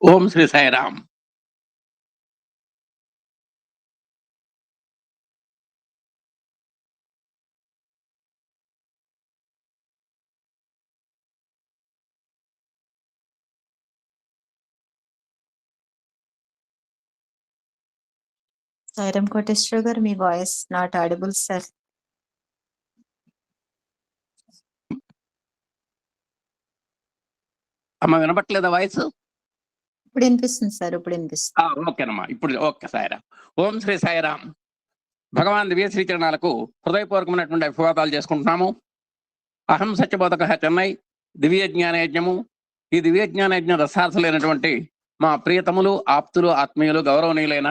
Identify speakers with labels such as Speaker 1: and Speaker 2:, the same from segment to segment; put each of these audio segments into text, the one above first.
Speaker 1: ఓం శ్రీ సాయిరామ్.
Speaker 2: సాయిరామ్ కోటేశ్వర గారు, మీ voice not audible sir.
Speaker 1: అమ్మ వినపట్లేదా voice?
Speaker 2: ఇప్పుడు వినిపిస్తుంది సార్, ఇప్పుడు వినిపిస్తుంది.
Speaker 1: ఓకేనమ్మా, ఇప్పుడు ఓకే. సాయిరామ్. ఓం శ్రీ సాయిరామ్. భగవాన్ దివ్య శ్రీచరణాలకు హృదయపూర్వకమైనటువంటి అభివాదాలు చేసుకుంటున్నాము. అహం సత్యబోధక చెన్నై దివ్య జ్ఞానయజ్ఞము. ఈ దివ్య జ్ఞానయజ్ఞ రసార్థులైనటువంటి మా ప్రియతములు, ఆప్తులు, ఆత్మీయులు, గౌరవనీయులైన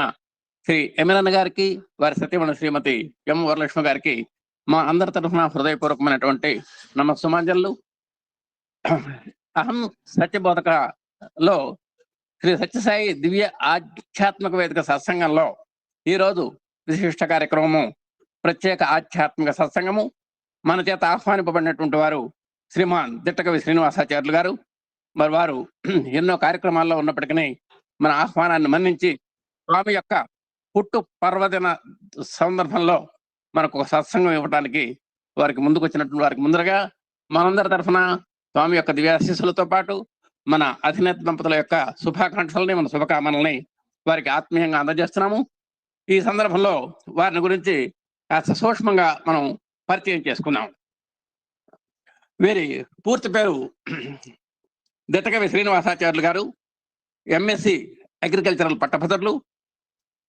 Speaker 1: శ్రీ ఎమ్మెల్యన్ గారికి, వారి సత్యమణి శ్రీమతి ఎం వరలక్ష్మి గారికి మా అందరి తరఫున హృదయపూర్వకమైనటువంటి నమస్సుమాంజలు. అహం సత్యబోధకలో శ్రీ సత్యసాయి దివ్య ఆధ్యాత్మిక వేదిక సత్సంగంలో ఈరోజు విశిష్ట కార్యక్రమము, ప్రత్యేక ఆధ్యాత్మిక సత్సంగము. మన చేత ఆహ్వానింపబడినటువంటి వారు శ్రీమాన్ దిట్టకవి శ్రీనివాసాచార్యులు గారు. మరి వారు ఎన్నో కార్యక్రమాల్లో ఉన్నప్పటికీ మన ఆహ్వానాన్ని మన్నించి స్వామి యొక్క పుట్టు పర్వదిన సందర్భంలో మనకు ఒక సత్సంగం ఇవ్వడానికి వారికి ముందుకు వచ్చినటువంటి వారికి ముందరగా మనందరి తరఫున స్వామి యొక్క దివ్యాశీస్సులతో పాటు మన అధినేత దంపతుల యొక్క శుభాకాంక్షల్ని, మన శుభకామనల్ని వారికి ఆత్మీయంగా అందజేస్తున్నాము. ఈ సందర్భంలో వారిని గురించి కాస్త సూక్ష్మంగా మనం పరిచయం చేసుకున్నాం. వీరి పూర్తి పేరు దిట్టకవి శ్రీనివాసాచార్యులు గారు. ఎంఎస్సి అగ్రికల్చరల్ పట్టభద్రులు.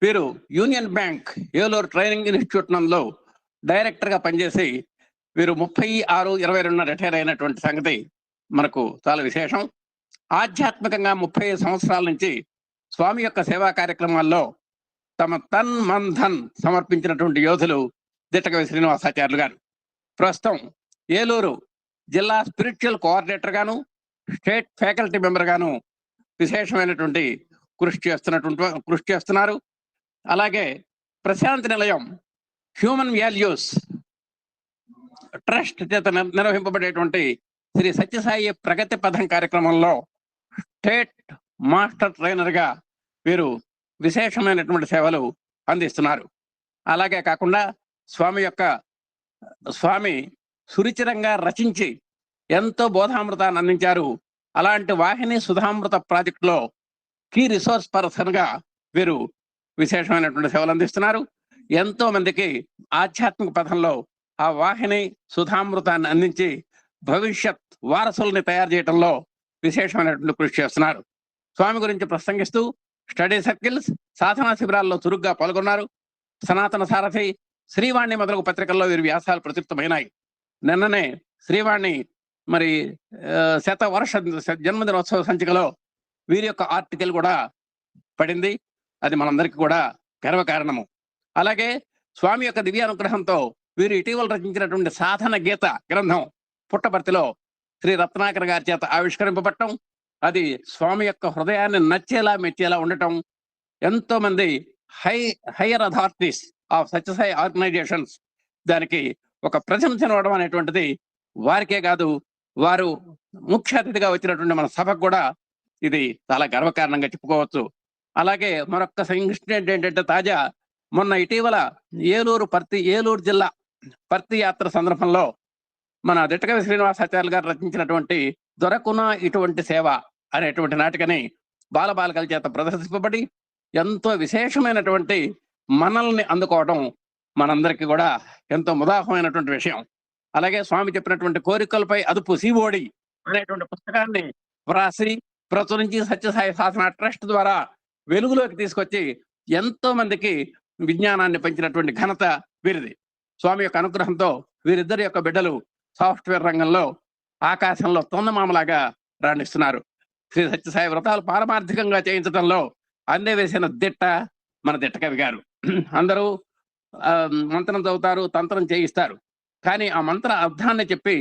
Speaker 1: వీరు Union Bank Eluru training institute నందులో డైరెక్టర్గా పనిచేసి వీరు 36/22 రిటైర్ అయినటువంటి సంగతి మనకు చాలా విశేషం. ఆధ్యాత్మికంగా 35 సంవత్సరాల నుంచి స్వామి యొక్క సేవా కార్యక్రమాల్లో తమ తన్ మన్ ధన్ సమర్పించినటువంటి యోధులు దిట్టకవి శ్రీనివాసాచార్యులు గారు. ప్రస్తుతం ఏలూరు జిల్లా స్పిరిచువల్ కోఆర్డినేటర్ గాను, స్టేట్ ఫ్యాకల్టీ మెంబర్ గాను విశేషమైనటువంటి కృషి చేస్తున్నారు. అలాగే ప్రశాంతి నిలయం హ్యూమన్ వాల్యూస్ ట్రస్ట్ చేత నిర్వహింపబడేటువంటి శ్రీ సత్యసాయి ప్రగతి పథం కార్యక్రమంలో స్టేట్ మాస్టర్ ట్రైనర్ గా వీరు విశేషమైనటువంటి సేవలు అందిస్తున్నారు. అలాగే కాకుండా స్వామి సురుచిరంగా రచించి ఎంతో బోధామృతాన్ని అందించారు. అలాంటి వాహిని సుధామృత ప్రాజెక్టులో కీ రిసోర్స్ పర్సన్ గా వీరు విశేషమైనటువంటి సేవలు అందిస్తున్నారు. ఎంతో మందికి ఆధ్యాత్మిక పథంలో ఆ వాహిని సుధామృతాన్ని అందించి భవిష్యత్ వారసుల్ని తయారు చేయడంలో విశేషమైనటువంటి కృషి చేస్తున్నారు. స్వామి గురించి ప్రసంగిస్తూ స్టడీ సర్కిల్స్, సాధనా శిబిరాల్లో చురుగ్గా పాల్గొన్నారు. సనాతన సారథి, శ్రీవాణి మొదలగు పత్రికల్లో వీరి వ్యాసాలు ప్రచురితమైనాయి. నిన్ననే శ్రీవాణి మరి శతవర్ష జన్మదినోత్సవ సంచికలో వీరి యొక్క ఆర్టికల్ కూడా పడింది. అది మనందరికీ కూడా గర్వకారణము. అలాగే స్వామి యొక్క దివ్యానుగ్రహంతో వీరు ఇటీవల రచించినటువంటి సాధన గీత గ్రంథం పుట్టపర్తిలో శ్రీ రత్నాకర్ గారి చేత ఆవిష్కరింపబడటం, అది స్వామి యొక్క హృదయాన్ని నచ్చేలా మెచ్చేలా ఉండటం, ఎంతో మంది higher authorities of Sathya Sai organisations దానికి ఒక ప్రశంసనివ్వడం అనేటువంటిది వారికే కాదు, వారు ముఖ్య అతిథిగా వచ్చినటువంటి మన సభకు కూడా ఇది చాలా గర్వకారణంగా చెప్పుకోవచ్చు. అలాగే మరొక ఇన్సిడెంట్ ఏంటంటే, తాజా మొన్న ఇటీవల ఏలూరు జిల్లా పర్తి యాత్ర సందర్భంలో మన దిట్టకవి శ్రీనివాసాచార్యులు గారు రచించినటువంటి దొరకున ఇటువంటి సేవ అనేటువంటి నాటికని బాలబాలికల చేత ప్రదర్శింపబడి ఎంతో విశేషమైనటువంటి మనల్ని అందుకోవడం మనందరికీ కూడా ఎంతో ముదాహమైనటువంటి విషయం. అలాగే స్వామి చెప్పినటువంటి కోరికలపై అదుపు సిఓడి అనేటువంటి పుస్తకాన్ని వ్రాసి ప్రచురించి సత్యసాయి శాసన ట్రస్ట్ ద్వారా వెలుగులోకి తీసుకొచ్చి ఎంతో మందికి విజ్ఞానాన్ని పెంచినటువంటి ఘనత వీరిది. స్వామి యొక్క అనుగ్రహంతో వీరిద్దరి యొక్క బిడ్డలు సాఫ్ట్వేర్ రంగంలో ఆకాశంలో తొందమామలాగా రాణిస్తున్నారు. శ్రీ సత్యసాయి వ్రతాలు పారమార్థికంగా చేయించడంలో అందేవేసిన దిట్ట మన దిట్టకవి గారు. అందరూ మంత్రం చదువుతారు, తంత్రం చేయిస్తారు, కానీ ఆ మంత్ర అర్థాన్ని చెప్పి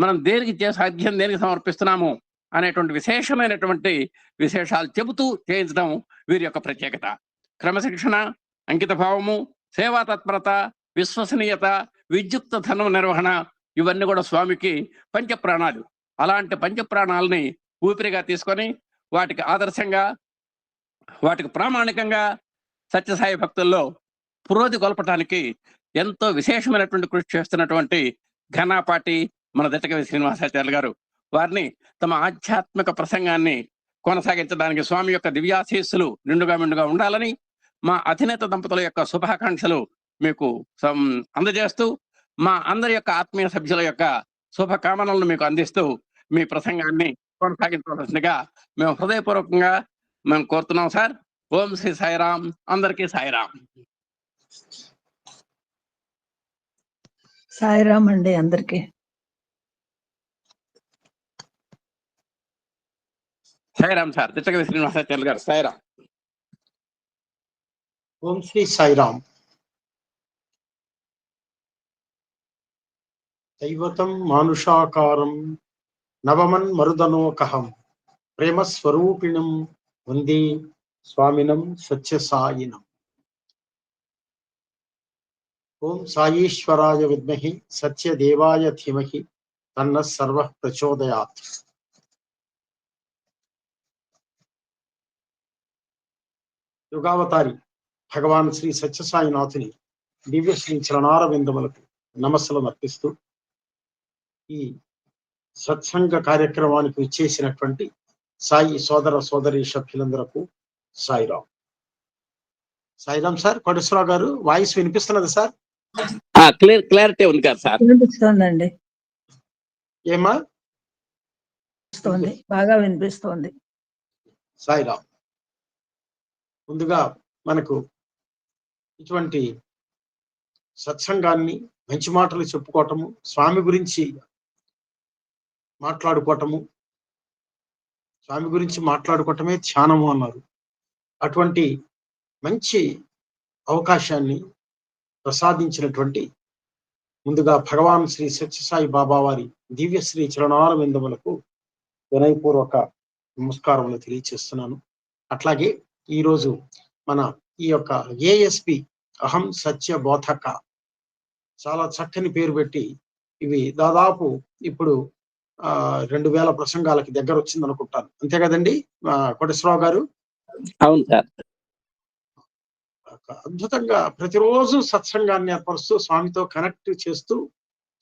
Speaker 1: మనం దేనికి సాధ్యం, దేనికి సమర్పిస్తున్నాము అనేటువంటి విశేషమైనటువంటి విశేషాలు చెబుతూ చేయించడం వీరి యొక్క ప్రత్యేకత. క్రమశిక్షణ, అంకిత భావము, సేవా తత్పరత, విశ్వసనీయత, విద్యుక్త ధనం నిర్వహణ, ఇవన్నీ కూడా స్వామికి పంచప్రాణాలు. అలాంటి పంచప్రాణాలని ఊపిరిగా తీసుకొని వాటికి ఆదర్శంగా వాటికి ప్రామాణికంగా సత్యసాయి భక్తుల్లో పురోధి కొల్పటానికి ఎంతో విశేషమైనటువంటి కృషి చేస్తున్నటువంటి ఘనాపాటి మన దిట్టకవి శ్రీనివాసాచార్యులు గారు, వారిని తమ ఆధ్యాత్మిక ప్రసంగాన్ని కొనసాగించడానికి స్వామి యొక్క దివ్యాశీస్సులు నిండుగా ఉండాలని మా అధినేత దంపతుల యొక్క శుభాకాంక్షలు మీకు అందజేస్తూ, మా అందరి యొక్క ఆత్మీయ సభ్యుల యొక్క శుభకామనలను మీకు అందిస్తూ మీ ప్రసంగాన్ని కొనసాగించవలసిందిగా మేము హృదయపూర్వకంగా కోరుతున్నాం సార్. ఓం శ్రీ సాయిరాం. అందరికీ సాయిరాం.
Speaker 3: సాయిరాం అండి అందరికి.
Speaker 1: సాయిరాం సార్. దిట్టకవి శ్రీనివాసాచార్యులు గారు. సాయిరాం.
Speaker 4: ఓం శ్రీ సాయిరాం. దైవతం మానుషాకారం నవమన్ మరుదనోకహం ప్రేమ స్వరూపిణం వందే స్వామినం సత్యసాయినం. ఓం సాయీశ్వరాయ విద్మహి సత్యదేవాయ ధీమహి తన్న సర్వ ప్రచోదయాత్. యుగావతారి భగవాన్ శ్రీ సత్యసాయినాథుని దివ్యశ్రీ చరణారవిందములకు నమస్సులను అర్పిస్తూ ఈ సత్సంగ కార్యక్రమానికి ఇచ్చేసినటువంటి సాయి సోదర సోదరి సభ్యులందరకు సాయిరాం. సాయిరాం సార్. కోటేశ్వరరావు గారు, వాయిస్ వినిపిస్తున్నది సార్?
Speaker 1: క్లారిటీ ఉంది కదా సార్?
Speaker 3: వినిపిస్తోందండి.
Speaker 4: ఏమా?
Speaker 3: బాగా వినిపిస్తోంది.
Speaker 4: సాయిరాం. ముందుగా మనకు ఇటువంటి సత్సంగాన్ని, మంచి మాటలు చెప్పుకోవటము, స్వామి గురించి మాట్లాడుకోవటమే ధ్యానము అన్నారు. అటువంటి మంచి అవకాశాన్ని ప్రసాదించినటువంటి ముందుగా భగవాన్ శ్రీ సత్యసాయి బాబా వారి దివ్యశ్రీ చరణారవిందములకు వినయపూర్వక నమస్కారములు తెలియచేస్తున్నాను. అట్లాగే ఈరోజు మన ఈ యొక్క ఏఎస్పి అహం సత్య బోధక, చాలా చక్కని పేరు పెట్టి ఇవి దాదాపు ఇప్పుడు 2000 ప్రసంగాలకి దగ్గర వచ్చింది అనుకుంటాను. అంతే కదండి కోటేశ్వరరావు గారు?
Speaker 1: అవును సార్.
Speaker 4: అద్భుతంగా ప్రతిరోజు సత్సంగాన్ని ఏర్పరుస్తూ స్వామితో కనెక్ట్ చేస్తూ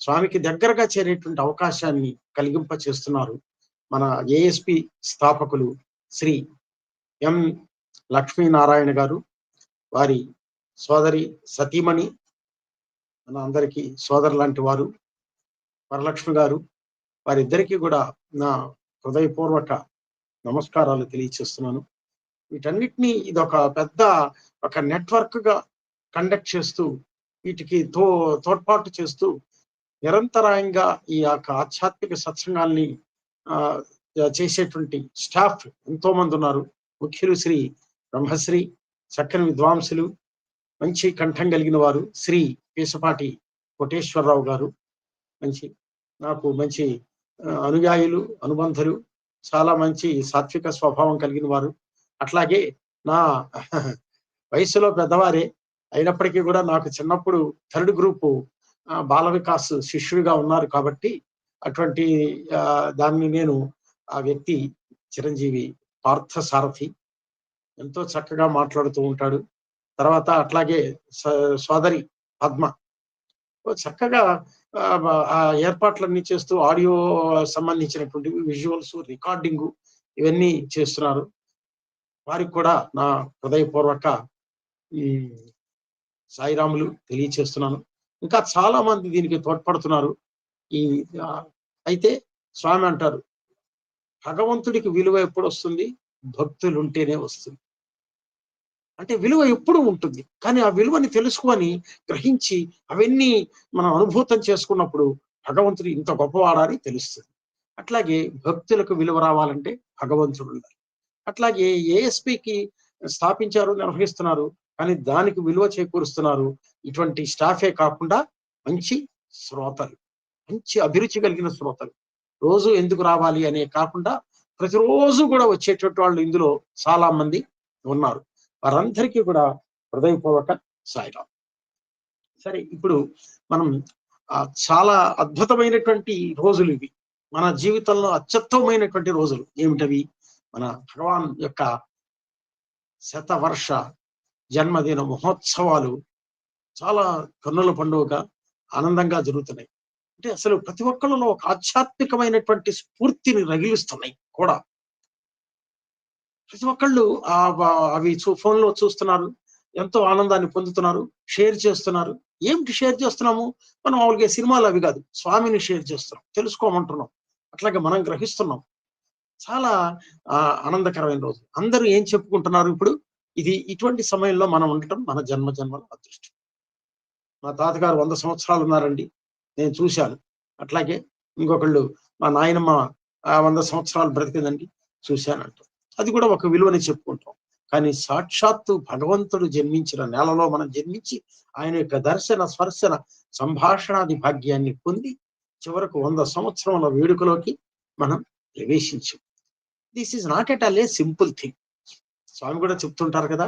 Speaker 4: స్వామికి దగ్గరగా చేరేటువంటి అవకాశాన్ని కలిగింప చేస్తున్నారు మన ఏఎస్పి స్థాపకులు శ్రీ ఎం లక్ష్మీనారాయణ గారు, వారి సోదరి సతీమణి, మన అందరికీ సోదరు లాంటి వారు వరలక్ష్మి గారు, వారిద్దరికీ కూడా నా హృదయపూర్వక నమస్కారాలు తెలియచేస్తున్నాను. వీటన్నిటినీ ఇదొక పెద్ద ఒక నెట్వర్క్ గా కండక్ట్ చేస్తూ, వీటికి తోడ్పాటు చేస్తూ నిరంతరాయంగా ఈ యొక్క ఆధ్యాత్మిక సత్సంగాల్ని చేసేటువంటి స్టాఫ్ ఎంతో మంది ఉన్నారు. ముఖ్యులు శ్రీ బ్రహ్మశ్రీ, చక్కని విద్వాంసులు, మంచి కంఠం కలిగిన వారు శ్రీ పీసపాటి కోటేశ్వరరావు గారు, నాకు మంచి అనుయాయులు, అనుబంధులు, చాలా మంచి సాత్విక స్వభావం కలిగిన వారు. అట్లాగే నా వయసులో పెద్దవారే అయినప్పటికీ కూడా నాకు చిన్నప్పుడు 3rd గ్రూపు బాల వికాస్ శిష్యుడిగా ఉన్నారు కాబట్టి అటువంటి దాన్ని నేను, ఆ వ్యక్తి చిరంజీవి పార్థ సారథి, ఎంతో చక్కగా మాట్లాడుతూ ఉంటాడు. తర్వాత అట్లాగే సోదరి పద్మ చక్కగా ఆ ఏర్పాట్లన్నీ చేస్తూ ఆడియో సంబంధించినటువంటి విజువల్స్, రికార్డింగు ఇవన్నీ చేస్తున్నారు. వారికి కూడా నా హృదయపూర్వక సాయిరాములు తెలియచేస్తున్నాను. ఇంకా చాలా మంది దీనికి తోడ్పడుతున్నారు. అయితే స్వామి అంటారు, భగవంతుడికి విలువ ఎప్పుడు వస్తుంది? భక్తులు ఉంటేనే వస్తుంది. అంటే విలువ ఎప్పుడు ఉంటుంది, కానీ ఆ విలువని తెలుసుకొని గ్రహించి అవన్నీ మనం అనుభూతం చేసుకున్నప్పుడు భగవంతుడు ఇంత గొప్పవాడని తెలుస్తుంది. అట్లాగే భక్తులకు విలువ రావాలంటే భగవంతుడు ఉండాలి. అట్లాగే ఏఎస్పికి స్థాపించారు, నిర్వహిస్తున్నారు, కానీ దానికి విలువ చేకూరుస్తున్నారు ఇటువంటి స్టాఫే కాకుండా మంచి శ్రోతలు, మంచి అభిరుచి కలిగిన శ్రోతలు. రోజు ఎందుకు రావాలి అనే కాకుండా ప్రతిరోజు కూడా వచ్చేటువంటి వాళ్ళు ఇందులో చాలా మంది ఉన్నారు. వారందరికీ కూడా హృదయపూర్వక సాయిరాం. సరే, ఇప్పుడు మనం చాలా అద్భుతమైనటువంటి రోజులు ఇవి. మన జీవితంలో అత్యుత్తమైనటువంటి రోజులు ఏమిటవి? మన భగవాన్ యొక్క శతవర్ష జన్మదిన మహోత్సవాలు చాలా కన్నుల పండుగగా ఆనందంగా జరుగుతున్నాయి. అంటే అసలు ప్రతి ఒక్కళ్ళలో ఒక ఆధ్యాత్మికమైనటువంటి స్ఫూర్తిని రగిలిస్తున్నాయి కూడా. ప్రతి ఒక్కళ్ళు అవి ఫోన్లో చూస్తున్నారు, ఎంతో ఆనందాన్ని పొందుతున్నారు, షేర్ చేస్తున్నారు. ఏమిటి షేర్ చేస్తున్నాము? మనం మామూలుగా సినిమాలు అవి కాదు, స్వామిని షేర్ చేస్తున్నాం, తెలుసుకోమంటున్నాం, అట్లాగే మనం గ్రహిస్తున్నాం. చాలా ఆనందకరమైన రోజు. అందరూ ఏం చెప్పుకుంటున్నారు ఇప్పుడు? ఇటువంటి సమయంలో మనం ఉండటం మన జన్మల అదృష్టం. మా తాతగారు 100 సంవత్సరాలు ఉన్నారండి, నేను చూశాను. అట్లాగే ఇంకొకళ్ళు మా నాయనమ్మ 100 సంవత్సరాలు బ్రతికిందండి, చూశానంట. అది కూడా ఒక విలువని చెప్పుకుంటాం. కానీ సాక్షాత్తు భగవంతుడు జన్మించిన నేలలో మనం జన్మించి ఆయన యొక్క దర్శన స్పర్శన సంభాషణాది భాగ్యాన్ని పొంది చివరకు 100 సంవత్సరముల వేడుకలోకి మనం ప్రవేశించాం. This is not at all a simple thing. Swami కూడా చెప్తుంటారు కదా,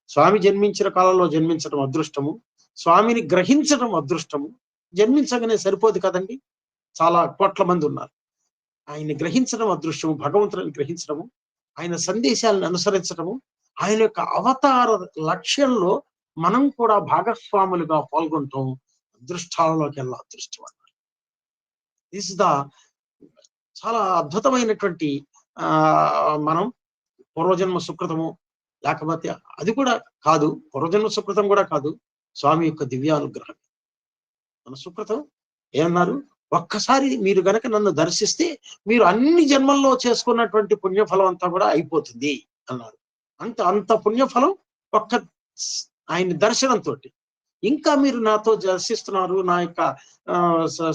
Speaker 4: స్వామి జన్మించిన కాలంలో జన్మించడం అదృష్టము, స్వామిని గ్రహించడం అదృష్టము. జన్మించగానే సరిపోదు కదండి, చాలా కోట్ల మంది ఉన్నారు. ఆయన్ని గ్రహించడం అదృష్టము, భగవంతుని గ్రహించడము, ఆయన సందేశాలను అనుసరించడము, ఆయన యొక్క అవతార లక్ష్యంలో మనం కూడా భాగస్వాములుగా పాల్గొంటాం. అదృష్టాలలోకి వెళ్ళా అదృష్టం అన్నారు. దిస్ ద చాలా అద్భుతమైనటువంటి మనం పూర్వజన్మ సుకృతము, లేకపోతే అది కూడా కాదు, పూర్వజన్మ సుకృతం కూడా కాదు, స్వామి యొక్క దివ్యానుగ్రహం మన సుకృతం. ఏమన్నారు? ఒక్కసారి మీరు గనక నన్ను దర్శిస్తే మీరు అన్ని జన్మల్లో చేసుకున్నటువంటి పుణ్యఫలం అంతా కూడా అయిపోతుంది అన్నారు. అంత పుణ్యఫలం ఒక్క ఆయన దర్శనంతో. ఇంకా మీరు నాతో దర్శిస్తున్నారు, నా యొక్క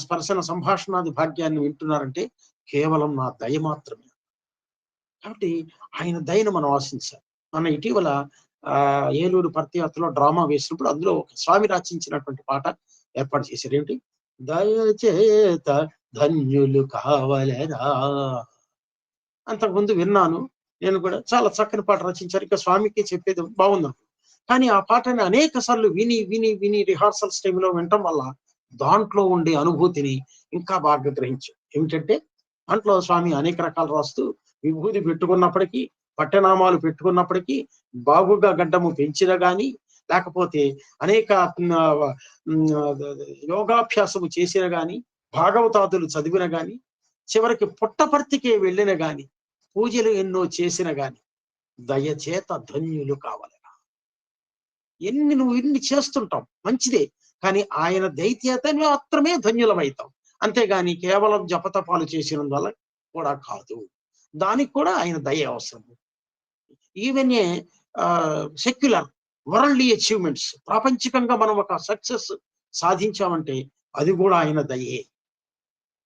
Speaker 4: స్పర్శన సంభాషణాది భాగ్యాన్ని వింటున్నారంటే కేవలం నా దయ మాత్రమే. కాబట్టి ఆయన దయను మనం ఆశించాలి. మన ఇటీవల ఏలూరు పర్తియాత్రలో డ్రామా వేసినప్పుడు అందులో ఒక స్వామి రచించినటువంటి పాట ఏర్పాటు చేశారు. ఏమిటి? దయచేత ధన్యులు కావలెరా. అంతకుముందు విన్నాను నేను కూడా, చాలా చక్కని పాట రచించారు. ఇంకా స్వామికి చెప్పేది బాగుంది. కానీ ఆ పాటని అనేక సార్లు విని విని విని రిహార్సల్స్ టైంలో వినటం వల్ల దాంట్లో ఉండే అనుభూతిని ఇంకా బాగా గ్రహించాం. ఏమిటంటే దాంట్లో స్వామి అనేక రకాలు రాస్తూ విభూతి పెట్టుకున్నప్పటికీ, పట్టనామాలు పెట్టుకున్నప్పటికీ, బాగుగా గడ్డము పెంచిన గాని, లేకపోతే అనేక యోగాభ్యాసము చేసిన గాని, భాగవతాదులు చదివిన గాని, చివరికి పుట్టపర్తికే వెళ్ళిన గాని, పూజలు ఎన్నో చేసిన గాని దయచేత ధన్యులు కావాలరా. నువ్వు ఇన్ని చేస్తుంటాం మంచిదే, కానీ ఆయన దయచేత మాత్రమే ధన్యులమవుతాం, అంతేగాని కేవలం జపతపాలు చేసినందువల్ల కూడా కాదు. దానికి కూడా ఆయన దయ అవసరం. Even a secular worldly achievements, ప్రాపంచికంగా మనం ఒక సక్సెస్ సాధించామంటే అది కూడా ఆయన దయే.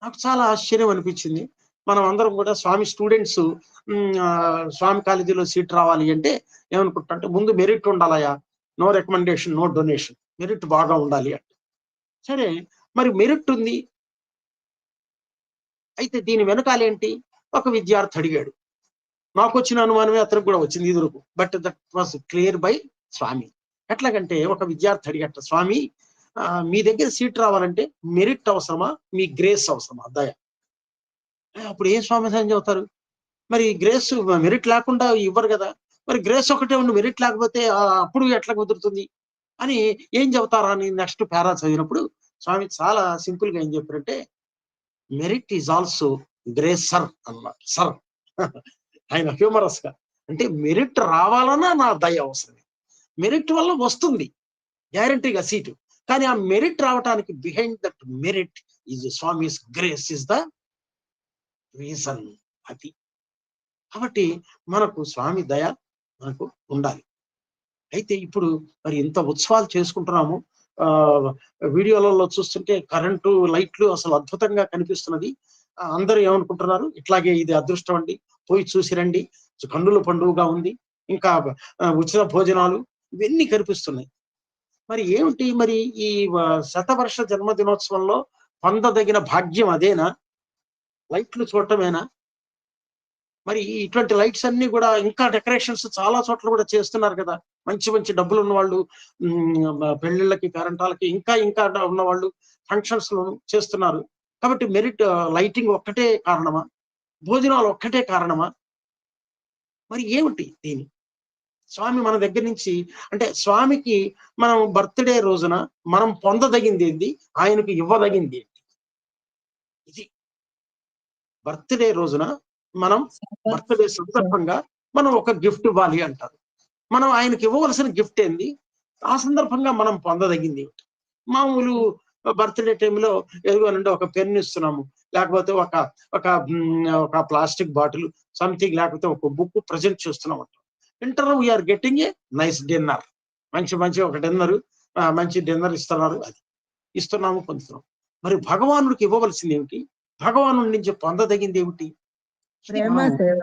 Speaker 4: నాకు చాలా ఆశ్చర్యం అనిపించింది. మనం అందరం కూడా స్వామి స్టూడెంట్స్ స్వామి కాలేజీలో సీట్ రావాలి అంటే ఏమనుకుంటా, ముందు మెరిట్ ఉండాలయా, no recommendation no donation, merit బాగా ఉండాలి అంటే. సరే, మరి మెరిట్ ఉంది అయితే దీని వెనకాలేంటి? ఒక విద్యార్థి అడిగాడు, నాకు వచ్చిన అనుమానమే అతనికి కూడా వచ్చింది ఇదివరకు, but that was clear by Swami. ఎట్లాగంటే ఒక విద్యార్థి అడిగట, స్వామి మీ దగ్గర సీట్ రావాలంటే మెరిట్ అవసరమా, మీ గ్రేస్ అవసరమా? దయ. అప్పుడు ఏం సమాధానం చెబుతారు? మరి గ్రేస్ మెరిట్ లేకుండా ఇవ్వరు కదా, మరి గ్రేస్ ఒకటే ఉండి మెరిట్ లేకపోతే అప్పుడు ఎట్లా కుదురుతుంది అని ఏం చెబుతారా అని నెక్స్ట్ పారా చదివినప్పుడు స్వామి చాలా సింపుల్ గా ఏం చెప్పారంటే, merit is also grace sir అన్నారు. సర్ ఆయన హ్యూమరస్ గా, అంటే మెరిట్ రావాలన్నా నా దయ అవసరమే. మెరిట్ వల్ల వస్తుంది గ్యారంటీగా సీటు, కానీ ఆ మెరిట్ రావటానికి behind that merit is Swami's grace is the reason. అది కాబట్టి మనకు స్వామి దయ మనకు ఉండాలి. అయితే ఇప్పుడు మరి ఇంత ఉత్సవాలు చేసుకుంటున్నాము, వీడియోలలో చూస్తుంటే కరెంటు లైట్లు అసలు అద్భుతంగా కనిపిస్తున్నది. అందరూ ఏమనుకుంటున్నారు, ఇట్లాగే ఇది అదృష్టం అండి, పోయి చూసిరండి, కన్నుల పండుగగా ఉంది, ఇంకా ఉచిత భోజనాలు ఇవన్నీ కనిపిస్తున్నాయి. మరి ఏమిటి మరి ఈ శతవర్ష జన్మదినోత్సవంలో పొందదగిన భాగ్యం అదేనా? లైట్లు చూడటమేనా? మరి ఇటువంటి లైట్స్ అన్ని కూడా ఇంకా డెకరేషన్స్ చాలా చోట్ల కూడా చేస్తున్నారు కదా, మంచి మంచి డబ్బులు ఉన్న వాళ్ళు పెళ్లిళ్ళకి పేరంటాలకి ఇంకా ఇంకా ఉన్న వాళ్ళు ఫంక్షన్స్ చేస్తున్నారు. కాబట్టి మెరిట్ లైటింగ్ ఒక్కటే కారణమా? భోజనాలు ఒక్కటే కారణమా? మరి ఏమిటి దీని? స్వామి మన దగ్గర నుంచి, అంటే స్వామికి మనం బర్త్డే రోజున మనం పొందదగింది ఏంది, ఆయనకు ఇవ్వదగింది ఏంటి? ఇది బర్త్డే రోజున మనం బర్త్డే సందర్భంగా మనం ఒక గిఫ్ట్ ఇవ్వాలి అంటారు. మనం ఆయనకి ఇవ్వవలసిన గిఫ్ట్ ఏంది, ఆ సందర్భంగా మనం పొందదగింది ఏమిటి? మామూలు బర్త్డే టైంలో ఎదుగోనండి ఒక పెన్ ఇస్తున్నాము, లేకపోతే ఒక ఒక ఒక ప్లాస్టిక్ బాటిల్ సంథింగ్, లేకపోతే ఒక బుక్ ప్రజెంట్ చేస్తున్నాం అంటాం. ఇంటర్ we are getting a nice dinner, మంచి మంచి ఒక డిన్నర్, మంచి డిన్నర్ ఇస్తున్నారు, అది ఇస్తున్నాము, పొందుతున్నాం. మరి భగవానుడికి ఇవ్వవలసింది ఏమిటి, భగవాను నుంచి పొందదగింది ఏమిటి?
Speaker 3: ప్రేమ సేవ.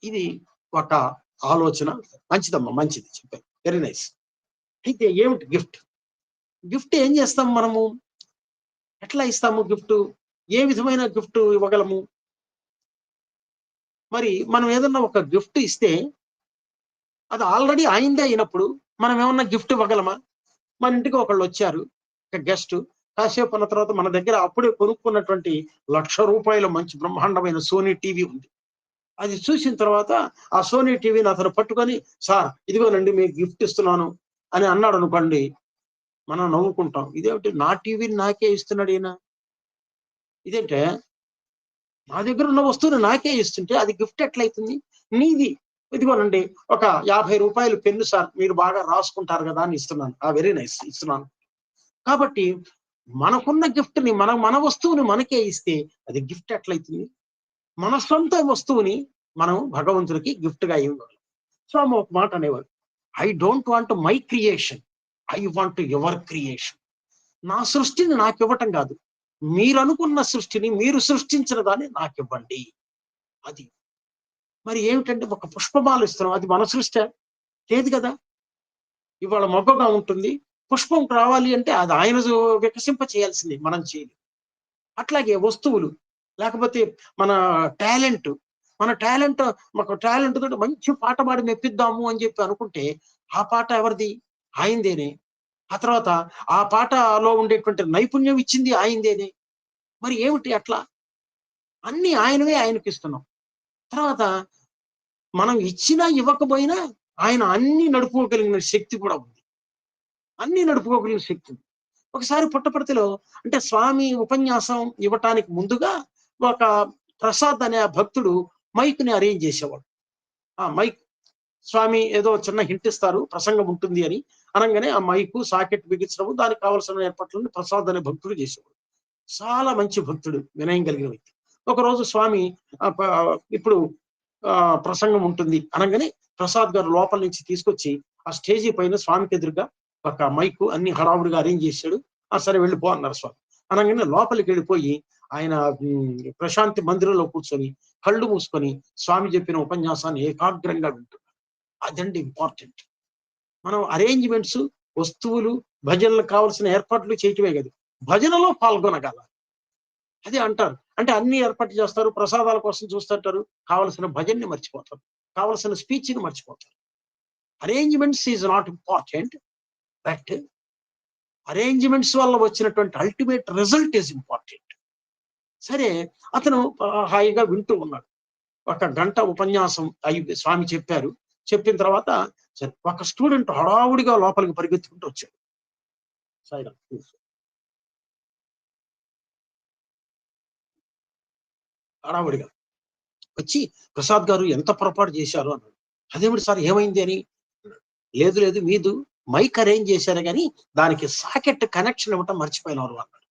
Speaker 4: ఇది ఒక ఆలోచన. మంచిదమ్మా, మంచిది చెప్పారు, వెరీ నైస్. అయితే ఏమిటి గిఫ్ట్? గిఫ్ట్ ఏం చేస్తాం మనము, ఎట్లా ఇస్తాము గిఫ్ట్, ఏ విధమైన గిఫ్ట్ ఇవ్వగలము? మరి మనం ఏదన్నా ఒక గిఫ్ట్ ఇస్తే అది ఆల్రెడీ అయిందే అయినప్పుడు మనం ఏమన్నా గిఫ్ట్ ఇవ్వగలమా? మన ఇంటికి ఒకళ్ళు వచ్చారు, ఒక గెస్ట్, కాసేపు అన్న తర్వాత మన దగ్గర అప్పుడే కొనుక్కున్నటువంటి ₹1,00,000 మంచి బ్రహ్మాండమైన సోనీ టీవీ ఉంది. అది చూసిన తర్వాత ఆ సోనీ టీవీని అతను పట్టుకొని, సార్ ఇదిగోనండి మీకు గిఫ్ట్ ఇస్తున్నాను అని అన్నాడు అనుకోండి, మనం నవ్వుకుంటాం. ఇదేమిటి నా టీవీని నాకే ఇస్తున్నాడు ఈయన, ఇదేంటే నా దగ్గర ఉన్న వస్తువుని నాకే ఇస్తుంటే అది గిఫ్ట్ ఎట్లయితుంది? నీది ఇదిగోనండి ఒక ₹50 పెన్ను సార్, మీరు బాగా రాసుకుంటారు కదా అని ఇస్తున్నాను. వెరీ నైస్, ఇస్తున్నాను. కాబట్టి మనకున్న గిఫ్ట్ ని మన వస్తువుని మనకే ఇస్తే అది గిఫ్ట్ ఎట్లయితుంది? మన సొంత వస్తువుని మనం భగవంతుడికి గిఫ్ట్ గా ఇవ్వగలం. స్వామి ఒక మాట అనేవారు, I don't want my creation, I want your creation. నా సృష్టిని నాకు ఇవ్వటం కాదు, మీరు అనుకున్న సృష్టిని, మీరు సృష్టించిన దాన్ని నాకు ఇవ్వండి. అది మరి ఏమిటంటే ఒక పుష్పమాల ఇస్తున్నాం, అది మన సృష్టి లేదు కదా. ఇవాళ మొగ్గగా ఉంటుంది, పుష్పం రావాలి అంటే అది ఆయన వికసింప చేయాల్సింది, మనం చేయలేదు. అట్లాగే వస్తువులు, లేకపోతే మన టాలెంట్, మాకు టాలెంట్ తోటి మంచి పాట పాడి మెప్పిద్దాము అని చెప్పి అనుకుంటే ఆ పాట ఎవరిది? ఆయనదేనే. ఆ తర్వాత ఆ పాటలో ఉండేటువంటి నైపుణ్యం ఇచ్చింది ఆయనదేనే. మరి ఏమిటి అట్లా? అన్ని ఆయనవే ఆయనకి ఇస్తున్నాం. తర్వాత మనం ఇచ్చినా ఇవ్వకపోయినా ఆయన అన్ని నడుపుకోగలిగిన శక్తి కూడా ఉంది, అన్ని నడుపుకోగలిగిన శక్తి ఉంది. ఒకసారి పుట్టపర్తిలో, అంటే స్వామి ఉపన్యాసం ఇవ్వటానికి ముందుగా ఒక ప్రసాద్ అనే ఆ భక్తుడు మైక్ని అరేంజ్ చేసేవాడు. ఆ మైక్, స్వామి ఏదో చిన్న హింట్ ఇస్తారు ప్రసంగం ఉంటుంది అని అనగానే ఆ మైకు సాకెట్ బిగించడం, దానికి కావాల్సిన ఏర్పాట్లను ప్రసాద్ అనే భక్తుడు చేసేవాడు. చాలా మంచి భక్తుడు, వినయం కలిగిన వ్యక్తి. ఒకరోజు స్వామి ఇప్పుడు ప్రసంగం ఉంటుంది అనగానే ప్రసాద్ గారు లోపల నుంచి తీసుకొచ్చి ఆ స్టేజీ పైన స్వామికి ఎదురుగా ఒక మైకు అన్ని హడావుడిగా అరేంజ్ చేశాడు. సరే వెళ్ళిపో అన్నారు స్వామి. అనగానే లోపలికి వెళ్ళిపోయి ఆయన ప్రశాంతి మందిరంలో కూర్చొని కళ్ళు మూసుకొని స్వామి చెప్పిన ఉపన్యాసాన్ని ఏకాగ్రంగా వింటున్నారు. అదండి ఇంపార్టెంట్. మనం అరేంజ్మెంట్స్, వస్తువులు, భజనలకు కావాల్సిన ఏర్పాట్లు చేయటమే కాదు, భజనలో పాల్గొనగల, అదే అంటారు. అంటే అన్ని ఏర్పాటు చేస్తారు, ప్రసాదాల కోసం చూస్తుంటారు, కావలసిన భజన్ని మర్చిపోతారు, కావలసిన స్పీచ్ ని మర్చిపోతారు. Arrangements is not important, but arrangements వల్ల వచ్చినటువంటి అల్టిమేట్ రిజల్ట్ ఈజ్ ఇంపార్టెంట్. సరే, అతను హాయిగా వింటూ ఉన్నాడు. 1 గంట ఉపన్యాసం స్వామి చెప్పారు. చెప్పిన తర్వాత ఒక స్టూడెంట్ హడావుడిగా లోపలికి పరిగెత్తుకుంటూ వచ్చాడు. హడావుడిగా వచ్చి, ప్రసాద్ గారు ఎంత పొరపాటు చేశారు అన్నాడు. అదేమిటి సార్ ఏమైంది అని? లేదు లేదు, మీదు మైక్ అరేంజ్ చేశారు కానీ దానికి సాకెట్ కనెక్షన్ ఇవ్వటం మర్చిపోయినారు అన్నాడు.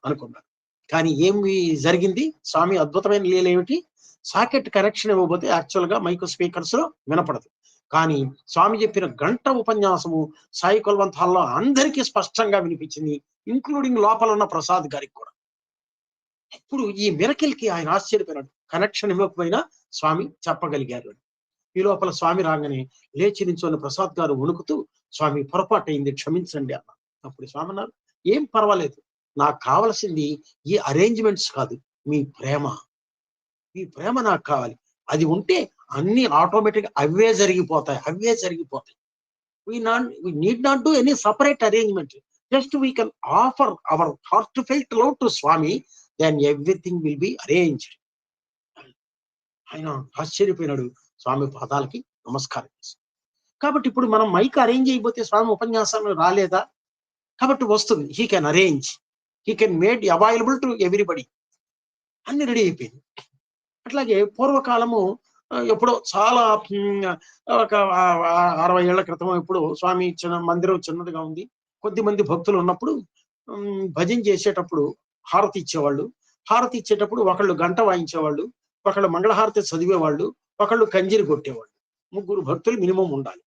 Speaker 4: అనుకున్నాడు. కానీ ఏమి జరిగింది? స్వామి అద్భుతమైన లీల ఏమిటి? సాకెట్ కనెక్షన్ ఇవ్వబోతే యాక్చువల్ గా మైక్ స్పీకర్స్ లో వినపడదు. కానీ స్వామి చెప్పిన గంట ఉపన్యాసము సాయి కుల్వంత్ హాల్లో అందరికీ స్పష్టంగా వినిపించింది, ఇంక్లూడింగ్ లోపల ఉన్న ప్రసాద్ గారికి కూడా. అప్పుడు ఈ మిరకిల్ కి ఆయన ఆశ్చర్యపోయినాడు. కనెక్షన్ ఇవ్వకపోయినా స్వామి చెప్పగలిగారు. ఈ లోపల స్వామి రాగానే లేచి నించొని ప్రసాద్ గారు వణుకుతూ, స్వామి పొరపాటు అయింది, క్షమించండి అన్నారు. అప్పుడు స్వామి అన్నారు, ఏం పర్వాలేదు, నాకు కావాల్సింది ఈ అరేంజ్మెంట్స్ కాదు, మీ ప్రేమ. మీ ప్రేమ నాకు కావాలి. అది ఉంటే అన్ని ఆటోమేటిక్ అవే జరిగిపోతాయి. We need not do any separate arrangement. Just we can offer our heartfelt love to Swami, then everything will be arranged. ఆయన ఆశ్చర్యపోయినాడు, స్వామి పాదాలకి నమస్కారం చేశారు. కాబట్టి ఇప్పుడు మనం మైక్ అరేంజ్ అయిపోతే స్వామి ఉపన్యాసం రాలేదా, కాబట్టి వస్తుంది. He can arrange, he can made available to everybody, అన్ని రెడీ అయిపోయింది. అట్లాగే పూర్వకాలము ఎప్పుడో చాలా ఒక 60 ఏళ్ల క్రితం ఎప్పుడు స్వామి మందిరం చిన్నదిగా ఉంది, కొద్ది మంది భక్తులు ఉన్నప్పుడు భజన చేసేటప్పుడు హారతి ఇచ్చేవాళ్ళు. హారతి ఇచ్చేటప్పుడు ఒకళ్ళు గంట వాయించేవాళ్ళు, ఒకళ్ళు మంగళహారతి చదివేవాళ్ళు, ఒకళ్ళు కంజీరి కొట్టేవాళ్ళు. 3 భక్తులు మినిమం ఉండాలి.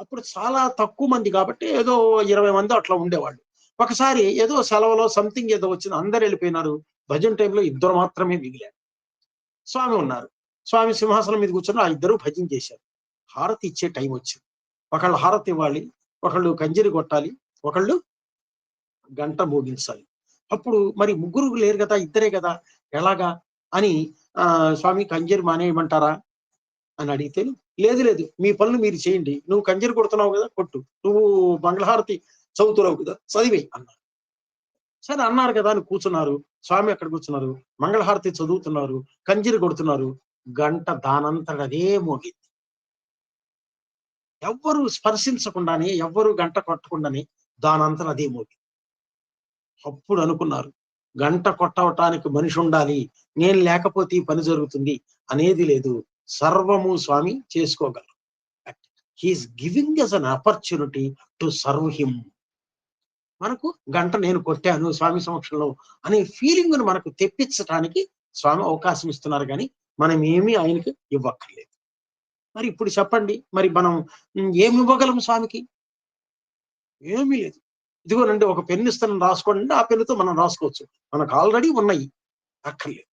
Speaker 4: అప్పుడు చాలా తక్కువ మంది కాబట్టి ఏదో 20 మంది అట్లా ఉండేవాళ్ళు. ఒకసారి ఏదో సెలవులో సంథింగ్ ఏదో వచ్చింది, అందరు వెళ్ళిపోయినారు. భజన టైంలో 2 మాత్రమే మిగిలారు. స్వామి ఉన్నారు. స్వామి సింహాసనం మీద కూర్చొని ఆ 2 భజన చేశారు. హారతి ఇచ్చే టైం వచ్చింది. ఒకళ్ళు హారతి ఇవ్వాలి, ఒకళ్ళు కంజరి కొట్టాలి, ఒకళ్ళు గంట మోగించాలి. అప్పుడు మరి 3 లేరు కదా, 2 కదా, ఎలాగా అని స్వామి కంజరి మానేయమంటారా అని అడిగితే, లేదు లేదు మీ పనులు మీరు చేయండి, నువ్వు కంజరి కొడుతున్నావు కదా కొట్టు, నువ్వు మంగళహారతి చదువుతున్నావు కదా చదివేయి అన్నారు. సరే అన్నారు కదా అని కూర్చున్నారు. స్వామి అక్కడ కూర్చున్నారు, మంగళహారతి చదువుతున్నారు, కంజరి కొడుతున్నారు. గంట దానంతట అదే మోగింది. ఎవ్వరు స్పర్శించకుండానే, ఎవ్వరు గంట కొట్టకుండానే దానంతట అదే మోగింది. అప్పుడు అనుకున్నారు, గంట కొట్టవటానికి మనిషి ఉండాలి, నేను లేకపోతే ఈ పని జరుగుతుంది అనేది లేదు, సర్వము స్వామి చేసుకోగలరు. He is giving us an opportunity to serve him. మనకు గంట నేను కొట్టాను స్వామి సమక్షంలో అనే ఫీలింగ్ మనకు తెప్పించడానికి స్వామి అవకాశం ఇస్తున్నారు, కానీ మనం ఏమీ ఆయనకి ఇవ్వక్కర్లేదు. మరి ఇప్పుడు చెప్పండి, మరి మనం ఏమి ఇవ్వగలం స్వామికి? ఏమీ లేదు. ఇదిగోనండి ఒక పెన్ను ఇస్తాను రాసుకోండి, ఆ పెన్నుతో మనం రాసుకోవచ్చు, మనకు ఆల్రెడీ ఉన్నాయి, అక్కర్లేదు.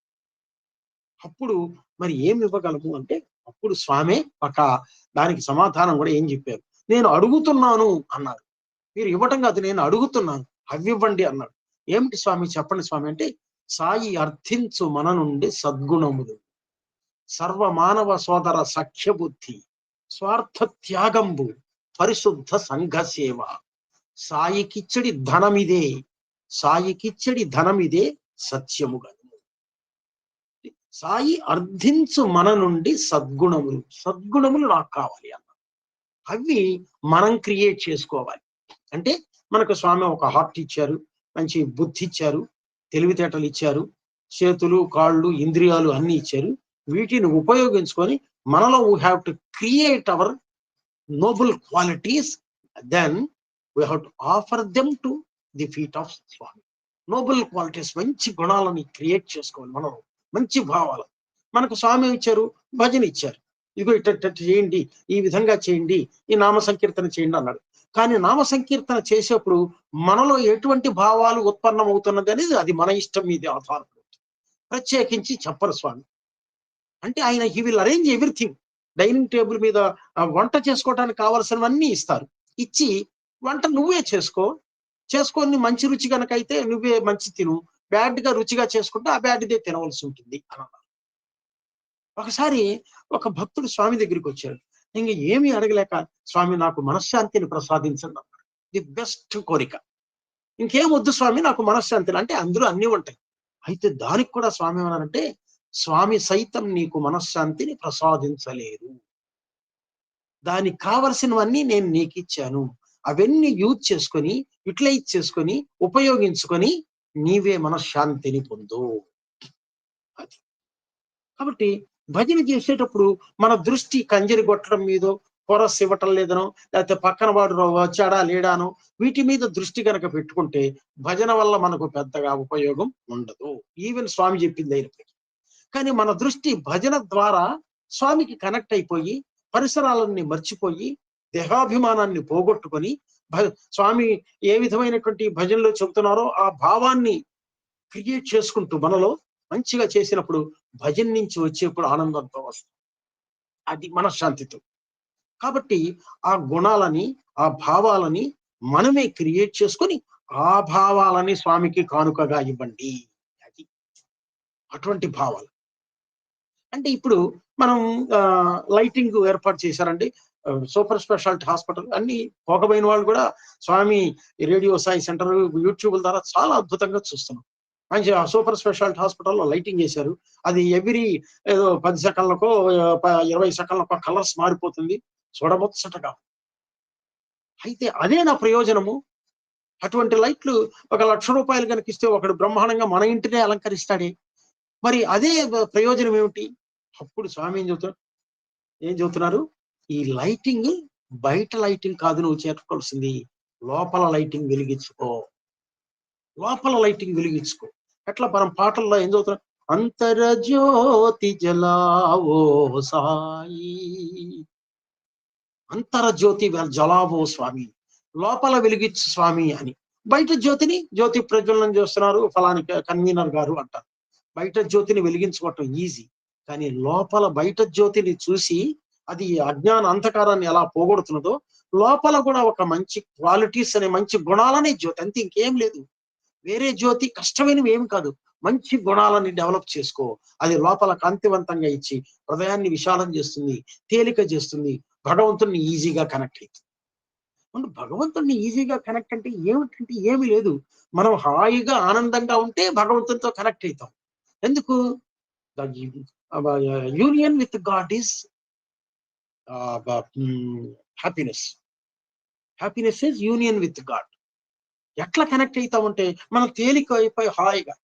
Speaker 4: అప్పుడు మరి ఏమి ఇవ్వగలము అంటే, అప్పుడు స్వామి ఒక దానికి సమాధానం కూడా ఏం చెప్పారు, నేను అడుగుతున్నాను అన్నారు. మీరు ఇవ్వటం కాదు, నేను అడుగుతున్నాను, అవి ఇవ్వండి అన్నాడు. ఏమిటి స్వామి చెప్పండి స్వామి అంటే, సాయి అర్థించు మన నుండి సద్గుణములు, సర్వమానవ సోదర సఖ్య బుద్ధి, స్వార్థ త్యాగంబు, పరిశుద్ధ సంఘ సేవ, సాయికిచ్చడి ధనమిదే, సాయికిచ్చడి ధనమిదే సత్యముగను. సాయి అర్థించు మన నుండి సద్గుణములు, సద్గుణములు నాకు కావాలి అన్న, అవి మనం క్రియేట్ చేసుకోవాలి. అంటే మనకు స్వామి ఒక హార్ట్ ఇచ్చారు, మంచి బుద్ధి ఇచ్చారు, తెలివితేటలు ఇచ్చారు, చేతులు కాళ్ళు ఇంద్రియాలు అన్ని ఇచ్చారు. వీటిని ఉపయోగించుకొని మనలో we have to create our noble qualities, then we have to offer them to the feet of Swami. Noble qualities, మంచి గుణాలని క్రియేట్ చేసుకోవాలి మనం, మంచి భావాలు. మనకు స్వామి ఇచ్చారు, భజన ఇచ్చారు, ఇదిగో ఇట్ట చేయండి, ఈ విధంగా చేయండి, ఈ నామ సంకీర్తన చేయండి అన్నాడు. కానీ నామ సంకీర్తన చేసేప్పుడు మనలో ఎటువంటి భావాలు ఉత్పన్నం అవుతున్నది అనేది అది మన ఇష్టం మీద ఆధారపడి ప్రత్యేకించి చెప్పరు స్వామి. అంటే ఆయన he will arrange everything. Dining table మీద వంట చేసుకోవడానికి కావలసినవన్నీ ఇస్తారు, ఇచ్చి వంట నువ్వే చేసుకొని మంచి రుచి కనుక అయితే నువ్వే మంచి తిను, బ్యాడ్ గా రుచిగా చేసుకుంటే ఆ బ్యాడ్దే తినవలసి ఉంటుంది అని అన్నారు. ఒకసారి ఒక భక్తుడు స్వామి దగ్గరికి వచ్చాడు. ఇంక ఏమి అడగలేక, స్వామి నాకు మనశ్శాంతిని ప్రసాదించండి అన్నాడు. ది బెస్ట్ కోరిక, ఇంకేం వద్దు స్వామి నాకు మనశ్శాంతిని అంటే, అందులో అన్ని ఉంటాయి. అయితే దానికి కూడా స్వామి ఏమన్నారంటే, స్వామి సైతం నీకు మనశ్శాంతిని ప్రసాదించలేరు, దానికి కావలసినవన్నీ నేను నీకు ఇచ్చాను, అవన్నీ యూజ్ చేసుకొని యూటిలైజ్ చేసుకొని ఉపయోగించుకొని నీవే మనశ్శాంతిని పొందు. అది కాబట్టి భజన చేసేటప్పుడు మన దృష్టి కంజరి కొట్టడం మీదో, కొరస్ ఇవ్వటం లేదనో, లేకపోతే పక్కన వాడు వచ్చాడా లేడానో వీటి మీద దృష్టి కనుక పెట్టుకుంటే భజన వల్ల మనకు పెద్దగా ఉపయోగం ఉండదు, ఈవెన్ స్వామి చెప్పింది అయినప్పటికీ. కానీ మన దృష్టి భజన ద్వారా స్వామికి కనెక్ట్ అయిపోయి పరిసరాలన్నీ మర్చిపోయి దేహాభిమానాన్ని పోగొట్టుకొని స్వామి ఏ విధమైనటువంటి భజనలో చెబుతున్నారో ఆ భావాన్ని క్రియేట్ చేసుకుంటూ మనలో మంచిగా చేసినప్పుడు భజన నుంచి వచ్చేప్పుడు ఆనందంతో వస్తుంది, అది మనశ్శాంతితో. కాబట్టి ఆ గుణాలని ఆ భావాలని మనమే క్రియేట్ చేసుకొని ఆ భావాలని స్వామికి కానుకగా ఇవ్వండి. అది అటువంటి భావాలు. అంటే ఇప్పుడు మనం లైటింగ్ ఏర్పాటు చేశారండి, సూపర్ స్పెషాలిటీ హాస్పిటల్ అన్ని పోకపోయిన వాళ్ళు కూడా స్వామి రేడియో సాయి సెంటర్ యూట్యూబ్ ద్వారా చాలా అద్భుతంగా చూస్తున్నాం. మంచి సూపర్ స్పెషాలిటీ హాస్పిటల్లో లైటింగ్ చేశారు. అది ఎవ్రీ ఏదో 10 సెకన్లకో 20 సెకన్లకో కలర్స్ మారిపోతుంది, చూడముచ్చటగా. అయితే అదే నా ప్రయోజనము. అటువంటి లైట్లు ₹1,00,000 కనుక ఇస్తే ఒకడు బ్రహ్మాండంగా మన ఇంటినే అలంకరిస్తాడే. మరి అదే ప్రయోజనం ఏమిటి? అప్పుడు స్వామి ఏం చెబుతున్నారు? ఈ లైటింగ్ బయట లైటింగ్ కాదు నువ్వు చేర్చుకోవాల్సింది, లోపల లైటింగ్ వెలిగించుకో, లోపల లైటింగ్ వెలిగించుకో. ఎట్లా మనం పాటల్లో ఏం చదువుతున్నాం? అంతరజ్యోతి జలావో సాయి, అంతరజ్యోతి జలావో స్వామి, లోపల వెలిగించు స్వామి అని. బయట జ్యోతిని జ్యోతి ప్రజ్వలనం చేస్తున్నారు ఫలాని కన్వీనర్ గారు అంటారు. బయట జ్యోతిని వెలిగించుకోవటం ఈజీ, కానీ లోపల బయట జ్యోతిని చూసి అది అజ్ఞాన అంధకారాన్ని ఎలా పోగొడుతున్నదో, లోపల కూడా ఒక మంచి క్వాలిటీస్ అనే మంచి గుణాలనే జ్యోతి, అంతే, ఇంకేం లేదు. వేరే జ్యోతి కష్టమైనవి ఏమి కాదు, మంచి గుణాలని డెవలప్ చేసుకో. అది లోపల కాంతివంతంగా ఇచ్చి హృదయాన్ని విశాలం చేస్తుంది, తేలిక చేస్తుంది, భగవంతుడిని ఈజీగా కనెక్ట్ అవుతుంది. భగవంతుడిని ఈజీగా కనెక్ట్ అంటే ఏమిటంటే ఏమి లేదు, మనం హాయిగా ఆనందంగా ఉంటే భగవంతునితో కనెక్ట్ అవుతాం. ఎందుకు? Union with God is happiness. Happiness is union with God. ఎట్లా కనెక్ట్ అవుతామంటే మనం తేలిక అయిపోయి హాయిగా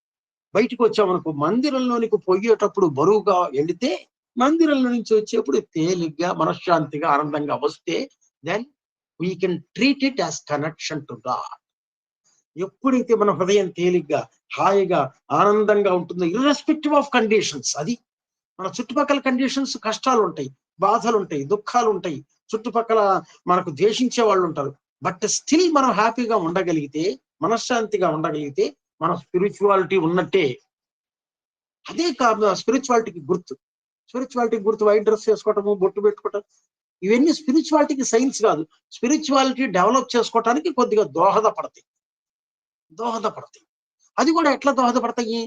Speaker 4: బయటకు వచ్చామనుకో, మందిరంలోనికి పోయేటప్పుడు బరువుగా వెళితే మందిరంలో నుంచి వచ్చేప్పుడు తేలిగ్గా మనశ్శాంతిగా ఆనందంగా వస్తే then we can treat it as connection to God. ఎప్పుడైతే మన హృదయం తేలిగ్గా హాయిగా ఆనందంగా ఉంటుందో, ఇర్రెస్పెక్టివ్ ఆఫ్ కండిషన్స్, అది మన చుట్టుపక్కల కండిషన్స్, కష్టాలు ఉంటాయి, బాధలు ఉంటాయి, దుఃఖాలు ఉంటాయి, చుట్టుపక్కల మనకు ద్వేషించే వాళ్ళు ఉంటారు, బట్ స్టిల్ మనం హ్యాపీగా ఉండగలిగితే, మనశ్శాంతిగా ఉండగలిగితే మన స్పిరిచువాలిటీ ఉన్నట్టే. అదే కాదు స్పిరిచువాలిటీకి గుర్తు. స్పిరిచువాలిటీకి గుర్తు వైట్ డ్రెస్ వేసుకోవటము, బొట్టు పెట్టుకోవటం, ఇవన్నీ స్పిరిచువాలిటీకి సైన్స్ కాదు. స్పిరిచువాలిటీ డెవలప్ చేసుకోవటానికి కొద్దిగా దోహదపడతాయి. అది కూడా ఎట్లా దోహదపడతాయి?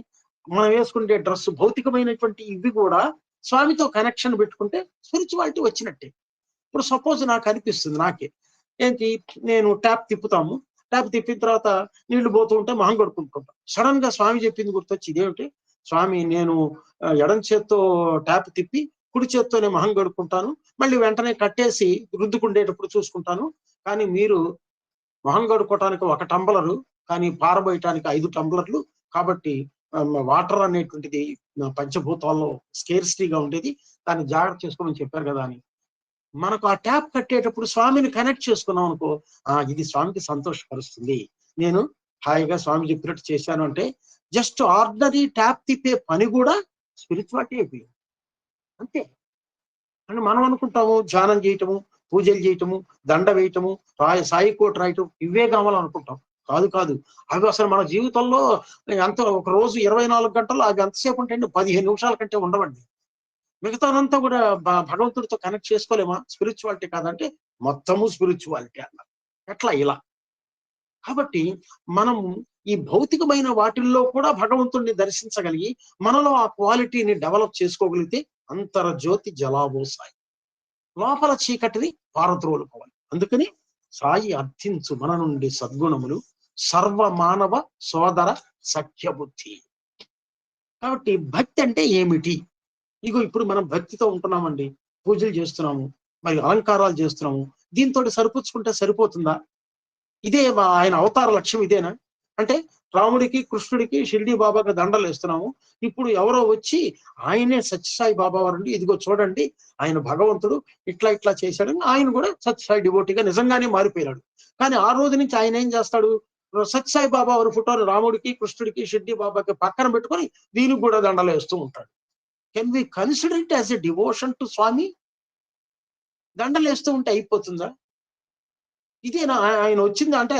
Speaker 4: మనం వేసుకుంటే డ్రెస్, భౌతికమైనటువంటి ఇవి కూడా స్వామితో కనెక్షన్ పెట్టుకుంటే స్పిరిచువాలిటీ వచ్చినట్టే. ఇప్పుడు సపోజ్ నాకు అనిపిస్తుంది, నాకే ఏంటి, నేను ట్యాప్ తిప్పుతాము, ట్యాప్ తిప్పిన తర్వాత నీళ్లు పోతూ ఉంటే మొహం కడుక్కుంటుంటాం. సడన్ గా స్వామి చెప్పింది గుర్తొచ్చి, ఇదేమిటి స్వామి, నేను ఎడం చేత్తో ట్యాప్ తిప్పి కుడి చేత్తోనే మొహం కడుక్కుంటాను, మళ్ళీ వెంటనే కట్టేసి రుద్దుకుండేటప్పుడు చూసుకుంటాను, కానీ మీరు మొహం కడుక్కోవటానికి 1 టంబ్లరు, కానీ పారబోయటానికి 5 టంబ్లర్లు. కాబట్టి వాటర్ అనేటువంటిది పంచభూతాల్లో స్కేర్సిటీగా ఉండేది, దాన్ని జాగ్రత్త చేసుకోమని చెప్పారు కదా అని. మనకు ఆ ట్యాప్ కట్టేటప్పుడు స్వామిని కనెక్ట్ చేసుకున్నాం అనుకో, ఇది స్వామికి సంతోషపరుస్తుంది, నేను హాయిగా స్వామి చెప్పినట్టు చేశాను అంటే, జస్ట్ ఆర్డినరీ ట్యాప్ తిప్పే పని కూడా స్పిరిచువాలిటీ అయిపోయింది అంతే. అని మనం అనుకుంటాము, ధ్యానం చేయటము, పూజలు చేయటము, దండ వేయటము, సాయి కోట రాయటం, ఇవే కావాలనుకుంటాం. కాదు, అవి అసలు మన జీవితంలో ఎంత, ఒక రోజు 24 గంటలు అవి ఎంతసేపు ఉంటాయండి? 15 నిమిషాల కంటే ఉండవండి. మిగతాదంతా కూడా భగవంతుడితో కనెక్ట్ చేసుకోలేమా? స్పిరిచువాలిటీ కాదంటే మొత్తము స్పిరిచువాలిటీ అన్నారు. ఎట్లా? ఇలా. కాబట్టి మనం ఈ భౌతికమైన వాటిల్లో కూడా భగవంతుడిని దర్శించగలిగి మనలో ఆ క్వాలిటీని డెవలప్ చేసుకోగలిగితే అంతరజ్యోతి జలావో సాయి, లోపల చీకటిని పారద్రోలుకోవాలి. అందుకని సాయి అర్థించు మన నుండి సద్గుణములు, సర్వ మానవ సోదర సఖ్యబుద్ధి. కాబట్టి భక్తి అంటే ఏమిటి? ఇగో ఇప్పుడు మనం భక్తితో ఉంటున్నామండి, పూజలు చేస్తున్నాము, మరి అలంకారాలు చేస్తున్నాము, దీంతో సరిపుచ్చుకుంటే సరిపోతుందా? ఇదే ఆయన అవతార లక్ష్యం ఇదేనా? అంటే రాముడికి, కృష్ణుడికి, షిరిడి బాబాకి దండలు వేస్తున్నాము, ఇప్పుడు ఎవరో వచ్చి ఆయనే సత్యసాయి బాబా వారండి, ఇదిగో చూడండి ఆయన భగవంతుడు ఇట్లా చేశాడని ఆయన కూడా సత్యసాయి డివోటీగా నిజంగానే మారిపోయాడు. కానీ ఆ రోజు నుంచి ఆయన ఏం చేస్తాడు? సత్యసాయి బాబా వారి ఫోటోలు రాముడికి, కృష్ణుడికి, షిరిడి బాబాకి పక్కన పెట్టుకొని దీనికి కూడా దండలు వేస్తూ ఉంటాడు. Can we consider it as a devotion to Swami? దండలు వేస్తూ ఉంటే అయిపోతుందా? ఇదేనా ఆయన వచ్చింది అంటే?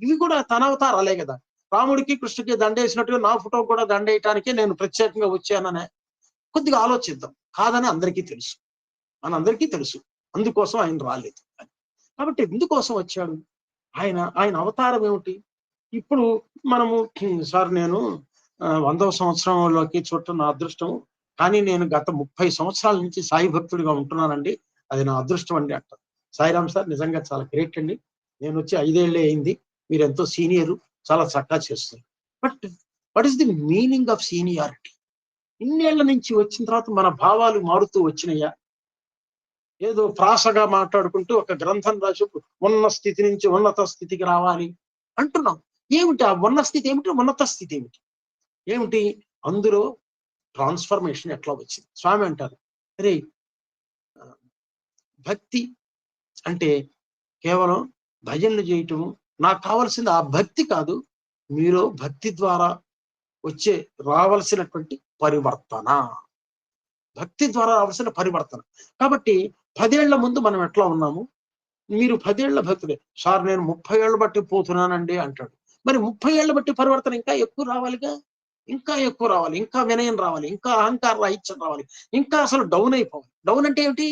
Speaker 4: ఇవి కూడా తన అవతారాలే కదా. రాముడికి, కృష్ణుడికి దండ వేసినట్టుగా నా ఫోటో కూడా దండ వేయటానికి నేను ప్రత్యేకంగా వచ్చాననే కొద్దిగా ఆలోచిద్దాం. కాదని అందరికీ తెలుసు, మనందరికీ తెలుసు, అందుకోసం ఆయన రాలేదు. కాబట్టి ఎందుకోసం వచ్చాడు ఆయన అవతారం ఏమిటి? ఇప్పుడు మనము, సార్ నేను 100వ సంవత్సరంలోకి చూడటం నా అదృష్టం, కానీ నేను గత 30 సంవత్సరాల నుంచి సాయి భక్తుడిగా ఉంటున్నానండి, అది నా అదృష్టం అండి అంటారు. సాయిరామ్ సార్, నిజంగా చాలా గ్రేట్ అండి, నేను వచ్చి 5 ఏళ్ళే అయింది, మీరు ఎంతో సీనియరు, చాలా చక్కగా చేస్తారు. But what is the meaning of seniority? ఇన్నేళ్ల నుంచి వచ్చిన తర్వాత మన భావాలు మారుతూ వచ్చినాయా? ఏదో ప్రాసగా మాట్లాడుకుంటూ ఒక గ్రంథం రాసి ఉన్న స్థితి నుంచి ఉన్నత స్థితికి రావాలి అంటున్నాం. ఏమిటి ఆ ఉన్న స్థితి ఏమిటి, ఉన్నత స్థితి ఏమిటి? ఏమిటి అందులో ట్రాన్స్ఫర్మేషన్ ఎట్లా వచ్చింది? స్వామి అంటారు, అరే భక్తి అంటే కేవలం భజనలు చేయటము, నాకు కావాల్సింది ఆ భక్తి కాదు, మీలో భక్తి ద్వారా రావాల్సినటువంటి పరివర్తన, భక్తి ద్వారా రావాల్సిన పరివర్తన. కాబట్టి 10 ఏళ్ల ముందు మనం ఎట్లా ఉన్నాము, మీరు 10 ఏళ్ల భక్తుడే. సార్ నేను 30 ఏళ్ళు బట్టి పోతున్నానండి అంటాడు. మరి 30 ఏళ్ళు బట్టి పరివర్తన ఇంకా ఎక్కువ రావాలిగా, ఇంకా ఎక్కువ రావాలి, ఇంకా వినయం రావాలి, ఇంకా అహంకార రాహిత్యం రావాలి, ఇంకా అసలు డౌన్ అయిపోవాలి. డౌన్ అంటే ఏమిటి?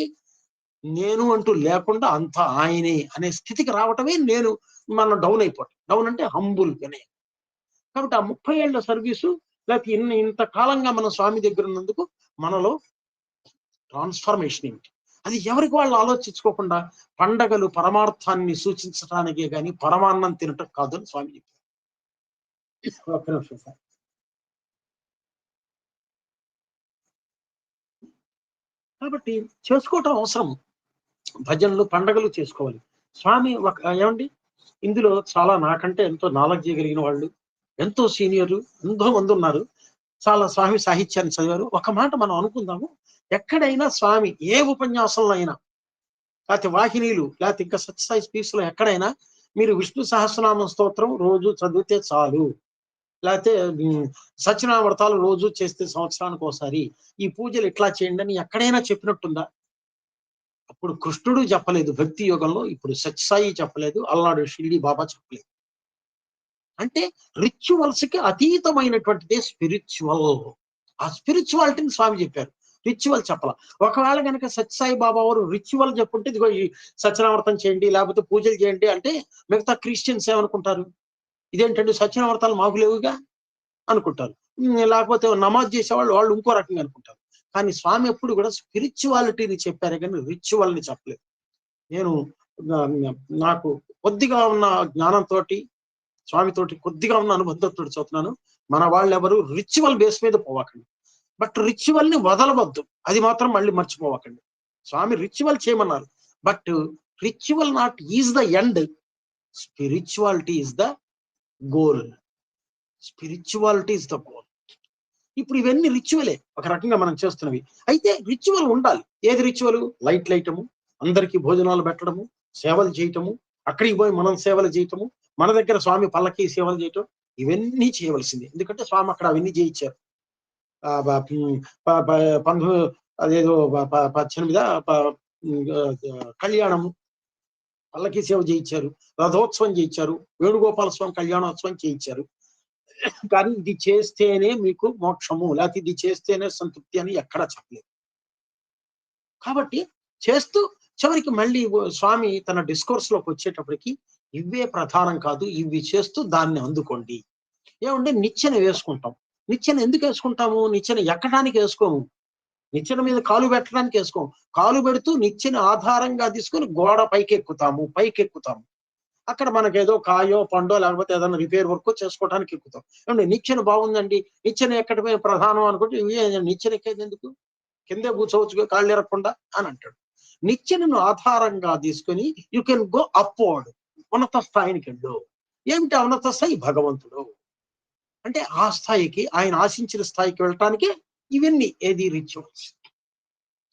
Speaker 4: నేను అంటూ లేకుండా అంతా ఆయనే అనే స్థితికి రావటమే నేను మనం డౌన్ అయిపోవటం. డౌన్ అంటే హంబుల్ వినయం. కాబట్టి ఆ 30 ఏళ్ల సర్వీసు లేకపోతే ఇంత కాలంగా మనం స్వామి దగ్గర ఉన్నందుకు మనలో ట్రాన్స్ఫర్మేషన్ ఏమిటి? అది ఎవరికి వాళ్ళు ఆలోచించుకోకుండా పండగలు పరమార్థాన్ని సూచించడానికే కానీ పరమాన్నం తినటం కాదని స్వామి చెప్పారు. ఒక్క నిమిషం సార్. కాబట్టి చేసుకోవటం అవసరం, భజనలు పండగలు చేసుకోవాలి. స్వామి ఏమండి ఇందులో చాలా నాకంటే ఎంతో నాలెడ్జ్ కలిగిన వాళ్ళు, ఎంతో సీనియర్లు ఎంతో మంది ఉన్నారు. చాలా స్వామి సాహిత్యాన్ని చదివారు. ఒక మాట మనం అనుకుందాము, ఎక్కడైనా స్వామి ఏ ఉపన్యాసంలో అయినా లేకపోతే వాహినీలు లేకపోతే ఇంకా సత్యసాయి స్పీక్స్ లో ఎక్కడైనా మీరు విష్ణు సహస్రనామ స్తోత్రం రోజు చదివితే చాలు, లేకపోతే సత్యనారాయణ వ్రతాలు రోజు చేస్తే సంవత్సరానికి ఒకసారి ఈ పూజలు ఇట్లా చేయండి అని ఎక్కడైనా చెప్పినట్టుందా? అప్పుడు కృష్ణుడు చెప్పలేదు భక్తి యోగంలో, ఇప్పుడు సత్యసాయి చెప్పలేదు, అల్లాడు షిరిడి బాబా చెప్పలేదు. అంటే రిచువల్స్ కి అతీతమైనటువంటిదే స్పిరిచువల్. ఆ స్పిరిచువాలిటీని స్వామి చెప్పారు, రిచువల్ చెప్పాల. ఒకవేళ కనుక సత్యసాయి బాబా వారు రిచువల్ చెప్పుంటే ఇదిగో ఈ సత్యనావర్తం చేయండి లేకపోతే పూజలు చేయండి అంటే మిగతా క్రిస్టియన్స్ ఏమనుకుంటారు, ఇదేంటంటే సత్యనావర్తాలు మాకు లేవుగా అనుకుంటారు. లేకపోతే నమాజ్ చేసేవాళ్ళు వాళ్ళు ఇంకో రకంగా అనుకుంటారు. కానీ స్వామి ఎప్పుడు కూడా స్పిరిచువాలిటీని చెప్పారు కానీ రిచువల్ని చెప్పలేదు. నేను నాకు కొద్దిగా ఉన్న జ్ఞానంతో స్వామితోటి కొద్దిగా ఉన్న అనుబంధంతో చదువుతున్నాను. మన వాళ్ళు ఎవరు రిచువల్ బేస్ మీద పోవకండి, బట్ రిచువల్ ని వదలవద్దు, అది మాత్రం మళ్ళీ మర్చిపోవకండి. స్వామి రిచువల్ చేయమన్నారు, but ritual not is the end, spirituality is the goal. Spirituality is the goal. ఇప్పుడు ఇవన్నీ రిచువలే ఒక రకంగా మనం చేస్తున్నవి. అయితే రిచువల్ ఉండాలి. ఏది రిచువల్? లైట్ లైటము, అందరికీ భోజనాలు పెట్టడము, సేవలు చేయటము, అక్కడికి పోయి మనం సేవలు చేయటము, మన దగ్గర స్వామి పల్లకి సేవలు చేయటం, ఇవన్నీ చేయవలసింది. ఎందుకంటే స్వామి అక్కడ అవన్నీ చేయించారు. 18 కళ్యాణము, పల్లకి సేవ చేయించారు, రథోత్సవం చేయించారు, వేణుగోపాల స్వామి కళ్యాణోత్సవం చేయించారు. కానీ ఇది చేస్తేనే మీకు మోక్షము లేకపోతే ఇది చేస్తేనే సంతృప్తి అని ఎక్కడా చెప్పలేదు. కాబట్టి చేస్తూ చివరికి మళ్ళీ స్వామి తన డిస్కోర్స్ లోకి వచ్చేటప్పటికి ఇవే ప్రధానం కాదు, ఇవి చేస్తూ దాన్ని అందుకోండి. ఏమంటే నిచ్చెన వేసుకుంటాం. నిచ్చెన ఎందుకు వేసుకుంటాము? నిచ్చెన ఎక్కడానికి వేసుకోము, నిచ్చెన మీద కాలు పెట్టడానికి వేసుకోము. కాలు పెడుతూ నిచ్చెన ఆధారంగా తీసుకొని గోడ పైకి ఎక్కుతాము. అక్కడ మనకేదో కాయో పండో లేకపోతే ఏదైనా రిపేర్ వర్క్ చేసుకోవడానికి ఎక్కుతాం. ఏమంటే నిచ్చెన బాగుందండి, నిచ్చెన ఎక్కడమే ప్రధానం అనుకుంటే నిచ్చెన ఎక్కేది ఎందుకు, కిందే కూర్చోవచ్చు కాళ్ళు ఎరగకుండా అని అంటాడు. నిచ్చెనను ఆధారంగా తీసుకొని యూ కెన్ గో అప్వర్డ్, ఉన్నత స్థాయికి వెళ్ళు. ఏమిటి ఉన్నత స్థాయి? భగవంతుడు. అంటే ఆ స్థాయికి, ఆయన ఆశించిన స్థాయికి వెళ్ళటానికి ఇవన్నీ ఏది రిచువల్స్.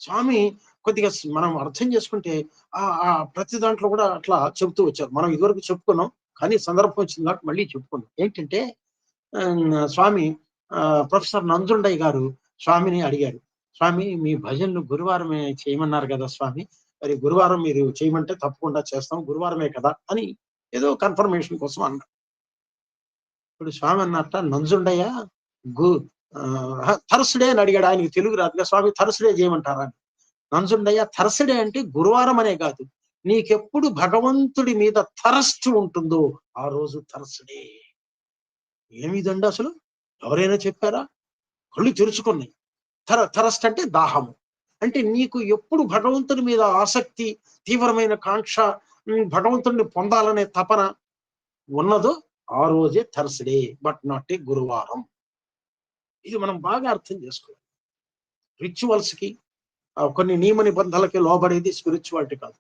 Speaker 4: స్వామి కొద్దిగా మనం అర్థం చేసుకుంటే ఆ ప్రతి దాంట్లో కూడా అట్లా చెబుతూ వచ్చారు. మనం ఇదివరకు చెప్పుకున్నాం, కానీ సందర్భం వచ్చింది కాబట్టి మళ్ళీ చెప్పుకున్నాం. ఏంటంటే స్వామి ప్రొఫెసర్ నంజుండయ్య గారు స్వామిని అడిగారు, స్వామి మీ భజనలు గురువారమే చేయమన్నారు కదా స్వామి, మరి గురువారం మీరు చేయమంటే తప్పకుండా చేస్తాం, గురువారమే కదా అని ఏదో కన్ఫర్మేషన్ కోసం అన్నారు. ఇప్పుడు స్వామి అన్నట్ట, నంజుండయ్య థర్స్డే అని అడిగాడు. ఆయనకి తెలుగు రాదుగా, స్వామి థర్స్డే చేయమంటారా అని. నంజుండయ్య థర్స్డే అంటే గురువారం అనే కాదు, నీకెప్పుడు భగవంతుడి మీద థరస్ట్ ఉంటుందో ఆ రోజు థర్స్డే. ఏమిదండి అసలు, ఎవరైనా చెప్పారా? కళ్ళు తెరుచుకున్నాయి. థరస్ట్ అంటే దాహము. అంటే నీకు ఎప్పుడు భగవంతుడి మీద ఆసక్తి, తీవ్రమైన కాంక్ష, భగవంతుడిని పొందాలనే తపన ఉన్నదో ఆ రోజే థర్స్డే, బట్ నాట్ ఏ గురువారం. ఇది మనం బాగా అర్థం చేసుకోవాలి. రిచువల్స్ కి కొన్ని నియమ నిబంధనలకి లోబడేది స్పిరిచువాలిటీ కాదు.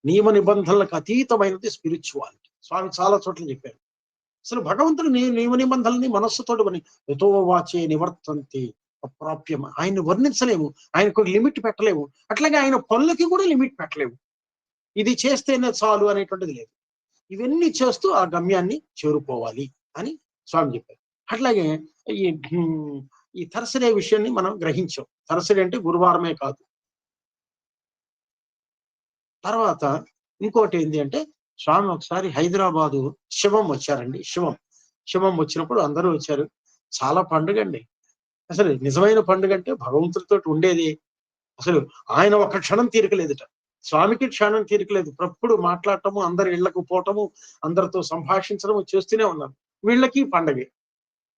Speaker 4: నియమ నిబంధనలకు అతీతమైనది స్పిరిచువాలిటీ. స్వామి చాలా చోట్ల చెప్పారు. అసలు భగవంతుడు నియమ నిబంధనల్ని మనస్సుతోటి యతో వాచే నివర్తంతి అప్రాప్యం. ఆయన్ని వర్ణించలేము, ఆయనకు లిమిట్ పెట్టలేము. అట్లాగే ఆయన పనులకి కూడా లిమిట్ పెట్టలేము. ఇది చేస్తేనే చాలు అనేటువంటిది లేదు. ఇవన్నీ చేస్తూ ఆ గమ్యాన్ని చేరుకోవాలి అని స్వామి చెప్పారు. అట్లాగే ఈ థర్స్డే విషయాన్ని మనం గ్రహించాం. థర్స్డే అంటే గురువారమే కాదు. తర్వాత ఇంకోటి ఏంటి అంటే, స్వామి ఒకసారి హైదరాబాదు శివం వచ్చారండి. శివం వచ్చినప్పుడు అందరూ వచ్చారు. చాలా పండుగ అండి. అసలు నిజమైన పండుగ అంటే భగవంతుడితో ఉండేది. అసలు ఆయన ఒక క్షణం తీరికలేదుట. స్వామికి క్షణం తీరికలేదు. ప్రప్పుడు మాట్లాడటము, అందరి ఇళ్లకు పోవటము, అందరితో సంభాషించడము చేస్తూనే ఉన్నారు. వీళ్ళకి పండగే.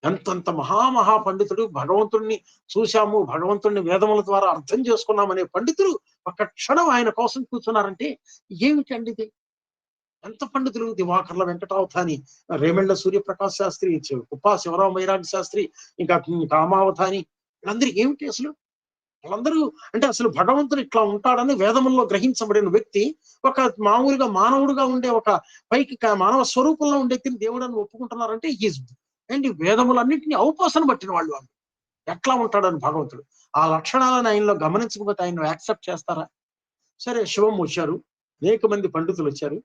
Speaker 4: ఎంతంత మహా పండితుడు, భగవంతుడిని చూశాము, భగవంతుడిని వేదముల ద్వారా అర్థం చేసుకున్నామనే పండితులు ఒక క్షణం ఆయన కోసం కూర్చున్నారంటే ఏమిటండి ఇది? ఎంత పండితులు! దివాకర్ల వెంకటావధాని, రేమెళ్ల సూర్యప్రకాశ్ శాస్త్రి, కుప్పా శివరామ వైరాగ్య శాస్త్రి, ఇంకా కామావధాని, వీళ్ళందరూ ఏమిటి అసలు? వాళ్ళందరూ అంటే అసలు భగవంతుడు ఇట్లా ఉంటాడని వేదముల్లో గ్రహించబడిన వ్యక్తి ఒక మామూలుగా మానవుడుగా ఉండే ఒక పైకి మానవ స్వరూపంలో ఉండే దేవుడు అని ఒప్పుకుంటున్నారంటే ఏంటి? వేదములన్నింటినీ ఔపాసన పట్టిన వాళ్ళు. ఎట్లా ఉంటాడని భగవంతుడు. ఆ లక్షణాలను ఆయనలో గమనించకపోతే ఆయన యాక్సెప్ట్ చేస్తారా? సరే, శివం వచ్చారు, అనేక మంది పండితులు వచ్చారు.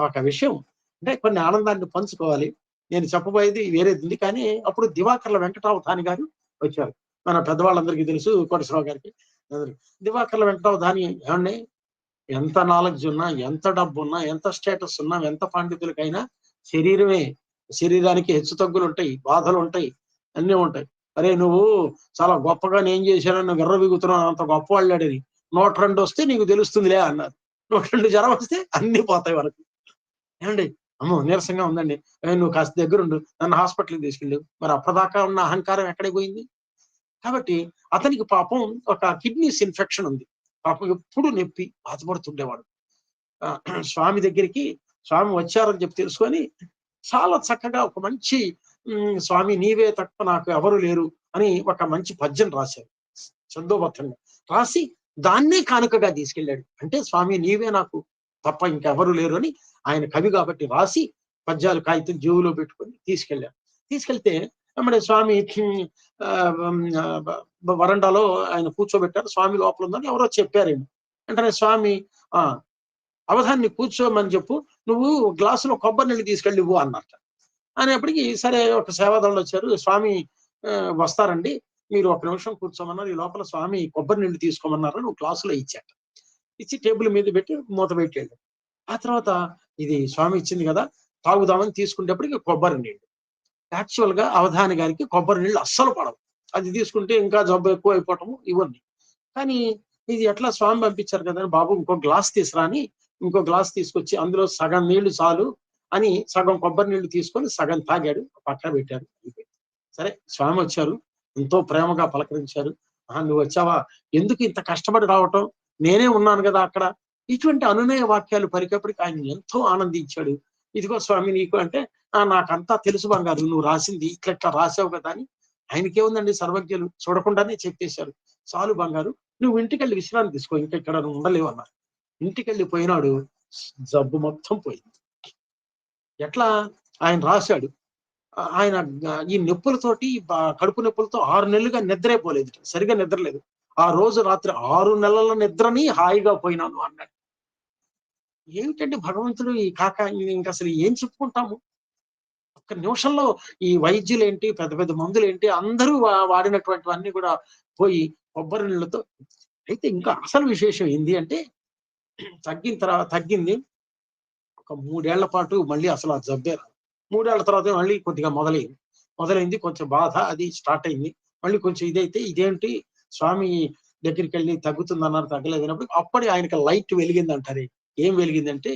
Speaker 4: ఒక విషయం అంటే కొన్ని ఆనందాన్ని పంచుకోవాలి. నేను చెప్పబోయేది వేరేది ఉంది, కానీ అప్పుడు దివాకర్ల వెంకటావధాని గారు వచ్చారు. మన పెద్దవాళ్ళందరికీ తెలుసు, కోటేశ్వరరావు గారికి. దివాకర్ల వెంకటావధాని ఏమండి, ఎంత నాలెడ్జ్ ఉన్నా, ఎంత డబ్బు ఉన్నా, ఎంత స్టేటస్ ఉన్నా, ఎంత పండితులకైనా శరీరమే. శరీరానికి హెచ్చు తగ్గులు ఉంటాయి, బాధలు ఉంటాయి, అన్నీ ఉంటాయి. అరే నువ్వు చాలా గొప్పగా నేను చేశానని విర్రవీగుతున్నావు, అంత గొప్ప వాళ్ళాడని. 102 వస్తే నీకు తెలుస్తుందిలే అన్నారు. 102 జ్వరం వస్తే అన్ని పోతాయి వరకు. ఏమండి, అమ్మో నీరసంగా ఉందండి, నువ్వు కాస్త దగ్గరుండు, నన్ను హాస్పిటల్కి తీసుకెళ్ళు. మరి అప్పటిదాకా ఉన్న అహంకారం ఎక్కడికి పోయింది? కాబట్టి అతనికి పాపం ఒక కిడ్నీస్ ఇన్ఫెక్షన్ ఉంది. పాపం ఎప్పుడు నొప్పి బాధపడుతుండేవాడు. స్వామి దగ్గరికి స్వామి వచ్చారని చెప్పి తెలుసుకొని చాలా చక్కగా ఒక మంచి స్వామి నీవే తప్ప నాకు ఎవరు లేరు అని ఒక మంచి పద్యం రాశారు. చందోబద్ధంగా రాసి దాన్నే కానుకగా తీసుకెళ్ళాడు. అంటే స్వామి నీవే నాకు తప్ప ఇంకెవరు లేరు అని ఆయన కవి కాబట్టి రాసి పద్యాలు కాగితం జేబులో పెట్టుకొని తీసుకెళ్ళారు. తీసుకెళ్తే అమ్మడే స్వామి వరండాలో ఆయన కూర్చోబెట్టారు. స్వామి లోపల ఉందని ఎవరో చెప్పారేమో. అంటే స్వామి అవధాన్ని కూర్చోమని చెప్పు, నువ్వు గ్లాసులో కొబ్బరి నీళ్ళు తీసుకెళ్ళి ఇవ్వు అన్నట్ట. అనేప్పటికీ సరే, ఒక సేవాదళ్ళు వచ్చారు. స్వామి వస్తారండి, మీరు ఒక నిమిషం కూర్చోమన్నారు. ఈ లోపల స్వామి కొబ్బరి నీళ్ళు తీసుకోమన్నారు. నువ్వు గ్లాసులో ఇచ్చాట. ఇచ్చి టేబుల్ మీద పెట్టి మూత పెట్టాడు. ఆ తర్వాత ఇది స్వామి ఇచ్చింది కదా, తాగుదామని తీసుకునేప్పటికి కొబ్బరి నీళ్ళు. యాక్చువల్ గా అవధాని గారికి కొబ్బరి నీళ్ళు అస్సలు పడవు. అది తీసుకుంటే ఇంకా జబ్బు ఎక్కువ అయిపోవటము ఇవన్నీ. కానీ ఇది ఎట్లా స్వామి పంపించారు కదా, బాబు ఇంకో గ్లాస్ తీసురా అని ఇంకో గ్లాస్ తీసుకొచ్చి అందులో సగం నీళ్లు చాలు అని సగం కొబ్బరి నీళ్లు తీసుకొని సగం తాగాడు. పక్కన పెట్టారు. సరే, స్వామి వచ్చారు, ఎంతో ప్రేమగా పలకరించారు. నువ్వు వచ్చావా, ఎందుకు ఇంత కష్టపడి రావటం, నేనే ఉన్నాను కదా అక్కడ. ఇటువంటి అనునయ వాక్యాలు పలికేపటికి ఆయన ఎంతో ఆనందించాడు. ఇదిగో స్వామి నీకు అంటే, నాకంతా తెలుసు బంగారు, నువ్వు రాసింది ఇట్లా రాసావు కదా అని. ఆయనకేముందండి, సర్వజ్ఞులు, చూడకుండానే చెప్పేశారు. చాలు బంగారు, నువ్వు ఇంటికెళ్ళి విశ్రాంతి తీసుకో, ఇంకెక్కడ నువ్వు ఉండలేవు అన్నారు. ఇంటికెళ్ళి పోయినాడు, జబ్బు మొత్తం పోయింది. ఎట్లా? ఆయన రాశాడు. ఆయన ఈ నొప్పులతోటి, కడుపు నొప్పులతో 6 నెలలుగా నిద్రే పోలేదు, సరిగా నిద్రలేదు. ఆ రోజు రాత్రి 6 నెలల నిద్రని హాయిగా పోయినాను అన్నాడు. ఏమిటండి భగవంతుడు ఈ కాక, ఇంక అసలు ఏం చెప్పుకుంటాము? ఒక్క నిమిషంలో ఈ వైద్యులు ఏంటి, పెద్ద పెద్ద మందులు ఏంటి, అందరూ వాడినటువంటివన్నీ కూడా పోయి కొబ్బరి నీళ్ళతో. అయితే ఇంకా అసలు విశేషం ఏంది అంటే, తగ్గింది. ఒక 3 ఏళ్ల పాటు మళ్ళీ అసలు ఆ జబ్బే రాదు. 3 ఏళ్ల తర్వాత మళ్ళీ కొద్దిగా మొదలైంది కొంచెం బాధ, అది స్టార్ట్ అయింది. మళ్ళీ కొంచెం ఇదైతే, ఇదేంటి స్వామి దగ్గరికి వెళ్ళి తగ్గుతుందన్నారు, తగ్గలేదన్నప్పుడు అప్పుడే ఆయనకి లైట్ వెలిగింది అంటారే. ఏం వెలిగిందంటే,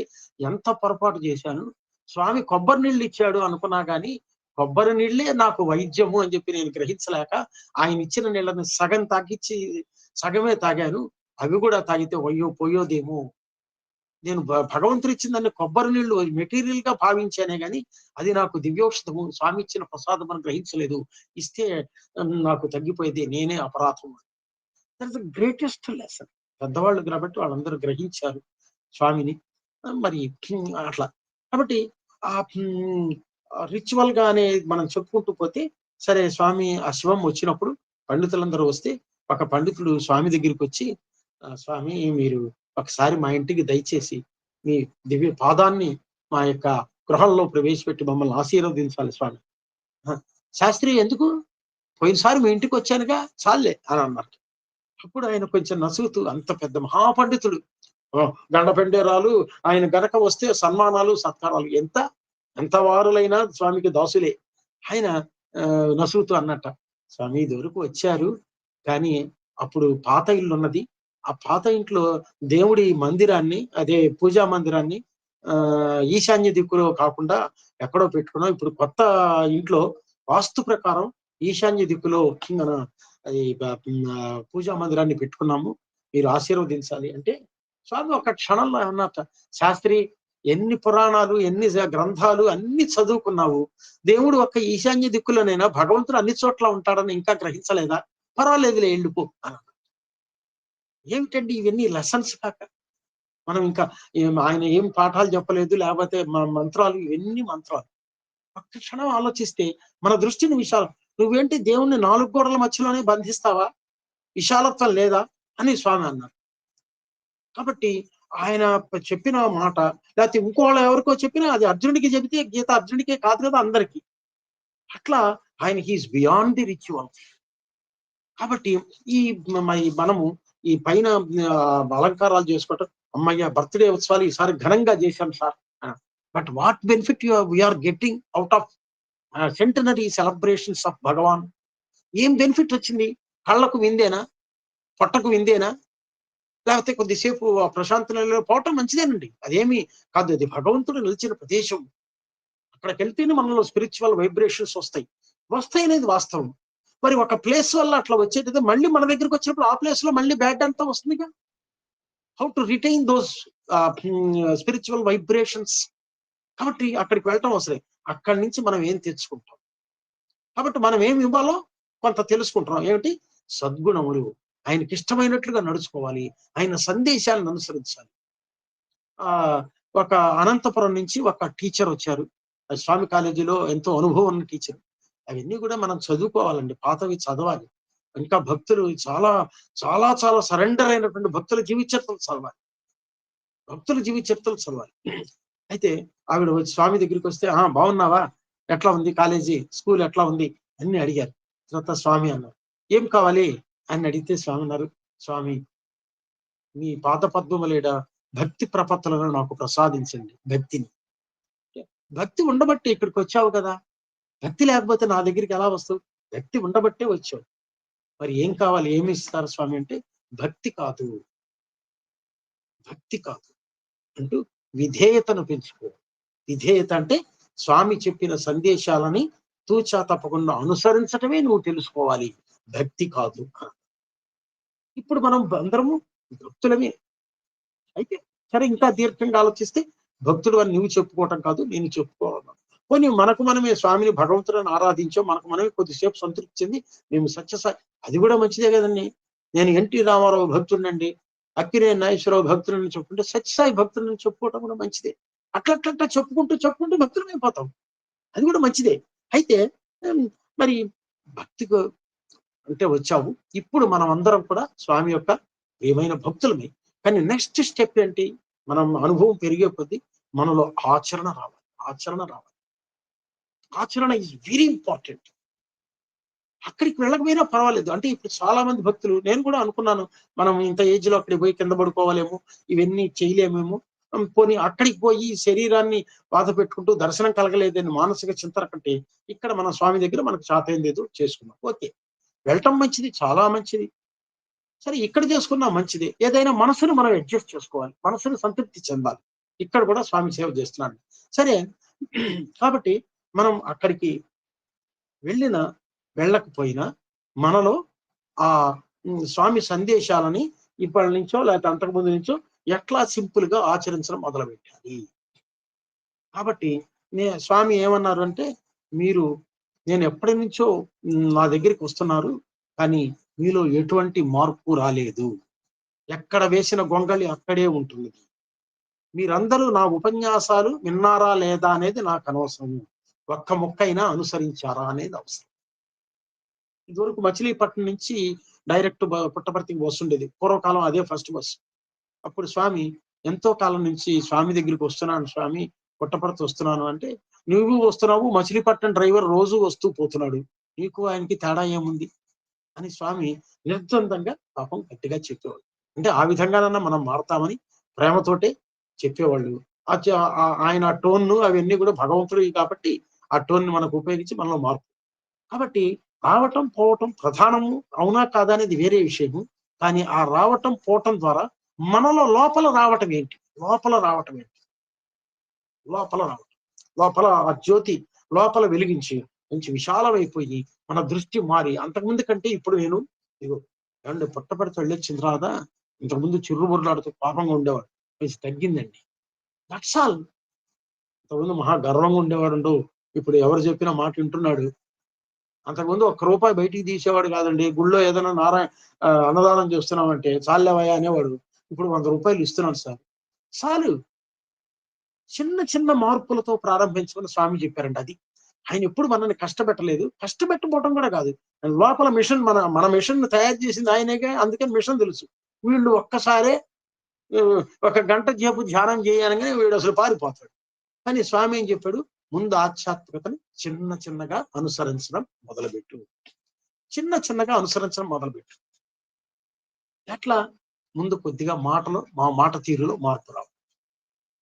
Speaker 4: ఎంత పొరపాటు చేశాను, స్వామి కొబ్బరి నీళ్ళు ఇచ్చాడు అనుకున్నా కానీ కొబ్బరి నీళ్ళే నాకు వైద్యము అని చెప్పి నేను గ్రహించలేక ఆయన ఇచ్చిన నీళ్ళని సగం తాగిచ్చి సగమే తాగాను. అవి కూడా తాగితే పోయోదేమో నేను భగవంతుడు ఇచ్చిన దాన్ని కొబ్బరి నీళ్లు మెటీరియల్ గా భావించానే గాని అది నాకు దివ్యౌషధము, స్వామి ఇచ్చిన ప్రసాదం అని గ్రహించలేదు. ఇస్తే నాకు తగ్గిపోయేది, నేనే అపరాధం. That is the greatest lesson. పెద్దవాళ్ళు కాబట్టి వాళ్ళందరూ గ్రహించారు స్వామిని. మరి అట్లా కాబట్టి ఆ రిచువల్ గా అనే మనం చెప్పుకుంటూ పోతే, సరే స్వామి ఆ శివం వచ్చినప్పుడు పండితులందరూ వస్తే ఒక పండితుడు స్వామి దగ్గరికి వచ్చి, స్వామి మీరు ఒకసారి మా ఇంటికి దయచేసి మీ దివ్య పాదాన్ని మా యొక్క గృహంలో ప్రవేశపెట్టి మమ్మల్ని ఆశీర్వదించాలి స్వామి. శాస్త్రి ఎందుకు, పోయినసారి మీ ఇంటికి వచ్చానుగా, చాలే అని అన్నారు. అప్పుడు ఆయన కొంచెం నసుగుతూ, అంత పెద్ద మహాపండితుడు, గండపెండేరాలు, ఆయన గనక వస్తే సన్మానాలు సత్కారాలు, ఎంత వారులైనా స్వామికి దాసులే. ఆయన నసుగుతూ అన్నట్ట, స్వామి ఇదివరకు వచ్చారు కానీ అప్పుడు పాత ఇల్లు ఉన్నది, ఆ పాత ఇంట్లో దేవుడి మందిరాన్ని, అదే పూజా మందిరాన్ని ఈశాన్య దిక్కులో కాకుండా ఎక్కడో పెట్టుకున్నాం. ఇప్పుడు కొత్త ఇంట్లో వాస్తు ప్రకారం ఈశాన్య దిక్కులో మన అది పూజా మందిరాన్ని పెట్టుకున్నాము, మీరు ఆశీర్వదించాలి అంటే స్వామి ఒక క్షణంలో అన్నట్ట, శాస్త్రి ఎన్ని పురాణాలు ఎన్ని గ్రంథాలు అన్ని చదువుకున్నావు, దేవుడు ఒక్క ఈశాన్య దిక్కులోనైనా భగవంతుడు అన్ని చోట్ల ఉంటాడని ఇంకా గ్రహించలేదా? పర్వాలేదులే వెళ్ళిపో అన్న. ఏమిటండి ఇవన్నీ లెసన్స్ కాక? మనం ఇంకా ఆయన ఏం పాఠాలు చెప్పలేదు, లేకపోతే మంత్రాలు, ఇవన్నీ మంత్రాలు. ఒక్క క్షణం ఆలోచిస్తే మన దృష్టిని విశాలం. నువ్వేంటి దేవుణ్ణి 4 గోడల మధ్యలోనే బంధిస్తావా, విశాలత్వం లేదా అని స్వామి అన్నారు. కాబట్టి ఆయన చెప్పిన మాట, లేకపోతే ఇంకోళ్ళు ఎవరికో చెప్పినా అది అర్జునుడికి చెబితే గీత అర్జునుడికే కాదు కదా, అందరికి. అట్లా ఆయన హీస్ బియాండ్ ది రిచువల్. కాబట్టి ఈ మనము ఈ పైన అలంకారాలు చేసుకోవటం, అమ్మయ్య బర్త్డే ఉత్సవాలు ఈసారి ఘనంగా చేశాం sir, but what benefit we are getting out of centenary celebrations of Bhagavan? ఏం బెనిఫిట్ వచ్చింది? కళ్ళకు విందేనా, పొట్టకు విందేనా, లేకపోతే కొద్దిసేపు ప్రశాంత నిలయంలో పోవటం మంచిదేనండి, అదేమి కాదు. అది భగవంతుడు నిలిచిన ప్రదేశం. అక్కడికి వెళ్తేనే మనలో స్పిరిచువల్ వైబ్రేషన్స్ వస్తాయి అనేది వాస్తవం. మరి ఒక ప్లేస్ వల్ల అట్లా వచ్చేటది, మళ్ళీ మన దగ్గరికి వచ్చినప్పుడు ఆ ప్లేస్ లో మళ్ళీ బ్యాడ్ అంతా వస్తుందిగా. How to retain those spiritual vibrations? కాబట్టి అక్కడికి వెళ్ళటం అవసరం. అక్కడి నుంచి మనం ఏం తెచ్చుకుంటాం, కాబట్టి మనం ఏమి ఇవ్వాలో కొంత తెలుసుకుంటున్నాం. ఏమిటి? సద్గుణములు, ఆయనకి ఇష్టమైనట్లుగా నడుచుకోవాలి, ఆయన సందేశాలను అనుసరించాలి. ఒక అనంతపురం నుంచి ఒక టీచర్ వచ్చారు, స్వామి కాలేజీలో ఎంతో అనుభవం ఉన్న టీచర్. అవన్నీ కూడా మనం చదువుకోవాలండి, పాతవి చదవాలి. ఇంకా భక్తులు చాలా చాలా చాలా సరెండర్ అయినటువంటి భక్తుల జీవిత చరిత్రలు చదవాలి, చదవాలి. అయితే ఆవిడ వచ్చి స్వామి దగ్గరికి వస్తే, బాగున్నావా, ఎట్లా ఉంది కాలేజీ, స్కూల్ ఎట్లా ఉంది అన్ని అడిగారు. తర్వాత స్వామి అన్నారు, ఏం కావాలి అని అడిగితే స్వామి అన్నారు, స్వామి మీ పాద పద్మములేడ భక్తి ప్రపత్తులను నాకు ప్రసాదించండి. భక్తి ఉండబట్టి ఇక్కడికి వచ్చావు కదా, భక్తి లేకపోతే నా దగ్గరికి ఎలా వస్తావు? భక్తి ఉండబట్టే వచ్చావు. మరి ఏం కావాలి, ఏమి ఇస్తారు స్వామి అంటే, భక్తి కాదు అంటూ విధేయతను పెంచుకో. విధేయత అంటే స్వామి చెప్పిన సందేశాలని తూచా తప్పకుండా అనుసరించటమే నువ్వు తెలుసుకోవాలి, భక్తి కాదు. ఇప్పుడు మనం అందరము భక్తులమే. అయితే సరే, ఇంకా దీర్ఘంగా ఆలోచిస్తే భక్తుడు అని నువ్వు చెప్పుకోవటం కాదు, నేను చెప్పుకోవాలి. పోనీ మనకు మనమే స్వామిని భగవంతుడిని ఆరాధించాం, మనకు మనమే కొద్దిసేపు సంతృప్తి చెంది మేము సత్యసాయి, అది కూడా మంచిదే కదండి. నేను ఎన్టీ రామారావు భక్తుడినండి, అక్కినేని నాగేశ్వరరావు భక్తుడిని చెప్పుకుంటే సత్యసాయి భక్తుడిని చెప్పుకోవటం కూడా మంచిదే. అట్లా చెప్పుకుంటూ భక్తులమైపోతాం, అది కూడా మంచిదే. అయితే మరి భక్తికి అంటే వచ్చావు, ఇప్పుడు మనం అందరం కూడా స్వామి యొక్క ప్రియమైన భక్తులమే. కానీ నెక్స్ట్ స్టెప్ ఏంటి? మనం అనుభవం పెరిగే కొద్దీ మనలో ఆచరణ రావాలి. ఆచరణ ఈజ్ వెరీ ఇంపార్టెంట్. అక్కడికి వెళ్ళకపోయినా పర్వాలేదు. అంటే ఇప్పుడు చాలా మంది భక్తులు, నేను కూడా అనుకున్నాను, మనం ఇంత ఏజ్ లో అక్కడికి పోయి కింద పడుకోవాలేమో, ఇవన్నీ చేయలేమేమో, పోనీ అక్కడికి పోయి శరీరాన్ని బాధ పెట్టుకుంటూ దర్శనం కలగలేదని మానసిక చింతన కంటే ఇక్కడ మన స్వామి దగ్గర మనకు చాతైందేదో చేసుకున్నాం. ఓకే, వెళ్ళటం మంచిది, చాలా మంచిది. సరే, ఇక్కడ చేసుకున్నా మంచిదే. ఏదైనా మనసును మనం అడ్జస్ట్ చేసుకోవాలి, మనసును సంతృప్తి చెందాలి. ఇక్కడ కూడా స్వామి సేవ చేస్తున్నాడు. సరే, కాబట్టి మనం అక్కడికి వెళ్ళకపోయినా మనలో ఆ స్వామి సందేశాలని ఇప్పటి నుంచో లేకపోతే అంతకుముందు నుంచో ఎట్లా సింపుల్ గా ఆచరించడం మొదలుపెట్టాలి. కాబట్టి స్వామి ఏమన్నారు అంటే, మీరు నేను ఎప్పటి నుంచో నా దగ్గరికి వస్తున్నారు, కానీ మీలో ఎటువంటి మార్పు రాలేదు. ఎక్కడ వేసిన గొంగళి అక్కడే ఉంటుంది. మీరందరూ నా ఉపన్యాసాలు విన్నారా లేదా అనేది నాకు అనవసరం. ఒక్క ముక్కైనా అనుసరించారా అనేది అవసరం. ఇదివరకు మచిలీపట్నం నుంచి డైరెక్ట్ పుట్టపర్తికి బస్సు ఉండేది. పూర్వకాలం అదే ఫస్ట్ బస్సు. అప్పుడు స్వామి ఎంతో కాలం నుంచి స్వామి దగ్గరికి వస్తున్నాను స్వామి, పుట్టపర్తి వస్తున్నాను అంటే, నువ్వు వస్తున్నావు, మచిలీపట్నం డ్రైవర్ రోజు వస్తూ పోతున్నాడు, నీకు ఆయనకి తేడా ఏముంది అని స్వామి నిర్ద్వందంగా పాపం గట్టిగా చెప్పేవాడు. అంటే ఆ విధంగానన్నా మనం మారతామని ప్రేమతోటే చెప్పేవాళ్ళు. ఆయన టోన్ అవన్నీ కూడా భగవంతుడివి కాబట్టి ఆ టోన్ ని మనకు ఉపయోగించి మనలో మార్పు. కాబట్టి రావటం పోవటం ప్రధానము, అవునా కాదా అనేది వేరే విషయము. కానీ ఆ రావటం పోవటం ద్వారా మనలో లోపల రావటం ఏంటి, లోపల రావటం లోపల ఆ జ్యోతి లోపల వెలిగించి మంచి విశాలమైపోయి మన దృష్టి మారి, అంతకుముందు కంటే ఇప్పుడు నేను ఇగో ఏమంటే పుట్టపడితే వెళ్ళొచ్చిన తర్వాత ఇంతకుముందు చిర్రుబుర్లాడుతూ పాపంగా ఉండేవాడు, కొంచెం తగ్గిందండి. That's all. ఇంతకుముందు మహా గర్వంగా ఉండేవాడు, ఇప్పుడు ఎవరు చెప్పినా మాట వింటున్నాడు. అంతకుముందు ₹1 బయటికి తీసేవాడు కాదండి. గుళ్ళో ఏదైనా అన్నదానం చేస్తున్నామంటే చాలేవయ్యా అనేవాడు. ఇప్పుడు ₹100 ఇస్తున్నాడు సార్. చాలు. చిన్న చిన్న మార్పులతో ప్రారంభించమని స్వామి చెప్పారండి. అది ఆయన ఎప్పుడు మనల్ని కష్టపెట్టలేదు, కష్టపెట్టబోవటం కూడా కాదు. లోపల మిషన్ మన మిషన్ తయారు చేసింది ఆయనేగా, అందుకని మిషన్ తెలుసు. వీళ్ళు ఒక్కసారే 1 గంట సేపు ధ్యానం చేయాలని వీడు అసలు పారిపోతాడు. కానీ స్వామి ఏం చెప్పాడు, ముందు ఆధ్యాత్మికతని చిన్న చిన్నగా అనుసరించడం మొదలుపెట్టు. చిన్న చిన్నగా అనుసరించడం మొదలుపెట్టు. ఎట్లా? ముందు కొద్దిగా మాట తీరులో మార్పు రావు.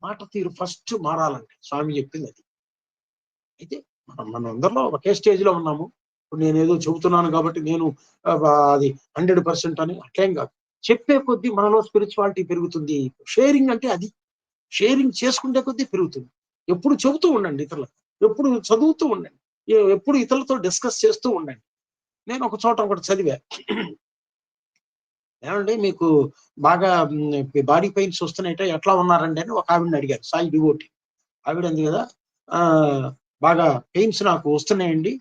Speaker 4: మాట తీరు ఫస్ట్ మారాలంటే స్వామి చెప్పింది అది. అయితే మన అందరిలో ఒకే స్టేజ్ లో ఉన్నాము. ఇప్పుడు నేనేదో చెబుతున్నాను కాబట్టి నేను అది 100% అని అట్లేం కాదు. చెప్పే కొద్దీ మనలో స్పిరిచువాలిటీ పెరుగుతుంది. షేరింగ్ అంటే అది. షేరింగ్ చేసుకుంటే కొద్దీ పెరుగుతుంది. ఎప్పుడు చెబుతూ ఉండండి ఇతరులకు, ఎప్పుడు చదువుతూ ఉండండి, ఎప్పుడు ఇతరులతో డిస్కస్ చేస్తూ ఉండండి. నేను ఒక చోట ఒకటి చదివా, ఏమండి మీకు బాగా బాడీ పెయిన్స్ వస్తున్నాయట, ఎట్లా ఉన్నారండి అని ఒక ఆవిడని అడిగారు. సాయి డివోటీ ఆవిడ అంది కదా, బాగా పెయిన్స్ నాకు వస్తున్నాయండి,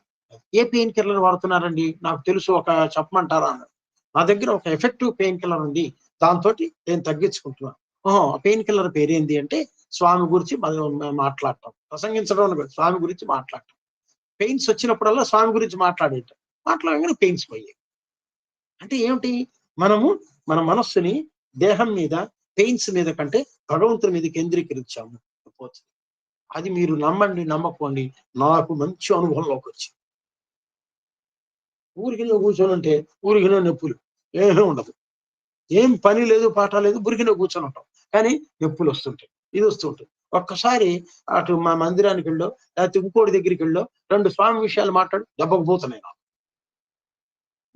Speaker 4: ఏ పెయిన్ కిల్లర్ వాడుతున్నారండి, నాకు తెలుసు, ఒక చెప్పమంటారా అన్నారు. నా దగ్గర ఒక ఎఫెక్టివ్ పెయిన్ కిల్లర్ ఉంది, దాంతో నేను తగ్గించుకుంటున్నాను. ఓహో, ఆ పెయిన్ కిల్లర్ పేరేంది అంటే స్వామి గురించి మాట్లాడటం, ప్రసంగించడం స్వామి గురించి మాట్లాడటం. పెయిన్స్ వచ్చినప్పుడల్లా స్వామి గురించి మాట్లాడగానే పెయిన్స్ పోయాయి. అంటే ఏమిటి, మనము మన మనస్సుని దేహం మీద, పెయిన్స్ మీద కంటే భగవంతుని మీద కేంద్రీకరించాము. అది మీరు నమ్మండి నమ్మకండి, నాకు మంచి అనుభవంలోకి వచ్చింది. ఊరికిలో కూర్చొని ఉంటే ఊరికిలో నొప్పులు ఏమీ ఉండదు, ఏం పని లేదు పాట లేదు, ఊరికిలో కూర్చొని ఉంటాం, కానీ నొప్పులు వస్తుంటాయి, ఇది వస్తుంటాయి. ఒక్కసారి అటు మా మందిరానికి వెళ్ళో లేకపోతే ఇంకోటి దగ్గరికి వెళ్ళో 2 స్వామి విషయాలు మాట్లాడు, దెబ్బకు పోతున్నాయి.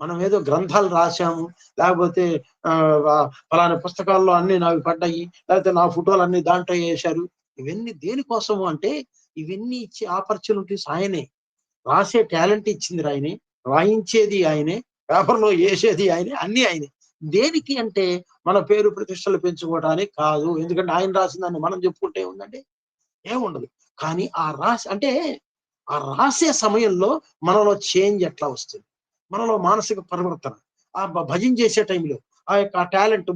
Speaker 4: మనం ఏదో గ్రంథాలు రాశాము, లేకపోతే ఫలానా పుస్తకాల్లో అన్ని నావి పడ్డాయి, లేకపోతే నా ఫోటోలు అన్ని దాంట్లో వేశారు. ఇవన్నీ దేనికోసము అంటే, ఇవన్నీ ఇచ్చే ఆపర్చునిటీస్ ఆయనే, రాసే టాలెంట్ ఇచ్చింది ఆయనే, రాయించేది ఆయనే, పేపర్లో వేసేది ఆయనే, అన్ని ఆయనే. దేనికి అంటే మన పేరు ప్రతిష్టలు పెంచుకోవడానికి కాదు. ఎందుకంటే ఆయన రాసిన దాన్ని మనం చెప్పుకుంటే ఉందండి, ఏముండదు. కానీ ఆ రాసే సమయంలో మనలో చేంజ్ ఎట్లా వస్తుంది, మనలో మానసిక పరివర్తన, ఆ భజన చేసే టైంలో ఆ యొక్క టాలెంట్,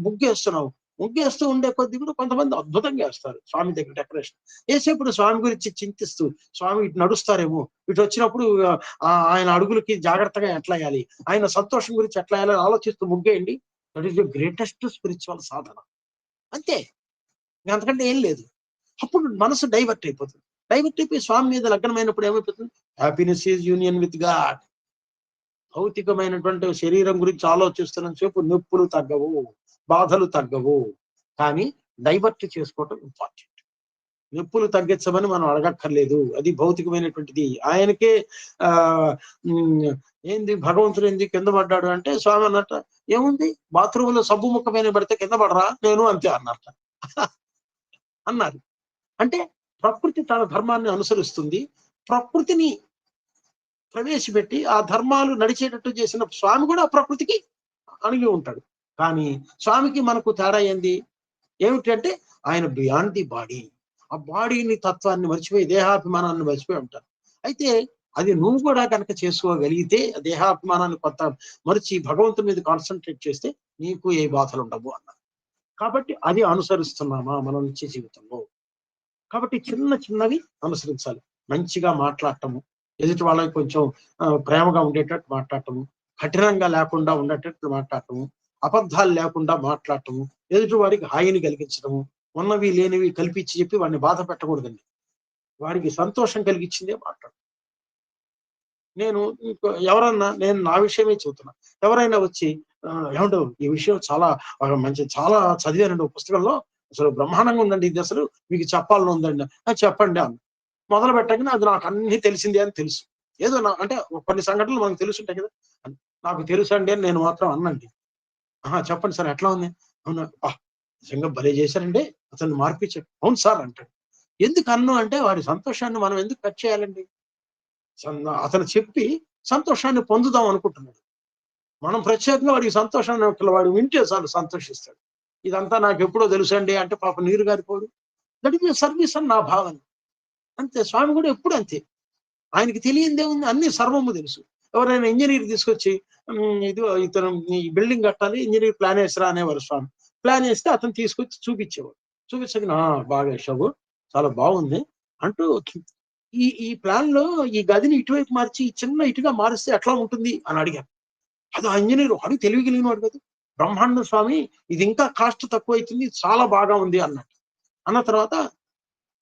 Speaker 4: ముగ్గేస్తూ ఉండే కొద్ది కూడా కొంతమంది అద్భుతంగా వేస్తారు. స్వామి దగ్గర డెకరేషన్ వేసేప్పుడు స్వామి గురించి చింతిస్తూ, స్వామి ఇటు నడుస్తారేమో, ఇటు వచ్చినప్పుడు ఆయన అడుగులకి జాగ్రత్తగా ఎట్లా వేయాలి, ఆయన సంతోషం గురించి ఎట్లా వేయాలని ఆలోచిస్తూ ముగ్గేయండి. That is the greatest spiritual sadhana. అంతే, అంతకంటే ఏం లేదు. అప్పుడు మనసు డైవర్ట్ అయిపోతుంది. డైవర్ట్ అయిపోయి స్వామి మీద లగ్నమైనప్పుడు ఏమైపోతుంది, happiness is union with God. భౌతికమైనటువంటి శరీరం గురించి ఆలోచిస్తున్న సేపు నొప్పులు తగ్గవు, బాధలు తగ్గవు. కానీ డైవర్ట్ చేసుకోవటం ఇంపార్టెంట్. నొప్పులు తగ్గించమని మనం అడగక్కర్లేదు, అది భౌతికమైనటువంటిది. ఆయనకే ఏంది భగవంతుడు ఏంది కింద పడ్డాడు అంటే స్వామి అన్నట్ట, ఏముంది బాత్రూంలో సబ్బు ముక్క మీద పడితే కింద పడరా, నేను అంతే అన్నట్ట అన్నారు. అంటే ప్రకృతి తన ధర్మాన్ని అనుసరిస్తుంది. ప్రకృతిని ప్రవేశపెట్టి ఆ ధర్మాలు నడిచేటట్టు చేసిన స్వామి కూడా ప్రకృతికి అణిగి ఉంటాడు. కానీ స్వామికి మనకు తేడా ఏంది, ఏమిటంటే ఆయన బియాండ్ ది బాడీ. ఆ బాడీని తత్వాన్ని మర్చిపోయి దేహాభిమానాన్ని మర్చిపోయి ఉంటారు. అయితే అది నువ్వు కూడా కనుక చేసుకోగలిగితే దేహాభిమానాన్ని కొత్త మరిచి భగవంతుని మీద కాన్సన్ట్రేట్ చేస్తే నీకు ఏ బాధలు ఉండవు అన్నారు. కాబట్టి అది అనుసరిస్తున్నామా మన నిత్య జీవితంలో? కాబట్టి చిన్న చిన్నవి అనుసరించాలి. మంచిగా మాట్లాడటము, ఎదుటి వాళ్ళకి కొంచెం ప్రేమగా ఉండేటట్టు మాట్లాడటము, కఠినంగా లేకుండా ఉండేటట్టు మాట్లాడటము, అబద్ధాలు లేకుండా మాట్లాడటము, ఎదుటి వారికి హాయిని కలిగించడము, ఉన్నవి లేనివి కల్పించి చెప్పి వాడిని బాధ పెట్టకూడదండి. వాడికి సంతోషం కలిగించిందే మాట్లాడు. నేను నేను నా విషయమే చెబుతున్నా. ఎవరైనా వచ్చి ఏమంటారు ఈ విషయం చాలా చాలా చదివానండి పుస్తకంలో, అసలు బ్రహ్మాండంగా ఉందండి, ఇది అసలు మీకు చెప్పాలని ఉందండి. చెప్పండి అన్న. మొదలు పెట్టగానే అది నాకు అన్ని తెలిసిందే అని తెలుసు. ఏదో అంటే కొన్ని సంఘటనలు మనకు తెలుసుంటాయి కదా. నాకు తెలుసు అండి అని నేను మాత్రం అన్నండి. చెప్పండి సార్ ఎట్లా ఉంది? అవునా, నిజంగా భలే చేశారండి, అతన్ని మార్పించాడు. అవును సార్ అంటాడు. ఎందుకు అన్ను అంటే వాడి సంతోషాన్ని మనం ఎందుకు కట్ చేయాలండి? అతను చెప్పి సంతోషాన్ని పొందుదాం అనుకుంటున్నాడు. మనం ప్రత్యేకంగా వాడికి సంతోషాన్ని వాడు వింటే చాలు సంతోషిస్తాడు. ఇదంతా నాకు ఎప్పుడో తెలుసండి అంటే పాప నీరు గారిపోడు. దట్ ఈస్ సర్వీస్ అని నా భావన. అంతే. స్వామి కూడా ఎప్పుడు అంతే. ఆయనకి తెలియందే ఉంది, అన్ని సర్వము తెలుసు. ఎవరైనా ఇంజనీర్ తీసుకొచ్చి ఇతను ఈ బిల్డింగ్ కట్టాలి, ఇంజనీర్ ప్లాన్ వేసిరా అనేవారు స్వామి. ప్లాన్ వేస్తే అతను తీసుకొచ్చి చూపించేవాడు. చూపించగా బాగా వేసావు, చాలా బాగుంది అంటూ ఈ ప్లాన్ లో ఈ గదిని ఇటువైపు మార్చి చిన్న ఇటుగా మారిస్తే ఎట్లా ఉంటుంది అని అడిగాను. అది ఆ ఇంజనీర్ అడిగి తెలివిగలిగిన వాడు కదా. బ్రహ్మాండ స్వామి, ఇది ఇంకా కాస్ట్ తక్కువ అవుతుంది, చాలా బాగా ఉంది అన్నట్టు. అన్న తర్వాత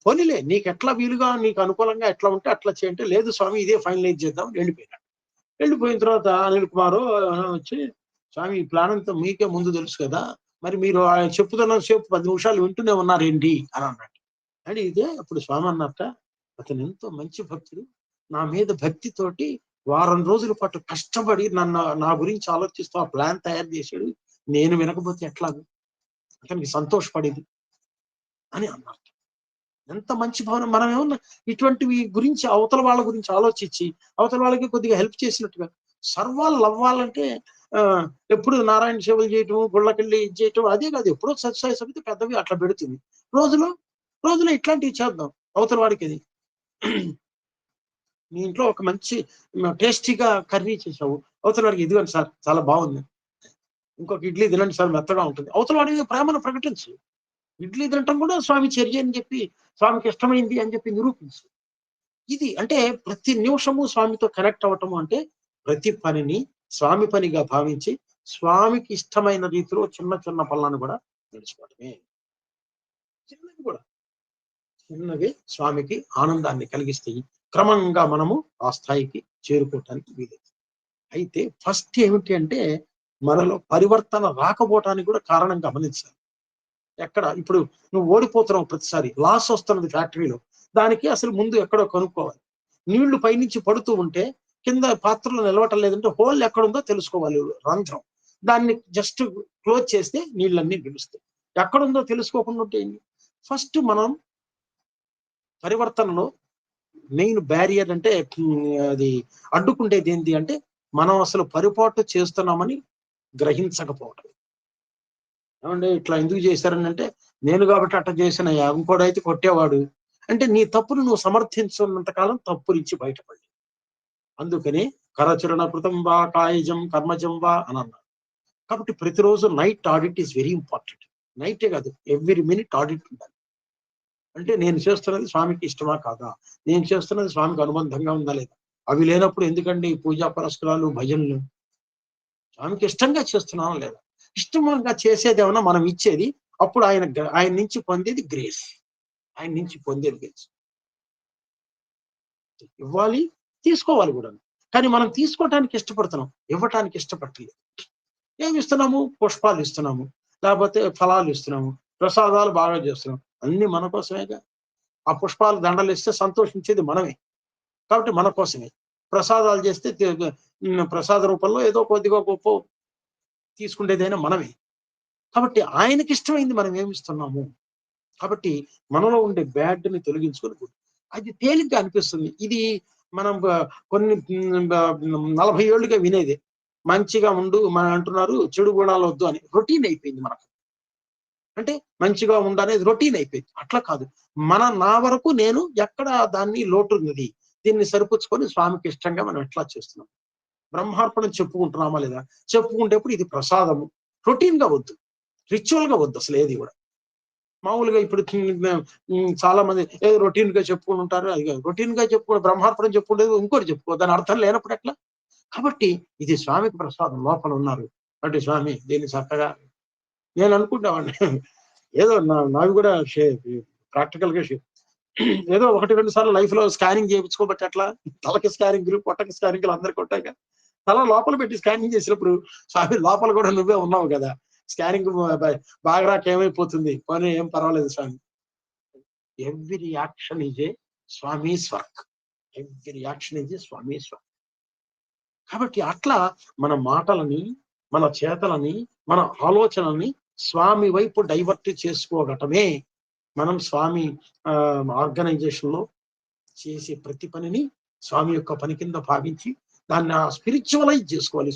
Speaker 4: పోనీలే నీకు ఎట్లా వీలుగా నీకు అనుకూలంగా ఎట్లా ఉంటే అట్లా చేయంటే, లేదు స్వామి ఇదే ఫైనలైజ్ చేద్దాం వెళ్ళిపోయినాడు. వెళ్ళిపోయిన తర్వాత అనిల్ కుమార్ వచ్చి, స్వామి ఈ ప్లాన్ అంతా మీకే ముందు తెలుసు కదా, మరి మీరు చెప్పుతున్న సేపు 10 నిమిషాలు వింటూనే ఉన్నారేంటి అని అన్నట్టు. అడిగితే అప్పుడు స్వామి అన్నట్ట, అతను ఎంతో మంచి భక్తుడు, నా మీద భక్తితోటి వారం రోజుల పాటు కష్టపడి నా గురించి ఆలోచిస్తూ ఆ ప్లాన్ తయారు చేశాడు. నేను వినకపోతే ఎట్లా? అతనికి సంతోషపడేది అని అన్నారు. ఎంత మంచి భావన. మనం ఏమన్నా ఇటువంటివి గురించి అవతల వాళ్ళ గురించి ఆలోచించి అవతల వాళ్ళకి కొద్దిగా హెల్ప్ చేసినట్టుగా. సర్వాలు అవ్వాలంటే ఎప్పుడు నారాయణ సేవలు చేయటం, గుళ్ళకెళ్ళి ఇది చేయటం అదే కాదు. ఎప్పుడో సత్సాయి సమితి పెద్దవి అట్లా పెడుతుంది. రోజులో ఇట్లాంటివి చేద్దాం అవతల వాడికి. అది మీ ఇంట్లో ఒక మంచి టేస్టీగా కర్రీ చేసావు, అవతల వాడికి ఇదిగోండి సార్ చాలా బాగుంది, ఇంకొక ఇడ్లీ తినండి సార్ మెత్తగా ఉంటుంది, అవతల వాడికి ప్రేమను ప్రకటించు. ఇడ్లీ తినటం కూడా స్వామి చర్య అని చెప్పి, స్వామికి ఇష్టమైంది అని చెప్పి నిరూపించు. ఇది అంటే ప్రతి నిమిషము స్వామితో కనెక్ట్ అవ్వటము అంటే ప్రతి పనిని స్వామి పనిగా భావించి స్వామికి ఇష్టమైన రీతిలో చిన్న చిన్న పనులను కూడా నడుచుకోవటమే. చిన్నవి స్వామికి ఆనందాన్ని కలిగిస్తాయి. క్రమంగా మనము ఆ స్థాయికి చేరుకోవటానికి వీలేదు. అయితే ఫస్ట్ ఏమిటి అంటే మనలో పరివర్తన రాకపోవటానికి కూడా కారణం గమనించాలి. ఎక్కడ ఇప్పుడు నువ్వు ఓడిపోతున్నావు, ప్రతిసారి లాస్ వస్తున్నది ఫ్యాక్టరీలో, దానికి అసలు ముందు ఎక్కడో కనుక్కోవాలి. నీళ్లు పైనుంచి పడుతూ ఉంటే కింద పాత్రలో నిలవటం లేదంటే హోల్ ఎక్కడుందో తెలుసుకోవాలి, రంధ్రం. దాన్ని జస్ట్ క్లోజ్ చేస్తే నీళ్ళన్నీ నిలుస్తాయి. ఎక్కడుందో తెలుసుకోకుండా ఉంటే ఫస్ట్ మనం పరివర్తనలో మెయిన్ బ్యారియర్ అంటే అది అడ్డుకుండేది ఏంటి అంటే మనం అసలు పరిపాటు చేస్తున్నామని గ్రహించకపోవటం. ఏమంటే ఇట్లా ఎందుకు చేశారని అంటే, నేను కాబట్టి అట్ట చేసిన, ఇంకోడైతే కొట్టేవాడు అంటే నీ తప్పును నువ్వు సమర్థించున్నంత కాలం తప్పు నుంచి బయటపడి. అందుకని కరచరణ కృతం వా కాయజం కర్మజం వా అని అన్నారు. కాబట్టి ప్రతిరోజు night audit is very important. నైటే కాదు, ఎవ్రీ మినిట్ ఆడిట్ ఉండాలి. అంటే నేను చేస్తున్నది స్వామికి ఇష్టమా కాదా, నేను చేస్తున్నది స్వామికి అనుబంధంగా ఉందా లేదా. అవి లేనప్పుడు ఎందుకండి పూజా పురస్కారాలు భజనలు? స్వామికి ఇష్టంగా చేస్తున్నావా లేదా? ఇష్టంగా చేసేది ఏమన్నా మనం ఇచ్చేది, అప్పుడు ఆయన నుంచి పొందేది గ్రేస్. ఆయన నుంచి పొందేది గ్రేస్. ఇవ్వాలి, తీసుకోవాలి కూడా. కానీ మనం తీసుకోవటానికి ఇష్టపడుతున్నాం, ఇవ్వటానికి ఇష్టపడలేదు. ఏమి ఇస్తున్నాము? పుష్పాలు ఇస్తున్నాము, లేకపోతే ఫలాలు ఇస్తున్నాము, ప్రసాదాలు బాగా చేస్తున్నాం, అన్ని మన కోసమేగా. ఆ పుష్పాలు దండలు ఇస్తే సంతోషించేది మనమే, కాబట్టి మన కోసమే. ప్రసాదాలు చేస్తే ప్రసాద రూపంలో ఏదో కొద్దిగా గొప్ప తీసుకునేదైనా మనమే. కాబట్టి ఆయనకి ఇష్టమైంది మనం ఏమిస్తున్నాము. కాబట్టి మనలో ఉండే బ్యాడ్ని తొలగించుకొని అది తేలిగ్గా అనిపిస్తుంది. ఇది మనం కొన్ని 40 ఏళ్ళుగా వినేదే. మంచిగా ఉండు మన అంటున్నారు, చెడు గుణాలు వద్దు అని రొటీన్ అయిపోయింది మనకు. అంటే మంచిగా ఉండనేది రొటీన్ అయిపోయింది. అట్లా కాదు. నా వరకు నేను ఎక్కడ దాన్ని లోటు ఉన్నది, దీన్ని సరిపుచ్చుకొని స్వామికి ఇష్టంగా మనం ఎట్లా చేస్తున్నాం. బ్రహ్మార్పణం చెప్పుకుంటున్నామా లేదా, చెప్పుకుంటేప్పుడు ఇది ప్రసాదము. రొటీన్ గా వద్దు, రిచువల్ గా వద్దు అసలు ఏది కూడా. మామూలుగా ఇప్పుడు చాలా మంది ఏదో రొటీన్ గా చెప్పుకుని ఉంటారు. అది రొటీన్ గా చెప్పుకో, బ్రహ్మార్పణం చెప్పుకుంటే ఇంకోటి చెప్పుకో, దాని అర్థం లేనప్పుడు ఎట్లా. కాబట్టి ఇది స్వామికి ప్రసాదం, లోపల ఉన్నారు అంటే స్వామి దీన్ని చక్కగా నేను అనుకుంటామండి. ఏదో నావి కూడా ప్రాక్టికల్ గా ఏదో 1-2 సార్లు లైఫ్ లో స్కానింగ్ చేయించుకోబట్టి అట్లా తలకి స్కానింగ్, పొట్టకి స్కానింగ్ అందరికి ఉంటాయి కదా. తల లోపల పెట్టి స్కానింగ్ చేసినప్పుడు స్వామి లోపల కూడా నువ్వే ఉన్నావు కదా, స్కానింగ్ బాగా రాకేమైపోతుంది, పని ఏం పర్వాలేదు Swami. Every action is a Swami's work, every action is a Swami's work. కాబట్టి అట్లా మన మాటలని, మన చేతలని, మన ఆలోచనల్ని స్వామి వైపు డైవర్ట్ చేసుకోగటమే మనం స్వామి ఆర్గనైజేషన్ లో చేసే ప్రతి పనిని స్వామి యొక్క పని కింద భావించి దాన్ని స్పిరిచువలైజ్ చేసుకోవాలి.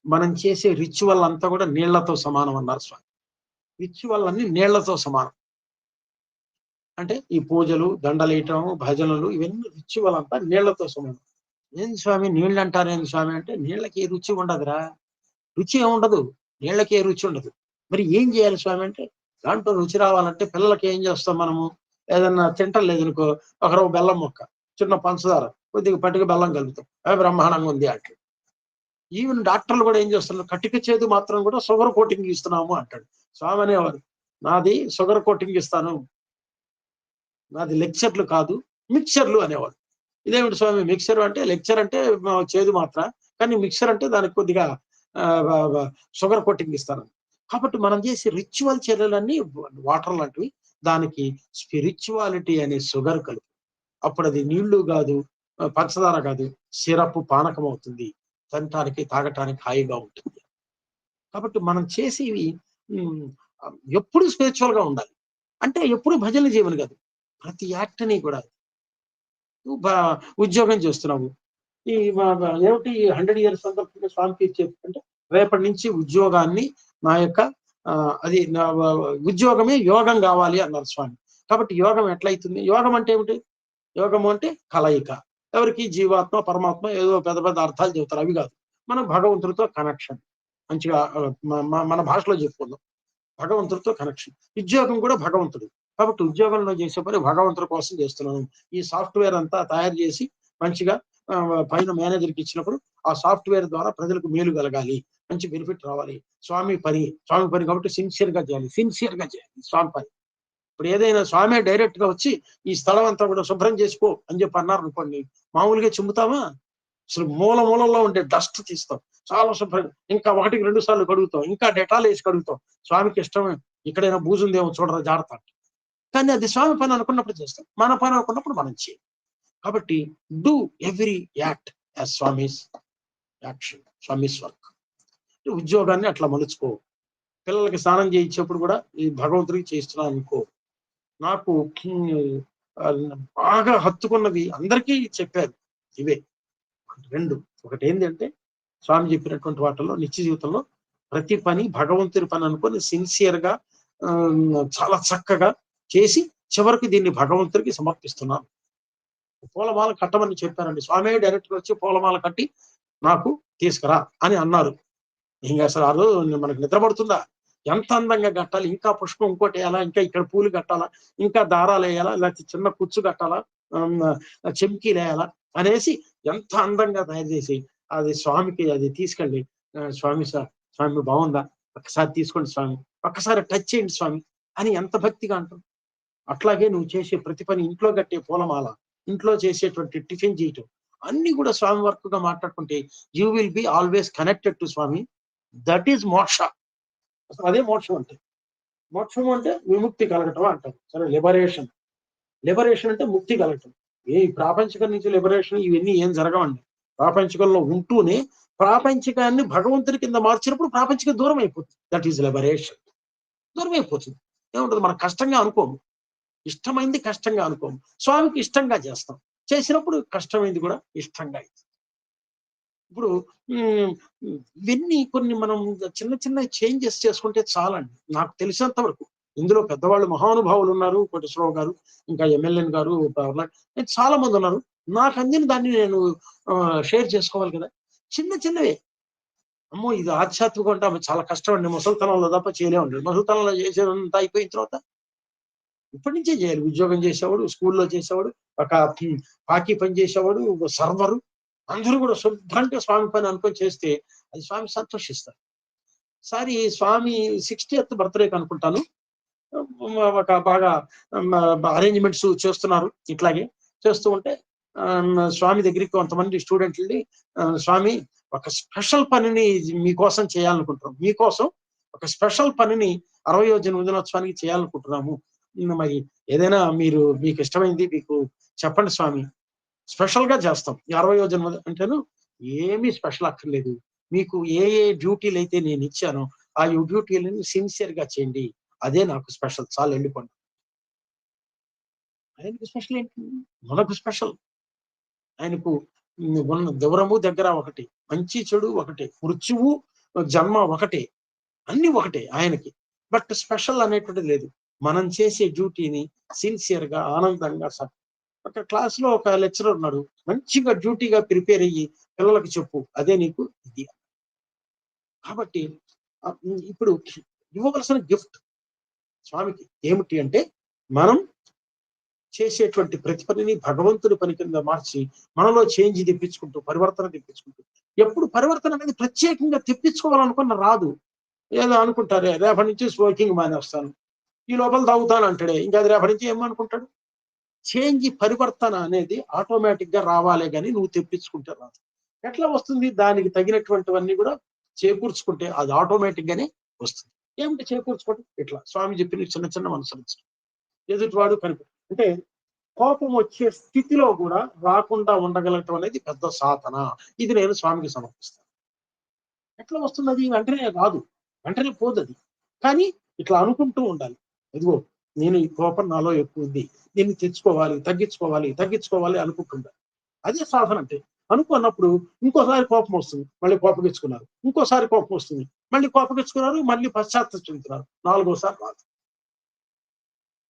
Speaker 4: మనం చేసే రిచువల్ అంతా కూడా నీళ్లతో సమానం అన్నారు స్వామి. రిచువల్ అన్ని నీళ్లతో సమానం. అంటే ఈ పూజలు, దండలేయటం, భజనలు, ఇవన్నీ రిచువల్ అంతా నీళ్లతో సమానం. ఏం స్వామి నీళ్ళు అంటారేంటి స్వామి అంటే, నీళ్ళకి రుచి ఉండదురా. రుచి ఏముండదు, నీళ్ళకి రుచి ఉండదు. మరి ఏం చేయాలి స్వామి అంటే, దాంట్లో రుచి రావాలంటే పిల్లలకి ఏం చేస్తాం మనము, ఏదన్నా తింటలేదు అనుకో, ఒకరో బెల్లం ముక్క, చిన్న పంచదార, కొద్దిగా పట్టుకు బెల్లం కలుపుతాం, అవి బ్రహ్మాండంగా ఉంది అట్లా. ఈవెన్ డాక్టర్లు కూడా ఏం చేస్తున్నారు, కటిక చేదు మాత్రం కూడా షుగర్ కోటింగ్ ఇస్తున్నాము అంటాడు. స్వామి అనేవారు, నాది షుగర్ కోటింగ్ ఇస్తాను, నాది లెక్చర్లు కాదు మిక్చర్లు అనేవాడు. ఇదేమిటి స్వామి మిక్చర్ అంటే, లెక్చర్ అంటే చేదు మాత్రం, కానీ మిక్చర్ అంటే దానికి కొద్దిగా షుగర్ కోటింగ్ ఇస్తారు. కాబట్టి మనం చేసే రిచువల్ చర్యలన్నీ వాటర్ లాంటివి, దానికి స్పిరిచువాలిటీ అనే షుగర్ కలుపు. అప్పుడు అది నీళ్లు కాదు, పంచదార కాదు, సిరప్ పానకం అవుతుంది, తినటానికి తాగటానికి హాయిగా ఉంటుంది. కాబట్టి మనం చేసేవి ఎప్పుడు స్పిరిచువల్ గా ఉండాలి. అంటే ఎప్పుడు భజన జీవన కాదు, ప్రతి యాక్ట్ని కూడా. ఉద్యోగం చేస్తున్నావు, ఈ ఏమిటి 100 years సందర్భంగా స్వామికి చెప్పుకుంటే, రేపటి నుంచి ఉద్యోగాన్ని నా యొక్క అది నా ఉద్యోగమే యోగం కావాలి అన్నారు స్వామి. కాబట్టి యోగం ఎట్లయితుంది, యోగం అంటే ఏమిటి, యోగము అంటే కలయిక. ఎవరికి జీవాత్మ పరమాత్మ ఏదో పెద్ద పెద్ద అర్థాలు చెబుతారు, అవి కాదు. మనం భగవంతుడితో కనెక్షన్, మంచిగా మన భాషలో చెప్పుకుందాం, భగవంతుడితో కనెక్షన్. ఉద్యోగం కూడా భగవంతుడు. కాబట్టి ఉద్యోగంలో చేసే పని భగవంతుడి కోసం చేస్తున్నాను. ఈ సాఫ్ట్వేర్ అంతా తయారు చేసి మంచిగా పైన మేనేజర్కి ఇచ్చినప్పుడు ఆ సాఫ్ట్వేర్ ద్వారా ప్రజలకు మేలు కలగాలి, మంచి బెనిఫిట్ రావాలి. స్వామి పని కాబట్టి సిన్సియర్ గా చేయాలి స్వామి పని. ఇప్పుడు ఏదైనా స్వామి డైరెక్ట్ గా వచ్చి ఈ స్థలం అంతా కూడా శుభ్రం చేసుకో అని చెప్పి అన్నారు అనుకోండి, మామూలుగా చెబుతామా, అసలు మూలలో ఉండే డస్ట్ తీస్తాం, చాలా శుభ్రం, ఇంకా 1-2 సార్లు కడుగుతాం, ఇంకా డెటాల్ వేసి కడుగుతాం. స్వామికి ఇష్టమే, ఇక్కడైనా బూజుందేమో చూడరా జాగ్రత్త. కానీ అది స్వామి పని అనుకున్నప్పుడు చేస్తాం, మన పని అనుకున్నప్పుడు మనం చేయం. కాబట్టి do every act as Swami's action, Swami's work. ఉద్యోగాన్ని అట్లా మలుచుకో. పిల్లలకి స్నానం చేయించేప్పుడు కూడా ఈ భగవంతుడికి చేస్తున్నాను అనుకో. నాకు బాగా హత్తుకున్నది అందరికీ చెప్పారు ఇవే 2. ఒకటి ఏంటంటే, స్వామి చెప్పినటువంటి వాటిల్లో నిత్య జీవితంలో ప్రతి పని భగవంతుడి పని అనుకొని సిన్సియర్ గా చాలా చక్కగా చేసి చివరికి దీన్ని భగవంతుడికి సమర్పిస్తున్నాను. పూలమాల కట్టమని చెప్పారండి స్వామి, డైరెక్ట్ గా వచ్చి పూలమాల కట్టి నాకు తీసుకురా అని అన్నారు. ఇంకా అసలు ఆ రోజు మనకు నిద్రపడుతుందా, ఎంత అందంగా కట్టాలి, ఇంకా పుష్పం ఇంకోటి వేయాలా, ఇంకా ఇక్కడ పూలు కట్టాలా, ఇంకా దారాలు వేయాలా, లేకపోతే చిన్న కుచ్చు కట్టాలా, చెంకీలు వేయాలా అనేసి ఎంత అందంగా తయారు చేసి అది స్వామికి అది తీసుకెళ్ళి, స్వామి బాగుందా, ఒక్కసారి తీసుకోండి స్వామి, ఒక్కసారి టచ్ చేయండి స్వామి అని ఎంత భక్తిగా అంటాం. అట్లాగే నువ్వు చేసే ప్రతి పని, ఇంట్లో కట్టే పూలమాల, ఇంట్లో చేసేటువంటి టిఫిన్ చేయటం, అన్ని కూడా స్వామి వర్క్ గా మాట్లాడుకుంటే you will be always connected to Swami. That is moksha. అసలు అదే మోక్షం అంటే. మోక్షం అంటే విముక్తి కలగటం అంటారు. సరే, లిబరేషన్ అంటే ముక్తి కలగటం. ఏ ప్రాపంచికం నుంచి లిబరేషన్ ఇవన్నీ ఏం జరగవండి. ప్రాపంచికంలో ఉంటూనే ప్రాపంచికాన్ని భగవంతుడి కింద మార్చినప్పుడు ప్రాపంచిక దూరం అయిపోతుంది. That is liberation. దూరం అయిపోతుంది. ఏముంటుంది, మనం కష్టంగా అనుకోము, ఇష్టమైంది కష్టంగా అనుకోము, స్వామికి ఇష్టంగా చేస్తాం, చేసినప్పుడు కష్టమైంది కూడా ఇష్టంగా అవుతుంది. ఇప్పుడు ఇవన్నీ కొన్ని మనం చిన్న చిన్న చేంజెస్ చేసుకుంటే చాలండి. నాకు తెలిసినంత వరకు ఇందులో పెద్దవాళ్ళు మహానుభావులు ఉన్నారు, కోటేశ్వరరావు గారు, ఇంకా ఎమ్మెల్యేన్ గారు, చాలా మంది ఉన్నారు. నాకు అందిన దాన్ని నేను షేర్ చేసుకోవాలి కదా. చిన్న చిన్నవే. అమ్మో ఇది ఆధ్యాత్మికం అంటే చాలా కష్టం అండి. ముసలితనంలో తప్ప చేయలేమండి. ముసలితనంలో చేసేదంతా అయిపోయిన తర్వాత ఇప్పటి నుంచే చేయాలి. ఉద్యోగం చేసేవాడు, స్కూల్లో చేసేవాడు, ఒక పాకీ పని చేసేవాడు, సర్వరు అందరూ కూడా శుభ్రంగా స్వామి పని అనుకొని చేస్తే అది స్వామి సంతోషిస్తారు. సారి స్వామి 60th బర్త్డేకి అనుకుంటాను ఒక బాగా అరేంజ్మెంట్స్ చేస్తున్నారు. ఇట్లాగే చేస్తూ ఉంటే స్వామి దగ్గరికి కొంతమంది స్టూడెంట్లని స్వామి ఒక స్పెషల్ పనిని మీకోసం చేయాలనుకుంటున్నాం. మీకోసం ఒక స్పెషల్ పనిని 60వ జన్మదినోత్సవానికి చేయాలనుకుంటున్నాము. మరి ఏదైనా మీకు ఇష్టమైంది మీకు చెప్పండి స్వామి, స్పెషల్ గా చేస్తాం. 60వ జన్మదినం అంటేను ఏమీ స్పెషల్ అక్కర్లేదు. మీకు ఏ డ్యూటీలు అయితే నేను ఇచ్చానో ఆ డ్యూటీలను సిన్సియర్ గా చేయండి. అదే నాకు స్పెషల్. చాలు వెళ్ళిపోండి. ఆయనకు స్పెషల్ ఏంటి? మనకు స్పెషల్. ఆయనకు ఉన్న దూరము దగ్గర ఒకటి, మంచి చెడు ఒకటే, మృత్యువు జన్మ ఒకటే, అన్ని ఒకటే ఆయనకి. బట్ స్పెషల్ అనేటువంటిది లేదు. మనం చేసే డ్యూటీని సిన్సియర్ గా ఆనందంగా ఒక క్లాస్ లో ఒక లెక్చరర్ ఉన్నాడు, మంచిగా డ్యూటీగా ప్రిపేర్ అయ్యి పిల్లలకు చెప్పు, అదే నీకు ఇది. కాబట్టి ఇప్పుడు ఇవ్వవలసిన గిఫ్ట్ స్వామికి ఏమిటి అంటే మనం చేసేటువంటి ప్రతి పనిని భగవంతుడి పని కింద మార్చి మనలో చేంజ్ తెప్పించుకుంటూ పరివర్తన తెప్పించుకుంటూ, ఎప్పుడు పరివర్తన అనేది ప్రత్యేకంగా తెప్పించుకోవాలనుకున్న రాదు. ఏదో అనుకుంటారే రేపటి నుంచి స్మోకింగ్ మానేస్తాను, ఈ లోపల తాగుతాను అంటాడే, ఇంకా అది రేపటి నుంచి ఏమనుకుంటాడు. చేంజ్ పరివర్తన అనేది ఆటోమేటిక్ గా రావాలే కానీ నువ్వు తెప్పించుకుంటే రాదు. ఎట్లా వస్తుంది? దానికి తగినటువంటివన్నీ కూడా చేకూర్చుకుంటే అది ఆటోమేటిక్ గానే వస్తుంది. ఏమిటి చేకూర్చుకోవడం? ఇట్లా స్వామి చెప్పిన చిన్న చిన్న అనుసరించడం. ఎదుటివాడు అంటే కోపం వచ్చే స్థితిలో కూడా రాకుండా ఉండగలగటం అనేది పెద్ద సాధన. ఇది నేను స్వామికి సమర్పిస్తాను. ఎట్లా వస్తుంది? అది వెంటనే రాదు, వెంటనే పోదు అది. కానీ ఇట్లా అనుకుంటూ ఉండాలి. ఇదిగో నేను ఈ కోపం నాలో ఎక్కువ ఉంది, దీన్ని తెచ్చుకోవాలి, తగ్గించుకోవాలి అనుకుంటుండాలి. అదే సాధన అంటే. అనుకున్నప్పుడు ఇంకోసారి కోపం వస్తుంది, మళ్ళీ కోపగించుకున్నారు, ఇంకోసారి కోపం వస్తుంది, మళ్ళీ కోపగించుకున్నారు, మళ్ళీ పశ్చాత్తాపం చెందుతున్నారు, 4వసారి రాదు.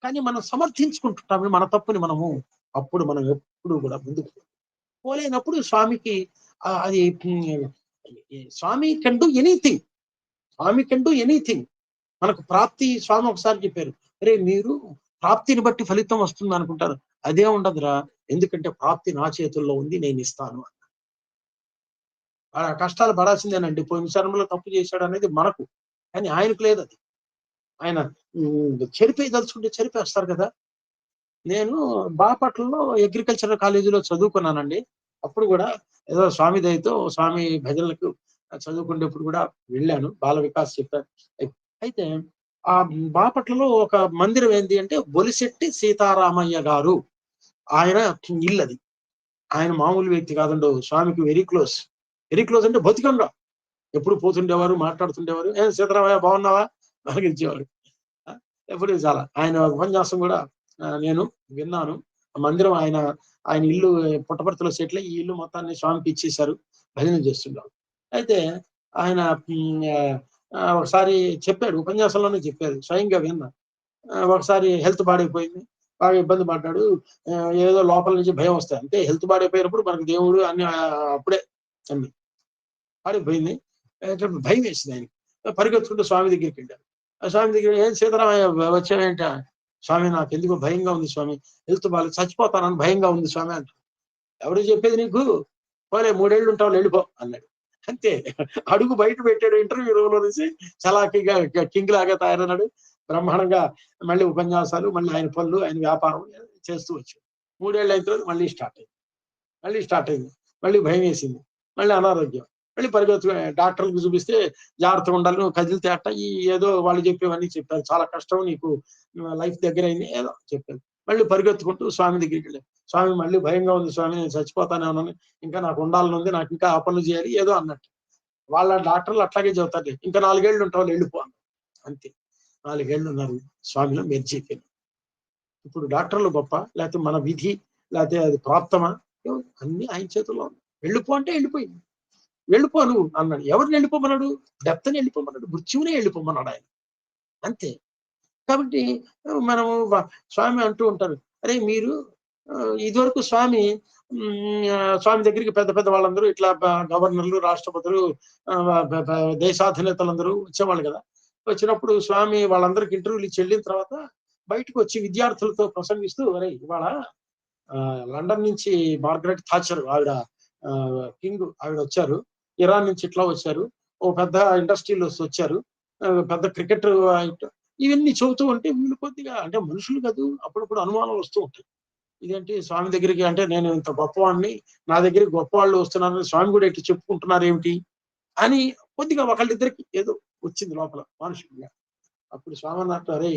Speaker 4: కానీ మనం సమర్థించుకుంటుంటాము మన తప్పుని మనము. అప్పుడు మనం ఎప్పుడు కూడా ముందుకు పోలేనప్పుడు స్వామికి అది Swami can do anything. Swami can do anything. మనకు ప్రాప్తి స్వామి ఒకసారి చెప్పారు, అరే మీరు ప్రాప్తిని బట్టి ఫలితం వస్తుంది అనుకుంటారు, అదే ఉండదురా, ఎందుకంటే ప్రాప్తి నా చేతుల్లో ఉంది, నేను ఇస్తాను. కష్టాలు పడాల్సిందేనండి. పోయిన జన్మలో తప్పు చేశాడు అనేది మనకు, కానీ ఆయనకు లేదు. అది ఆయన చెరిపేయదలుచుకుంటే చెరిపేస్తారు కదా. నేను బాపట్లలో అగ్రికల్చరల్ కాలేజీలో చదువుకున్నానండి. అప్పుడు కూడా ఏదో స్వామి దయతో స్వామి భజనలకు చదువుకునేప్పుడు కూడా వెళ్ళాను. బాల వికాస్ చెప్పారు. అయితే ఆ బాపట్లలో ఒక మందిరం ఏంటి అంటే బొలిశెట్టి సీతారామయ్య గారు, ఆయన ఇల్లు అది. ఆయన మామూలు వ్యక్తి కాదండు. స్వామికి వెరీ క్లోజ్. వెరీ క్లోజ్ అంటే భౌతికంగా ఎప్పుడు పోతుండేవారు, మాట్లాడుతుండేవారు. సీతారామయ్య బాగున్నావా అడిగించేవారు. ఎప్పుడు చాలా ఆయన ఉపన్యాసం కూడా నేను విన్నాను. మందిరం ఆయన ఇల్లు పుట్టపర్తిలో సెటిల్ అయ్యి ఈ ఇల్లు మొత్తాన్ని స్వామికి ఇచ్చేశారు, భజన చేస్తుంటారు. అయితే ఆయన ఒకసారి చెప్పాడు, ఉపన్యాసంలోనే చెప్పారు, స్వయంగా విన్నా. ఒకసారి హెల్త్ పాడైపోయింది, బాగా ఇబ్బంది పడ్డాడు. ఏదో లోపల నుంచి భయం వస్తాయి. అంటే హెల్త్ పాడైపోయినప్పుడు మనకు దేవుడు అన్ని అప్పుడే అన్ని పాడైపోయింది. భయం వేసింది ఆయనకి. పరిగెత్తుకుంటూ స్వామి దగ్గరికి వెళ్ళారు. స్వామి దగ్గర ఏం సీతారామయ్య వచ్చావేంట? స్వామి నాకు ఎందుకు భయంగా ఉంది స్వామి, హెల్త్ బాగా చచ్చిపోతానని భయంగా ఉంది స్వామి అంట. ఎవరు చెప్పేది నీకు? పోలే 3 ఏళ్ళు ఉంటావు, వెళ్ళిపో అన్నాడు. అంతే. అడుగు బయట పెట్టాడు ఇంటర్వ్యూ రూమ్ లో నుంచి. చలాకీగా కింగ్ లాగా తయారన్నాడు. బ్రహ్మాండంగా మళ్ళీ ఉపన్యాసాలు, మళ్ళీ ఆయన పనులు, ఆయన వ్యాపారం చేస్తూ వచ్చాడు. 3 ఏళ్ళు అయిన తర్వాత మళ్ళీ స్టార్ట్ అయింది. మళ్ళీ భయం వేసింది, మళ్ళీ అనారోగ్యం, మళ్ళీ పరిగెత్తు డాక్టర్లకు చూపిస్తే జాగ్రత్తగా ఉండాలి, నువ్వు కదిలితే అట్ట ఏదో వాళ్ళు చెప్పేవన్నీ చెప్పారు, చాలా కష్టం నీకు, లైఫ్ దగ్గర అయింది ఏదో చెప్పారు. మళ్ళీ పరిగెత్తుకుంటూ స్వామి దగ్గరికి వెళ్ళాను. స్వామి మళ్ళీ భయంగా ఉంది స్వామి, నేను చచ్చిపోతానే ఉన్నాను, ఇంకా నాకు ఉండాలని ఉంది, నాకు ఇంకా ఆ పనులు చేయాలి ఏదో అన్నట్టు. వాళ్ళ డాక్టర్లు అట్లాగే చెబుతారు, ఇంకా 4 ఏళ్ళు ఉంటావు వెళ్ళిపో అన్నారు. అంతే. 4 ఏళ్ళు ఉన్నారు, స్వామిలో మెర్జ్ అయిపోయింది. ఇప్పుడు డాక్టర్లు గొప్ప, లేకపోతే మన విధి, లేకపోతే అది ప్రాప్తమా? అన్ని ఆయన చేతుల్లో ఉంది. వెళ్ళిపో అంటే వెళ్ళిపోయింది. వెళ్ళిపోను అన్నాడు. ఎవరిని వెళ్ళిపోమన్నాడు? డెప్త్ని వెళ్ళిపోమన్నాడు, మృత్యువునే వెళ్ళిపోమన్నాడు ఆయన. అంతే. కాబట్టి మనము స్వామి అంటూ ఉంటారు, అరే మీరు ఇదివరకు స్వామి స్వామి దగ్గరికి పెద్ద పెద్ద వాళ్ళందరూ ఇట్లా గవర్నర్లు, రాష్ట్రపతులు, దేశాధినేతలందరూ వచ్చేవాళ్ళు కదా. వచ్చినప్పుడు స్వామి వాళ్ళందరికి ఇంటర్వ్యూలు ఇచ్చి వెళ్ళిన తర్వాత బయటకు వచ్చి విద్యార్థులతో ప్రసంగిస్తూ, అరే ఇవాళ లండన్ నుంచి మార్గరెట్ థాచర్ ఆవిడ కింగ్ ఆవిడ వచ్చారు, ఇరాన్ నుంచి ఇట్లా వచ్చారు, ఓ పెద్ద ఇండస్ట్రియలిస్ట్ వచ్చారు, పెద్ద క్రికెటర్, ఇవన్నీ చెబుతూ ఉంటే వీళ్ళు కొద్దిగా, అంటే మనుషులు కాదు, అప్పుడప్పుడు అనుమానాలు వస్తూ ఉంటాయి. ఇదేంటి స్వామి దగ్గరికి, అంటే నేను ఇంత గొప్పవాడిని, నా దగ్గరికి గొప్ప వాళ్ళు వస్తున్నారని స్వామి కూడా ఇట్లా చెప్పుకుంటున్నారు ఏమిటి అని కొద్దిగా ఒకళ్ళిద్దరికి ఏదో వచ్చింది లోపల మానసికంగా. అప్పుడు స్వామి అన్నట్టు, అరే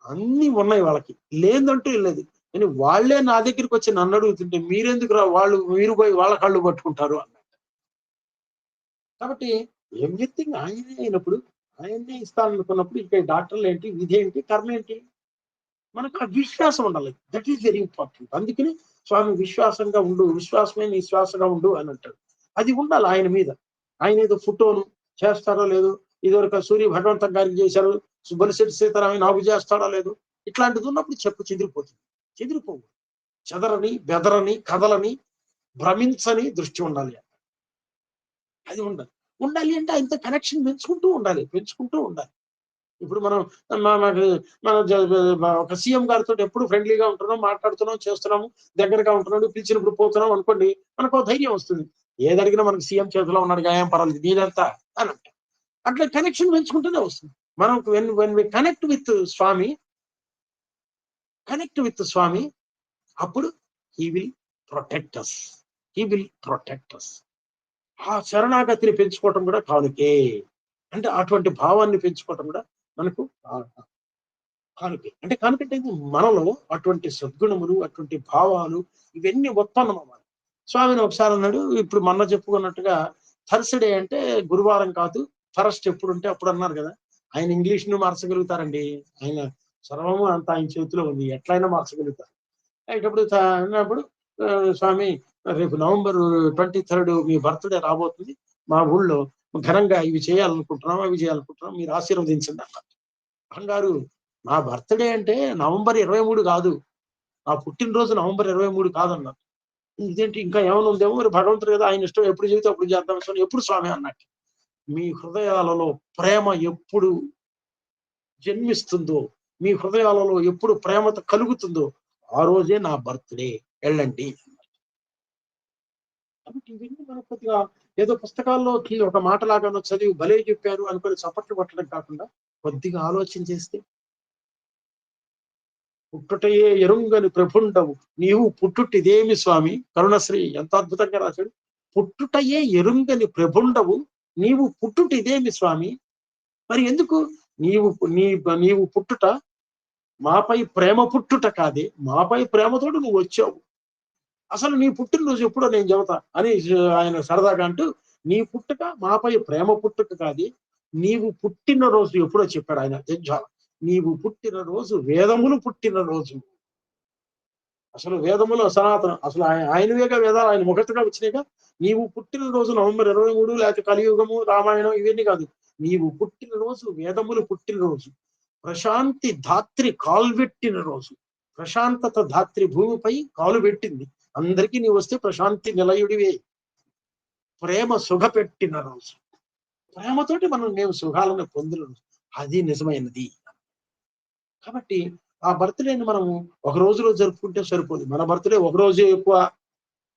Speaker 4: అన్ని ఉన్నాయి వాళ్ళకి, లేదంటూ లేదు, కానీ వాళ్లే నా దగ్గరికి వచ్చి నన్ను అడుగుతుంటే మీరెందుకు మీరు పోయి వాళ్ళ కళ్ళు పట్టుకుంటారు అన్నట్టు. కాబట్టి ఎవ్రీథింగ్ ఆయనే అయినప్పుడు, ఆయన్నే ఇస్తాననుకున్నప్పుడు ఇక డాక్టర్లు ఏంటి, విధి ఏంటి, కర్మ ఏంటి, మనకు ఆ విశ్వాసం ఉండాలి. That is very important. అందుకని స్వామి విశ్వాసంగా ఉండు, విశ్వాసమే నీ శ్వాసగా ఉండు అని అంటాడు. అది ఉండాలి ఆయన మీద. ఆయన ఏదో ఫోటోను చేస్తారో లేదు, ఇదివరకు సూర్య భగవంతం గారికి చేశారు, బొలిశెట్టి సీతారామయ్య నాకు చేస్తాడో లేదు, ఇట్లాంటిది ఉన్నప్పుడు చెప్పు చెదిరిపోతుంది. చెదిరిపోవు. చెదరని, బెదరని, కదలని, భ్రమించని దృష్టి ఉండాలి. అది ఉండాలి. ఉండాలి అంటే ఆయనతో కనెక్షన్ పెంచుకుంటూ ఉండాలి. ఇప్పుడు మనం మన ఒక సీఎం గారితో ఎప్పుడు ఫ్రెండ్లీగా ఉంటున్నాం, మాట్లాడుతున్నాం, చేస్తున్నాము, దగ్గరగా ఉంటున్నాడు, పిలిచినప్పుడు పోతున్నాం అనుకోండి, మనకు ధైర్యం వస్తుంది. ఏదడిగినా మనకు సీఎం చేతిలో ఉన్నాడు, ఏం పర్వాలేదు నీదంతా అని అంటే అట్లా కనెక్షన్ పెంచుకుంటూనే వస్తుంది. మనం వెన్ వి కనెక్ట్ విత్ స్వామి, అప్పుడు హీ విల్ ప్రొటెక్ట్ అస్. ఆ శరణాగతిని పెంచుకోవటం కూడా కానుకే. అంటే అటువంటి భావాన్ని పెంచుకోవటం కూడా మనకు కానుకే. అంటే కానుకంటే మనలో అటువంటి సద్గుణములు, అటువంటి భావాలు ఇవన్నీ ఉత్పన్నం అవ్వాలి. స్వామిని ఒకసారి అన్నాడు, ఇప్పుడు మొన్న చెప్పుకున్నట్టుగా థర్స్డే అంటే గురువారం కాదు, థర్స్ట్ ఎప్పుడు ఉంటే అప్పుడు అన్నారు కదా. ఆయన ఇంగ్లీష్ ను మార్చగలుగుతారండి, ఆయన సర్వము అంత ఆయన చేతిలో ఉంది, ఎట్లయినా మార్చగలుగుతారు. అన్నప్పుడు స్వామి రేపు November 23 మీ బర్త్డే రాబోతుంది, మా ఊళ్ళో ఘనంగా ఇవి చేయాలనుకుంటున్నాం, అవి చేయాలనుకుంటున్నాం, మీరు ఆశీర్వదించండి అన్నారు. అహంగారు, నా బర్త్డే అంటే November 23 కాదు, నా పుట్టినరోజు November 23 కాదన్నారు. ఇదేంటి ఇంకా ఏమైనా ఉందేమో, మరి భగవంతుడు కదా, ఆయన ఇష్టం, ఎప్పుడు చెబితే అప్పుడు చేద్దాం స్వామి. ఎప్పుడు స్వామి అన్నట్టు, మీ హృదయాలలో ప్రేమ ఎప్పుడు జన్మిస్తుందో, మీ హృదయాలలో ఎప్పుడు ప్రేమతో కలుగుతుందో ఆ రోజే నా బర్త్డే, వెళ్ళండి. కాబట్టి ఇవన్నీ మనం కొద్దిగా ఏదో పుస్తకాల్లోకి ఒక మాటలాగానో చదివి భలే చెప్పారు అనుకుని చప్పట్లు కొట్టడం కాకుండా కొద్దిగా ఆలోచన చేస్తే, పుట్టుటయే ఎరుంగని ప్రభుండవు నీవు పుట్టుటిదేమి స్వామి, కరుణశ్రీ ఎంత అద్భుతంగా రాశాడు. పుట్టుటయే ఎరుంగని ప్రభుండవు నీవు పుట్టుటిదేమి స్వామి. మరి ఎందుకు నీవు పుట్టుట మాపై ప్రేమ పుట్టుట కాదే, మాపై ప్రేమతోటి నువ్వు వచ్చావు. అసలు నీ పుట్టినరోజు ఎప్పుడో నేను చెబుతా అని ఆయన సరదాగా అంటూ, నీ పుట్టుక మాపై ప్రేమ పుట్టుక కాదు, నీవు పుట్టినరోజు ఎప్పుడో చెప్పాడు ఆయన జంజాల. నీవు పుట్టినరోజు వేదములు పుట్టినరోజు. అసలు వేదములు సనాతనం, అసలు ఆయనవేగా వేదాలు, ఆయన ముఖతగా వచ్చినాయిగా. నీవు పుట్టినరోజు November 23 లేకపోతే కలియుగము, రామాయణం ఇవన్నీ కాదు, నీవు పుట్టినరోజు వేదములు పుట్టినరోజు, ప్రశాంతి ధాత్రి కాల్వెట్టిన రోజు. ప్రశాంతత ధాత్రి భూమిపై కాలు పెట్టింది, అందరికీ నీవు వస్తే ప్రశాంతి నిలయుడివే. ప్రేమ సుఖ పెట్టిన రోజు, ప్రేమతోటి మేము సుఖాలను పొందిన రోజు, అది నిజమైనది. కాబట్టి ఆ బర్త్డేని మనము ఒక రోజులో జరుపుకుంటే సరిపోదు. మన బర్త్డే ఒక రోజే ఎక్కువ,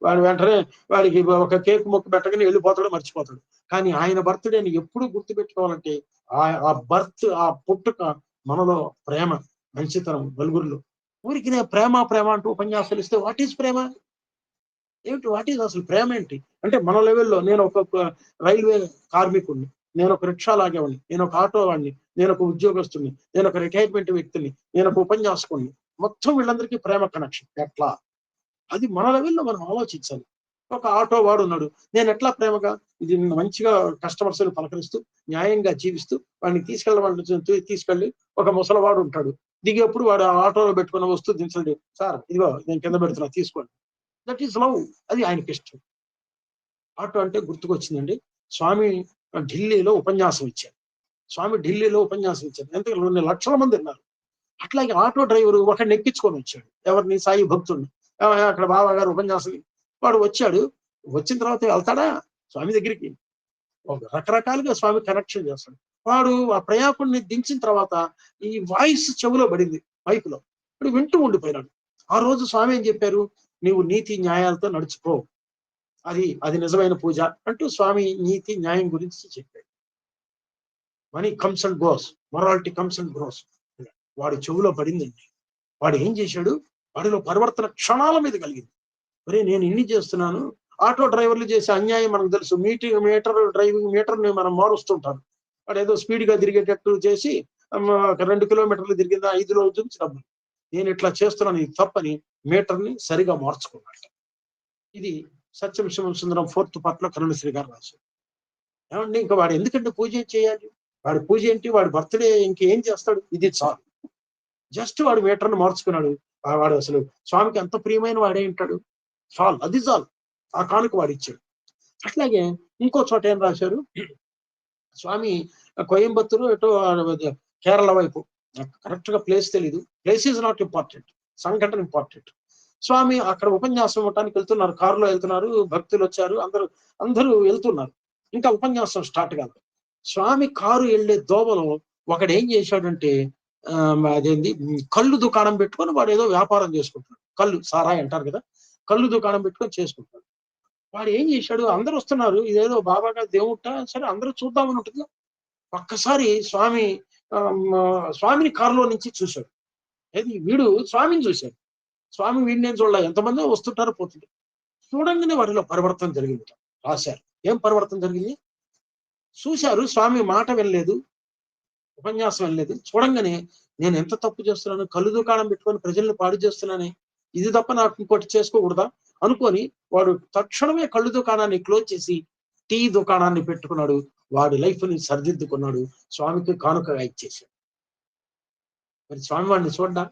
Speaker 4: వాడు వెంటనే వాడికి ఒక కేక్ మొక్క పెట్టగానే వెళ్ళిపోతాడు, మర్చిపోతాడు. కానీ ఆయన బర్త్డేని ఎప్పుడు గుర్తు పెట్టుకోవాలంటే ఆ పుట్టుక మనలో ప్రేమ, మంచితనం, నలుగురిలో. ఊరికి ప్రేమ అంటూ ఉపన్యాసాలు ఇస్తే వాట్ ఈజ్ ప్రేమ ఏమిటి, వాట్ ఈజ్ అసలు ప్రేమ ఏంటి అంటే, మన లెవెల్లో నేను ఒక రైల్వే కార్మికుడిని, నేను ఒక రిక్షా లాగేవాడిని, నేను ఒక ఆటో వాడిని, నేను ఒక ఉద్యోగస్తుని, నేను ఒక రిటైర్మెంట్ వ్యక్తిని, నేను ఒక ఉపన్యాసకుడిని, మొత్తం వీళ్ళందరికీ ప్రేమ కనెక్షన్ ఎట్లా, అది మన లెవెల్లో మనం ఆలోచించాలి. ఒక ఆటో వాడు ఉన్నాడు, నేను ఎట్లా ప్రేమగా ఇది మంచిగా కస్టమర్స్ పలకరిస్తూ న్యాయంగా జీవిస్తూ వాడిని తీసుకెళ్ళి ఒక ముసలివాడు ఉంటాడు, దిగేప్పుడు వాడు ఆ ఆటోలో పెట్టుకున్న వస్తువు దించండి, సార్ ఇదిగో నేను కింద పెడుతున్నా తీసుకోండి. That is love. అది ఆయనకి ఇష్టం. ఆటో అంటే గుర్తుకొచ్చిందండి. స్వామి ఢిల్లీలో ఉపన్యాసం ఇచ్చారు. ఎంత 2 లక్షల మంది ఉన్నారు. అట్లాగే ఆటో డ్రైవరు ఒకడిని ఎక్కించుకొని వచ్చాడు. ఎవరిని? సాయి భక్తుడిని. అక్కడ బాబా గారు ఉపన్యాసం వాడు వచ్చాడు. వచ్చిన తర్వాత వెళ్తాడా స్వామి దగ్గరికి? రకరకాలుగా స్వామి కనెక్షన్ చేస్తాడు. వాడు ఆ ప్రయాకుడిని దించిన తర్వాత ఈ వాయిస్ చెవిలో పడింది మైకులో. వాడు వింటూ ఉండిపోయినాడు. ఆ రోజు స్వామి ఏం చెప్పారు? నీవు నీతి న్యాయాలతో నడుచుకో, అది నిజమైన పూజ అంటూ స్వామి నీతి న్యాయం గురించి చెప్పాడు. Money comes and goes, morality comes and grows. వాడి చెవులో పడిందండి. వాడు ఏం చేశాడు? వాడిలో పరివర్తన క్షణాల మీద కలిగింది. మరి నేను ఇన్ని చేస్తున్నాను, ఆటో డ్రైవర్లు చేసే అన్యాయం మనకు తెలుసు. డ్రైవింగ్ మీటర్ ని మనం మారుస్తుంటారు. వాడు ఏదో స్పీడ్ గా తిరిగేటట్టు చేసి 2 కిలోమీటర్లు తిరిగిందా 5 రోజుల నుంచి డబ్బులు. నేను ఇట్లా చేస్తున్నాను, ఇది తప్పని మీటర్ ని సరిగా మార్చుకున్నాడు. ఇది సత్యం శివం సుందరం 4th పార్ట్ లో కరుణశ్రీ గారు రాశారు. ఏమండి, ఇంకా వాడు ఎందుకంటే పూజ చేయాలి? వాడి పూజ ఏంటి? వాడి బర్త్డే ఇంకేం చేస్తాడు? ఇది చాలు. జస్ట్ వాడు మీటర్ని మార్చుకున్నాడు. వాడు అసలు స్వామికి ఎంత ప్రియమైన వాడే ఉంటాడు. చాలు, అది చాలు. ఆ కానుక వాడు ఇచ్చాడు. అట్లాగే ఇంకో చోట ఏం రాశారు? స్వామి కోయంబత్తూరు ఎటో కేరళ వైపు, కరెక్ట్ గా ప్లేస్ తెలీదు. ప్లేస్ ఈజ్ నాట్ ఇంపార్టెంట్, సంఘటన ఇంపార్టెంట్. స్వామి అక్కడ ఉపన్యాసం ఇవ్వడానికి వెళ్తున్నారు. కారులో వెళ్తున్నారు, భక్తులు వచ్చారు, అందరూ వెళ్తున్నారు. ఇంకా ఉపన్యాసం స్టార్ట్ కాదు. స్వామి కారు వెళ్లే దోవలో ఒకడు ఏం చేశాడంటే అదేంది కళ్ళు దుకాణం పెట్టుకొని వాడు ఏదో వ్యాపారం చేసుకుంటున్నాడు. కళ్ళు సారాయి అంటారు కదా, కళ్ళు దుకాణం పెట్టుకొని చేసుకుంటున్నాడు. వాడు ఏం చేశాడు? అందరూ వస్తున్నారు, ఇదేదో బాబాగా దేవుట, సరే అందరూ చూద్దామని ఉంటుంది. ఒక్కసారి స్వామిని కారులో నుంచి చూశాడు. ఏది వీడు స్వామిని చూశాడు. స్వామి వీడిని ఏం చూడాలి, ఎంతమంది వస్తుంటారో పోతుంది. చూడంగానే వాడిలో పరివర్తన జరిగింది. రాశారు. ఏం పరివర్తన జరిగింది? చూశారు, స్వామి మాట వినలేదు, ఉపన్యాసం వినలేదు. చూడంగానే నేను ఎంత తప్పు చేస్తున్నాను, కళ్ళు దుకాణం పెట్టుకొని ప్రజల్ని పాడు చేస్తున్నానే, ఇది తప్ప నాకు ఇంకోటి చేసుకోకూడదా అనుకొని వాడు తక్షణమే కళ్ళు దుకాణాన్ని క్లోజ్ చేసి టీ దుకాణాన్ని పెట్టుకున్నాడు. వాడి లైఫ్ ని సరిదిద్దుకున్నాడు. స్వామికి కానుకగా ఇచ్చేసాడు. మరి స్వామి వాడిని చూడ్డా?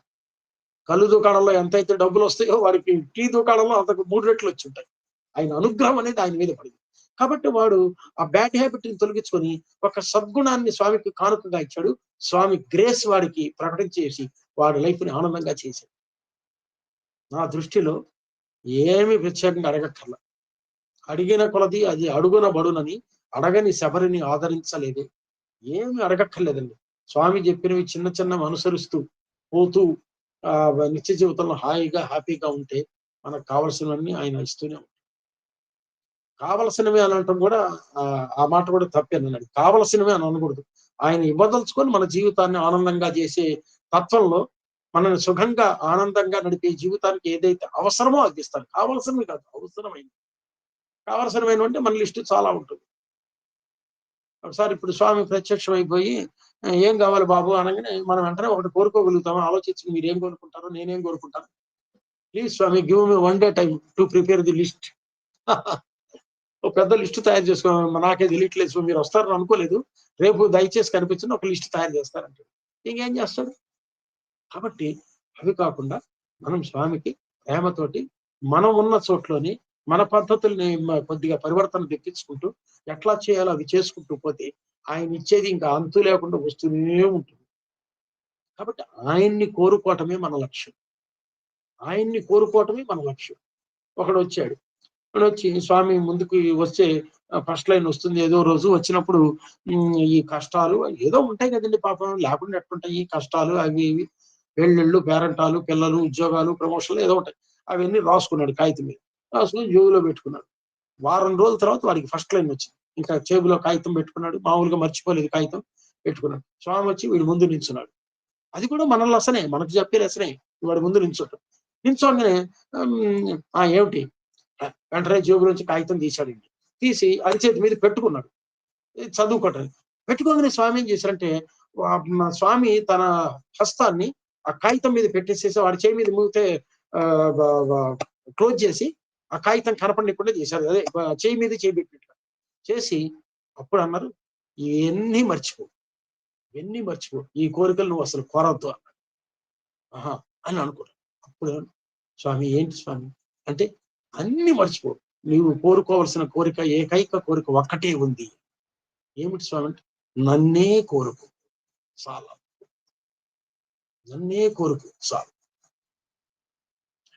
Speaker 4: కళ్ళు దుకాణంలో ఎంతైతే డబ్బులు వస్తాయో వాడికి టీ దుకాణంలో అంతకు 3 రెట్లు వచ్చి ఉంటాయి. ఆయన అనుగ్రహం అనేది ఆయన మీద పడింది. కాబట్టి వాడు ఆ బ్యాడ్ హ్యాబిట్ ని తొలగించుకొని ఒక సద్గుణాన్ని స్వామికి కానుకగా ఇచ్చాడు. స్వామి గ్రేస్ వాడికి ప్రకటించేసి వాడి లైఫ్ ని ఆనందంగా చేశాడు. నా దృష్టిలో ఏమి ప్రత్యేకంగా అడగక్కర్ల. అడిగిన కొలది అది అడుగున బడునని అడగని శబరిని ఆదరించలేదు. ఏమి అడగక్కర్లేదండి. స్వామి చెప్పినవి చిన్న చిన్న అనుసరిస్తూ పోతూ నిత్య జీవితంలో హాయిగా హ్యాపీగా ఉంటే మనకు కావలసినవన్నీ ఆయన ఇస్తూనే ఉంటాడు. కావలసినవి అని అనటం కూడా ఆ మాట కూడా తప్పేనన్నాడు. కావలసినవి అని అనకూడదు. ఆయన ఇవ్వదలుచుకొని మన జీవితాన్ని ఆనందంగా చేసే తత్వంలో మనల్ని సుఖంగా ఆనందంగా నడిపే జీవితానికి ఏదైతే అవసరమో అది ఇస్తాడు. కావలసినవి కాదు, కావలసినవి అంటే మన లిస్టు చాలా ఉంటుంది. ఒకసారి ఇప్పుడు స్వామి ప్రత్యక్షం అయిపోయి ఏం కావాలి బాబు అనగానే మనం వెంటనే ఒకటి కోరుకోగలుగుతాము. ఆలోచించి మీరు ఏం కోరుకుంటారో నేనేం కోరుకుంటాను. Please Swami give me 1 day time to prepare the list. ఒక పెద్ద లిస్టు తయారు చేసుకో, నాకే తెలియట్లేదు, మీరు వస్తారని అనుకోలేదు, రేపు దయచేసి కనిపించిన ఒక లిస్ట్ తయారు చేస్తారంటే ఇంకేం చేస్తాడు? కాబట్టి అవి కాకుండా మనం స్వామికి ప్రేమతోటి మనం ఉన్న చోట్లోని మన పద్ధతుల్ని కొద్దిగా పరివర్తన తెప్పించుకుంటూ ఎట్లా చేయాలో అవి చేసుకుంటూ పోతే ఆయన ఇచ్చేది ఇంకా అంతు లేకుండా వస్తూనే ఉంటుంది. కాబట్టి ఆయన్ని కోరుకోవటమే మన లక్ష్యం. ఒకడు వచ్చాడు, వచ్చి స్వామి ముందుకు వస్తే ఫస్ట్ లైన్ వస్తుంది. ఏదో రోజు వచ్చినప్పుడు ఈ కష్టాలు ఏదో ఉంటాయి కదండి, పాపం లేకుండా ఎట్లుంటాయి ఈ కష్టాలు, అవి ఇవి పెళ్ళిళ్ళు, పేరంటాలు, పిల్లలు, ఉద్యోగాలు, ప్రమోషన్లు ఏదో ఉంటాయి. అవన్నీ రాసుకున్నాడు కాగితం మీద, రాసుకుని జేబులో పెట్టుకున్నాడు. వారం రోజుల తర్వాత వాడికి ఫస్ట్ లైన్ వచ్చింది. ఇంకా జేబులో కాగితం పెట్టుకున్నాడు, మామూలుగా మర్చిపోలేదు, కాగితం పెట్టుకున్నాడు. స్వామి వచ్చి వీడి ముందు నిల్చున్నాడు. అది కూడా మన లెసనే, మనకు చెప్పే లెసనే. వాడి ముందు నిల్చోగానే ఏమిటి వెంటనే జేబులోంచి కాగితం తీశాడండి. తీసి అరిచేతి మీద పెట్టుకున్నాడు చదువుకోవటానికి. పెట్టుకోగానే స్వామి ఏం చేశారంటే స్వామి తన హస్తాన్ని ఆ కాగితం మీద పెట్టేసేసి వాడి చేయి మీద మూగితే క్లోజ్ చేసి ఆ కాగితం కనపడకుండా చేశారు. అదే చేయి మీద చేయి పెట్టినట్లు చేసి అప్పుడు అన్నారు, ఇవన్నీ మర్చిపో, ఈ కోరికలు నువ్వు అసలు కోరవద్దు అన్నాడు. అని అనుకున్నాడు. అప్పుడు స్వామి ఏంటి స్వామి అంటే అన్ని మర్చిపో, నీవు కోరుకోవలసిన కోరిక, ఏకైక కోరిక ఒక్కటే ఉంది. ఏమిటి స్వామి అంటే, నన్నే కోరుకు చాలా, నన్నే కోరుకు చాలు.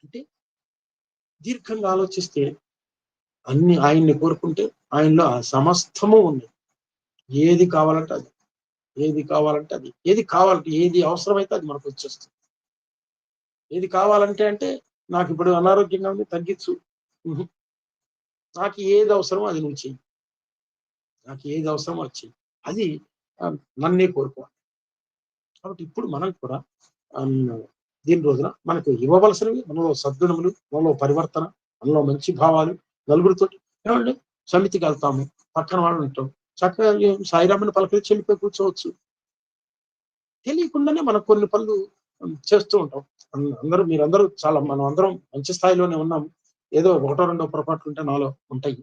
Speaker 4: అంటే దీర్ఘంగా ఆలోచిస్తే అన్ని ఆయన్ని కోరుకుంటే ఆయనలో ఆ సమస్తము ఉంది. ఏది కావాలంటే అది, ఏది కావాలంటే అది, ఏది కావాలంటే ఏది అవసరమైతే అది మనకు వచ్చేస్తుంది. ఏది కావాలంటే అంటే, నాకు ఇప్పుడు అనారోగ్యంగా ఉంది తగ్గించు, నాకు ఏది అవసరమో అది నువ్వు చెయ్యి, నాకు ఏది అవసరమో అది చెయ్యి, అది నన్నే కోరుకోవాలి. కాబట్టి ఇప్పుడు మనం కూడా దీని రోజున మనకు ఇవ్వవలసినవి, మనలో సద్గుణములు, మనలో పరివర్తన, మనలో మంచి భావాలు, నలుగురితో ఏమండి సమితికి వెళ్తాము, పక్కన వాళ్ళు ఉంటాం, చక్కగా సాయిరాముని పలకరించి వెళ్ళిపోయి కూర్చోవచ్చు. తెలియకుండానే మనం కొన్ని పనులు చేస్తూ ఉంటాం. మీరందరూ చాలా, మనం అందరం మంచి స్థాయిలోనే ఉన్నాము. ఏదో ఒకటో రెండో పొరపాట్లు ఉంటే నాలో ఉంటాయి.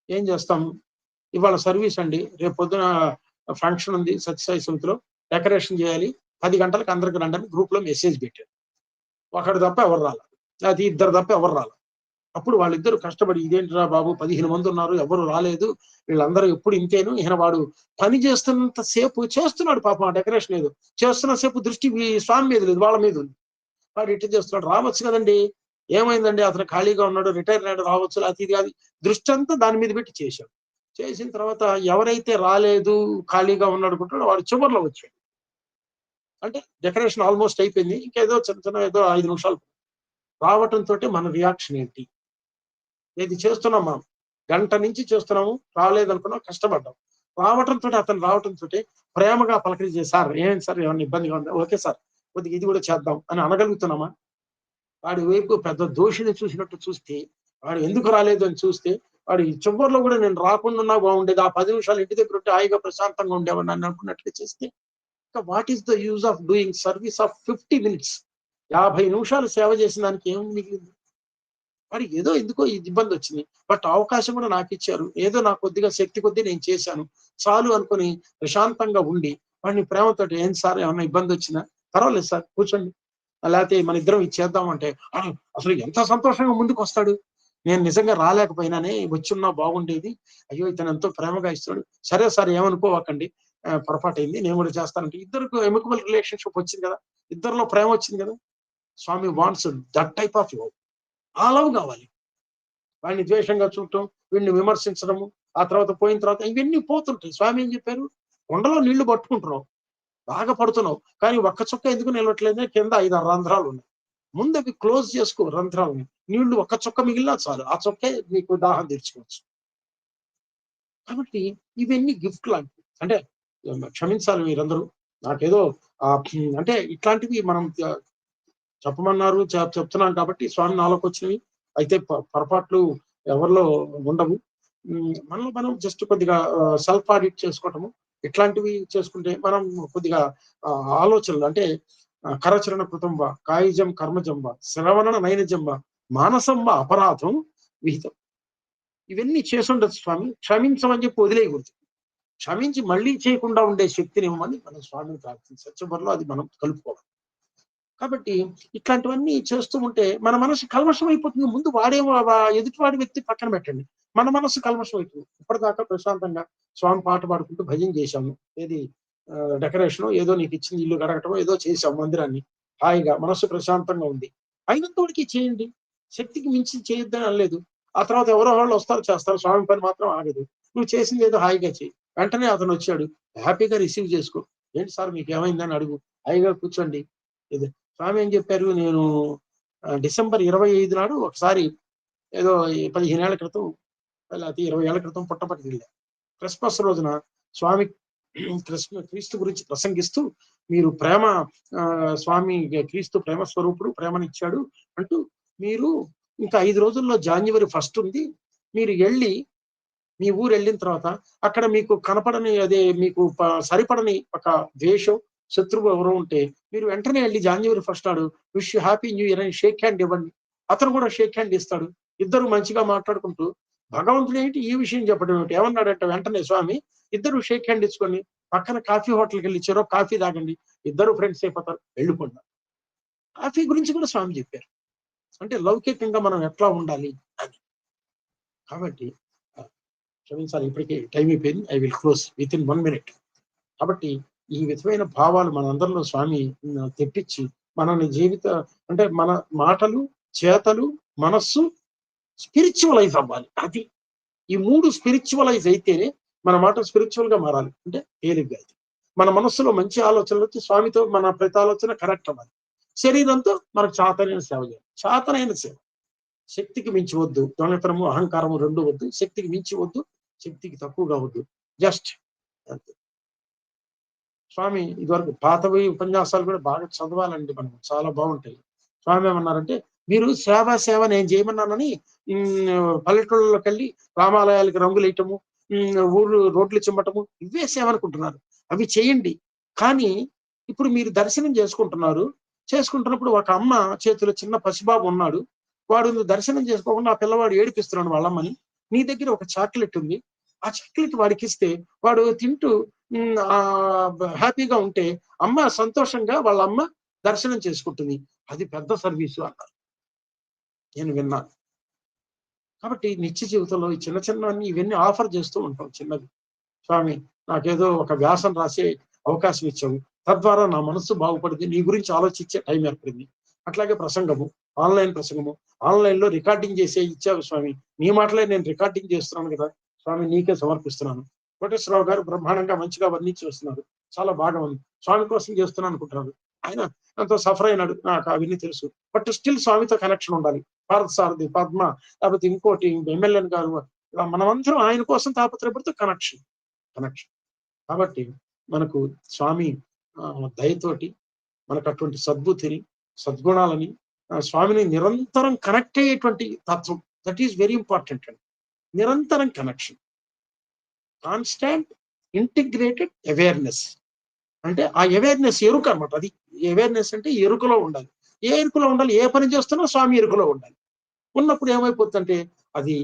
Speaker 4: ఏం చేస్తాము, ఇవాళ సర్వీస్ అండి, రేపు పొద్దున ఫంక్షన్ ఉంది సత్యసాయి సమితిలో, డెకరేషన్ చేయాలి, 10 గంటలకు అందరికి రండి అని గ్రూప్ లో మెసేజ్ పెట్టారు. ఒకడు తప్ప ఎవరు రాల, అది ఇద్దరు తప్ప ఎవరు రాల. అప్పుడు వాళ్ళిద్దరు కష్టపడి, ఇదేంటిరా బాబు 15 మంది ఉన్నారు ఎవరు రాలేదు, వీళ్ళందరూ ఎప్పుడు ఇంతేను, ఈయన వాడు పని చేస్తున్నంత సేపు చేస్తున్నాడు పాపం, ఆ డెకరేషన్ ఏదో చేస్తున్న సేపు దృష్టి స్వామి మీద లేదు, వాళ్ళ మీద ఉంది. వాడు ఇట్లా చేస్తున్నాడు, రావచ్చు కదండి, ఏమైందండి, అతను ఖాళీగా ఉన్నాడు, రిటైర్ అయ్యాడు, రావచ్చు, అది ఇది అది దృష్టి అంతా దాని మీద పెట్టి చేశాడు. చేసిన తర్వాత ఎవరైతే రాలేదు, ఖాళీగా ఉన్నాడు అనుకుంటాడో వాడు చివరిలో వచ్చాడు. అంటే డెకరేషన్ ఆల్మోస్ట్ అయిపోయింది, ఇంకేదో చిన్న చిన్న ఏదో 5 నిమిషాలు రావటంతో మన రియాక్షన్ ఏంటి? ఏది చేస్తున్నాం మనం, గంట నుంచి చేస్తున్నాము, రాలేదనుకున్నాం, కష్టపడ్డాం, రావటంతో అతను రావటంతో ప్రేమగా పలకరించి, సార్ ఏం సార్ ఏమన్నా ఇబ్బందిగా ఉందా, ఓకే సార్ కొద్దిగా ఇది కూడా చేద్దాం అని అనగలుగుతున్నామా? వాడి వైపు పెద్ద దోషిని చూసినట్టు చూస్తే, వాడు ఎందుకు రాలేదు అని చూస్తే, వాడు ఈ చివరిలో కూడా నేను రాకుండా ఉన్నా బాగుండేది, ఆ 10 నిమిషాలు ఇంటి దగ్గర ఉంటే హాయిగా ప్రశాంతంగా ఉండేవాడిని అని అనుకున్నట్టుగా చేస్తే, what is the use of doing service of 50 minutes? 50 నిమిషాలు సేవ చేసిన దానికి ఏం మిగిలింది? వాడికి ఏదో ఎందుకో ఇబ్బంది వచ్చింది, బట్ అవకాశం కూడా నాకు ఇచ్చారు, ఏదో నా కొద్దిగా శక్తి కొద్దీ నేను చేశాను చాలు అనుకుని ప్రశాంతంగా ఉండి, వాడిని ప్రేమతో, ఏం సార్ ఏమన్నా ఇబ్బంది వచ్చిందా, పర్వాలేదు సార్ కూర్చోండి, లేకపోతే మన ఇద్దరం ఇచ్చేద్దామంటే అసలు ఎంత సంతోషంగా ముందుకు వస్తాడు. నేను నిజంగా రాలేకపోయినానే, వచ్చున్నా బాగుండేది, అయ్యో ఇతను ఎంతో ప్రేమగా ఇస్తాడు, సరే సార్ ఏమనుకోవకండి, పొరపాటు అయింది, నేను కూడా చేస్తానంటే ఇద్దరికి ఎమికబుల్ రిలేషన్షిప్ వచ్చింది కదా, ఇద్దరిలో ప్రేమ వచ్చింది కదా. Swami wants that type of love. ఆ లవ్ కావాలి. వాడిని ద్వేషంగా చూడటం, వీడిని విమర్శించడము, ఆ తర్వాత పోయిన తర్వాత ఇవన్నీ పోతుంటాయి. స్వామి ఏం చెప్పారు, కొండలో నీళ్లు పట్టుకుంటున్నావు, బాగా పడుతున్నావు, కానీ ఒక్క చుక్క ఎందుకు నిలవట్లేదు, కింద 5-6 రంధ్రాలు ఉన్నాయి, ముందు అవి క్లోజ్ చేసుకో రంధ్రాలని, నీళ్లు ఒక్క చుక్క మిగిలినా చాలు, ఆ చుక్కే నీకు దాహం తీర్చుకోవచ్చు. కాబట్టి ఇవన్నీ గిఫ్ట్ లాంటివి. అంటే క్షమించాలి మీరందరూ, నాకేదో అంటే ఇట్లాంటివి మనం చెప్పమన్నారు, చెప్తున్నాను కాబట్టి స్వామి నాలోకి వచ్చినవి అయితే, పొరపాట్లు ఎవరిలో ఉండవు. మనలో మనం జస్ట్ కొద్దిగా సెల్ఫ్ ఆడిట్ చేసుకోవటము, ఇట్లాంటివి చేసుకుంటే మనం కొద్దిగా ఆలోచనలు అంటే, కరచరణ కృతంబ, కాయిజం కర్మజంబ, శ్రవణ నైనజంబ, మానసంబ అపరాధం విహితం. ఇవన్నీ చేసుండొచ్చు స్వామి, క్షమించమని చెప్పి వదిలేయకూడదు, క్షమించి మళ్ళీ చేయకుండా ఉండే శక్తిని ఇవ్వమని మనం స్వామిని ప్రార్థించి సత్యవరలో అది మనం కలుపుకోవాలి. కాబట్టి ఇట్లాంటివన్నీ చేస్తూ ఉంటే మన మనసు కల్మషం అయిపోతుంది. ముందు ఎదుటివాడి వ్యక్తి పక్కన పెట్టండి, మన మనసు కల్మషం అయిపోతుంది. ఇప్పటిదాకా ప్రశాంతంగా స్వామి పాట పాడుకుంటూ భజన చేశాము, ఏది డెకరేషన్ ఏదో నీకు ఇచ్చింది, ఇల్లు కడగటం ఏదో చేసాం, మందిరాన్ని హాయిగా మనసు ప్రశాంతంగా ఉంది, అయినంతవరకు చేయండి, శక్తికి మించి చేయొద్దని అనలేదు. ఆ తర్వాత ఎవరో వాళ్ళు వస్తారు చేస్తారు, స్వామి పని మాత్రం ఆగదు. నువ్వు చేసింది ఏదో హాయిగా చేయి. వెంటనే అతను వచ్చాడు, హ్యాపీగా రిసీవ్ చేసుకో, ఏంటి సార్ మీకు ఏమైందని అడుగు, హాయిగా కూర్చోండి. ఇది స్వామి ఏం చెప్పారు, నేను డిసెంబర్ 25 నాడు ఒకసారి ఏదో 15 ఏళ్ల క్రితం లేకపోతే 20 ఏళ్ల క్రితం పుట్టపర్తి వెళ్ళా. క్రిస్మస్ రోజున స్వామి క్రీస్తు గురించి ప్రసంగిస్తూ, మీరు ప్రేమ, స్వామి క్రీస్తు ప్రేమ స్వరూపుడు, ప్రేమనిచ్చాడు అంటూ, మీరు ఇంకా 5 రోజుల్లో జాన్యువరి 1 ఉంది, మీరు వెళ్ళి మీ ఊరు వెళ్ళిన తర్వాత అక్కడ మీకు కనపడని, అదే మీకు సరిపడని ఒక ద్వేషం, శత్రువు ఎవరో ఉంటే మీరు వెంటనే వెళ్ళి జాన్యువరి 1 నాడు wish you happy new year అని షేక్ హ్యాండ్ ఇవ్వండి. అతను కూడా షేక్ హ్యాండ్ ఇస్తాడు, ఇద్దరు మంచిగా మాట్లాడుకుంటూ, భగవంతుడు ఏంటి ఈ విషయం చెప్పడం ఏమిటి, ఏమన్నాడంటే వెంటనే స్వామి, ఇద్దరు షేక్ హ్యాండ్ ఇచ్చుకొని పక్కన కాఫీ హోటల్కి వెళ్ళి చెరో కాఫీ తాగండి, ఇద్దరు ఫ్రెండ్స్ అయిపోతారు, వెళ్ళిపోండి. కాఫీ గురించి కూడా స్వామి చెప్పారు, అంటే లౌకికంగా మనం ఎట్లా ఉండాలి అని. కాబట్టి క్షమించాలి, ఇప్పటికే టైం అయిపోయింది. I will close with in 1 minute. కాబట్టి ఈ విధమైన భావాలు మనందరిలో స్వామి తెప్పించి మనల్ని అంటే మన మాటలు, చేతలు, మనస్సు స్పిరిచువలైజ్ అవ్వాలి. అది ఈ 3 స్పిరిచువలైజ్ అయితేనే మన మాట స్పిరిచువల్ గా మారాలి. అంటే తేలిగ్గా అయితే మన మనస్సులో మంచి ఆలోచనలు వచ్చి స్వామితో మన ప్రతి ఆలోచన కరెక్ట్ అవ్వాలి. శరీరంతో మనకు చాతనైన సేవ చేయాలి. చాతనైన సేవ, శక్తికి మించి వద్దు, దొంగతనము అహంకారము రెండు వద్దు, శక్తికి మించి వద్దు, శక్తికి తక్కువగా వద్దు, జస్ట్ అంతే. స్వామి ఇదివరకు పాతవి ఉపన్యాసాలు కూడా బాగా చదవాలండి, మనం చాలా బాగుంటాయి. స్వామి ఏమన్నారంటే, మీరు సేవ నేను చేయమన్నానని పల్లెటూళ్ళలోకి వెళ్ళి రామాలయాలకి రంగులు వేయటము, ఊళ్ళు రోడ్లు చిమ్మటము, ఇవే సేవ అనుకుంటున్నారు. అవి చేయండి. కానీ ఇప్పుడు మీరు దర్శనం చేసుకుంటున్నప్పుడు ఒక అమ్మ చేతిలో చిన్న పసిబాబు ఉన్నాడు. వాడు దర్శనం చేసుకోకుండా ఆ పిల్లవాడు ఏడిపిస్తున్నాడు వాళ్ళమ్మని. నీ దగ్గర ఒక చాక్లెట్ ఉంది, ఆ చాక్లెట్ వాడికి ఇస్తే వాడు తింటూ హ్యాపీగా ఉంటే అమ్మ సంతోషంగా వాళ్ళ అమ్మ దర్శనం చేసుకుంటుంది. అది పెద్ద సర్వీసు అన్నారు, నేను విన్నాను. కాబట్టి నిత్య జీవితంలో ఈ చిన్న చిన్నవన్నీ ఇవన్నీ ఆఫర్ చేస్తూ ఉంటాం. చిన్నది, స్వామి నాకేదో ఒక వ్యాసం రాసే అవకాశం ఇచ్చావు, తద్వారా నా మనస్సు బాగుపడింది, నీ గురించి ఆలోచించే టైం ఏర్పడింది. అట్లాగే ప్రసంగము, ఆన్లైన్ ప్రసంగము, ఆన్లైన్ లో రికార్డింగ్ చేసే ఇచ్చావు స్వామి, నీ మాటలే నేను రికార్డింగ్ చేస్తున్నాను కదా స్వామి, నీకే సమర్పిస్తున్నాను. కోటేశ్వరరావు గారు బ్రహ్మాండంగా మంచిగా వర్ణించి వస్తున్నారు, చాలా బాగా ఉంది. స్వామి కోసం చేస్తున్నాను అనుకుంటున్నారు. ఆయన ఎంతో సఫర్ అయినాడు, నాకు అవన్నీ తెలుసు. బట్ స్టిల్ స్వామితో కనెక్షన్ ఉండాలి. భారత సారథి, పద్మ, లేకపోతే ఇంకోటి ఎమ్మెల్యేన్ గారు, ఇలా మనమందరం ఆయన కోసం తాపత్రయపడుతూ కనెక్షన్. కాబట్టి మనకు స్వామి దయతోటి మనకు అటువంటి సద్బుద్ధిని, సద్గుణాలని, స్వామిని నిరంతరం కనెక్ట్ అయ్యేటువంటి తత్వం, దట్ ఈస్ వెరీ ఇంపార్టెంట్ అండి. నిరంతరం కనెక్షన్, కాన్స్టాంట్ ఇంటిగ్రేటెడ్ అవేర్నెస్. అంటే ఆ అవేర్నెస్ ఎరుక అనమాట. అది అవేర్నెస్ అంటే ఎరుకలో ఉండాలి. ఏ ఎరుకలో ఉండాలి? ఏ పని చేస్తున్నా స్వామి ఎరుకలో ఉండాలి. ఉన్నప్పుడు ఏమైపోతుందంటే అది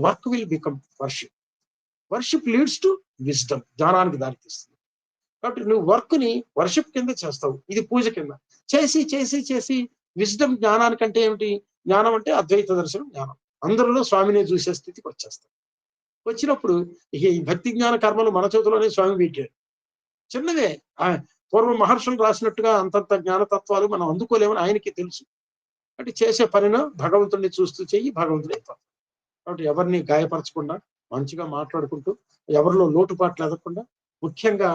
Speaker 4: work will become worship. Worship leads to wisdom, జ్ఞానానికి దారితీస్తుంది. కాబట్టి నువ్వు వర్క్ ని వర్షిప్ కింద చేస్తావు, ఇది పూజ కింద చేసి చేసి చేసి విజ్డమ్, జ్ఞానానికంటే ఏమిటి? జ్ఞానం అంటే అద్వైత దర్శనం, జ్ఞానం. అందరిలో స్వామిని చూసే స్థితికి వచ్చేస్తాం. వచ్చినప్పుడు ఇక ఈ భక్తి జ్ఞాన కర్మలు మన చేతిలోనే స్వామి పెట్టాడు. చిన్నదే, పూర్వ మహర్షులు రాసినట్టుగా అంతంత జ్ఞానతత్వాలు మనం అందుకోలేమని ఆయనకి తెలుసు. అంటే చేసే పనిలో భగవంతుడిని చూస్తూ చెయ్యి, భగవంతుడు అయిపోతాడు. కాబట్టి ఎవరిని గాయపరచకుండా మంచిగా మాట్లాడుకుంటూ, ఎవరిలో లోటుపాట్లు ఎదగకుండా, ముఖ్యంగా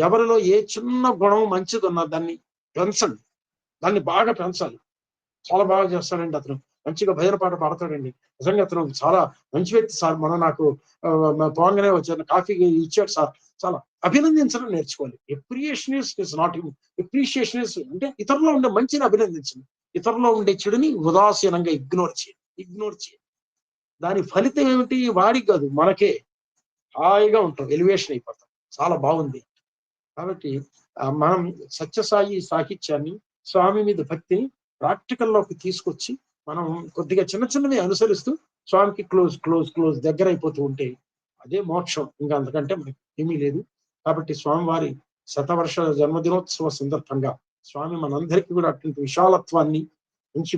Speaker 4: ఎవరిలో ఏ చిన్న గుణం మంచిది ఉన్నా దాన్ని పెంచండి, దాన్ని బాగా పెంచాలి. చాలా బాగా చేస్తాడండి అతను, మంచిగా భజన పాట పాడతాడండి. నిజంగా అతను చాలా మంచి వ్యక్తి సార్. నాకు పోగానే వచ్చాను, కాఫీ ఇచ్చాడు సార్. చాలా అభినందించడం నేర్చుకోవాలి. ఎప్రియేషన్ ఇస్ నాట్ ఎప్రిషియేషన్ అంటే ఇతరులో ఉండే మంచిని అభినందించండి, ఇతరులో ఉండే చెడుని ఉదాసీనంగా ఇగ్నోర్ చేయండి. దాని ఫలితం ఏమిటి? వాడికి కాదు, మనకే హాయిగా ఉంటాం, ఎలివేషన్ అయిపోతాం. చాలా బాగుంది. కాబట్టి మనం సత్యసాయి సాహిత్యాన్ని, స్వామి మీద భక్తిని ప్రాక్టికల్లోకి తీసుకొచ్చి మనం కొద్దిగా చిన్న చిన్నవి అనుసరిస్తూ స్వామికి క్లోజ్ దగ్గర అయిపోతూ ఉంటే అదే మోక్షం. ఇంకా అంతకంటే మనకి ఏమీ లేదు. కాబట్టి స్వామివారి శతవర్ష జన్మదినోత్సవ సందర్భంగా స్వామి మనందరికీ కూడా అటువంటి విశాలత్వాన్ని, మంచి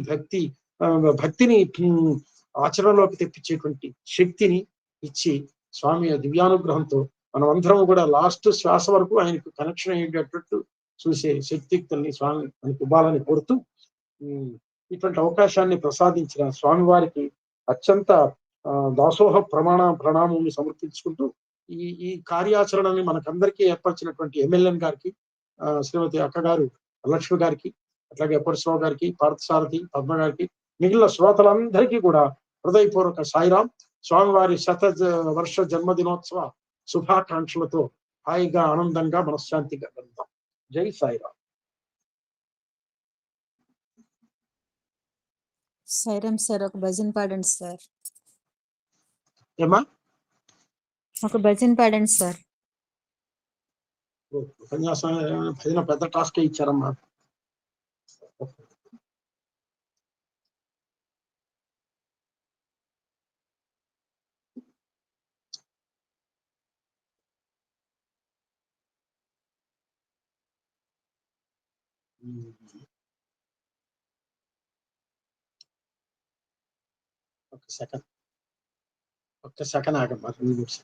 Speaker 4: భక్తిని ఆచరణలోకి తెప్పించేటువంటి శక్తిని ఇచ్చి, స్వామి దివ్యానుగ్రహంతో మనం అందరం కూడా లాస్ట్ శ్వాస వరకు ఆయనకు కనెక్షన్ అయ్యేటట్టు చూసే శక్తిని స్వామి మనకి ఇవ్వాలని కోరుతూ, ఇటువంటి అవకాశాన్ని ప్రసాదించిన స్వామివారికి అత్యంత దాసోహ ప్రణామం సమర్పించుకుంటూ, ఈ కార్యాచరణని మనకందరికీ ఏర్పరిచినటువంటి ఎమ్మెల్యేన్ గారికి, శ్రీమతి అక్కగారు లక్ష్మి గారికి, అట్లాగే అప్పటిరావు గారికి, పార్థసారథి, పద్మ గారికి, మిగిలిన శ్రోతలందరికీ కూడా హృదయపూర్వక సాయిరాం. స్వామివారి వర్ష జన్మదినోత్సవ శుభాకాంక్షలతో హాయిగా, ఆనందంగా, మనశ్శాంతిగా వెళ్దాం. జై సాయిరాం.
Speaker 2: సాయిరాం సార్, ఒక భజన పాడండి సార్.
Speaker 4: ఏమా?
Speaker 2: ఒక భజన పాడండి సార్.
Speaker 4: ఉపన్యాసం భజన పెద్ద టాస్క్ ఇచ్చారమ్మా. ఒక సెకండ్. ఒక్క సెకండ్ ఆగమ్మా, 2 minutes.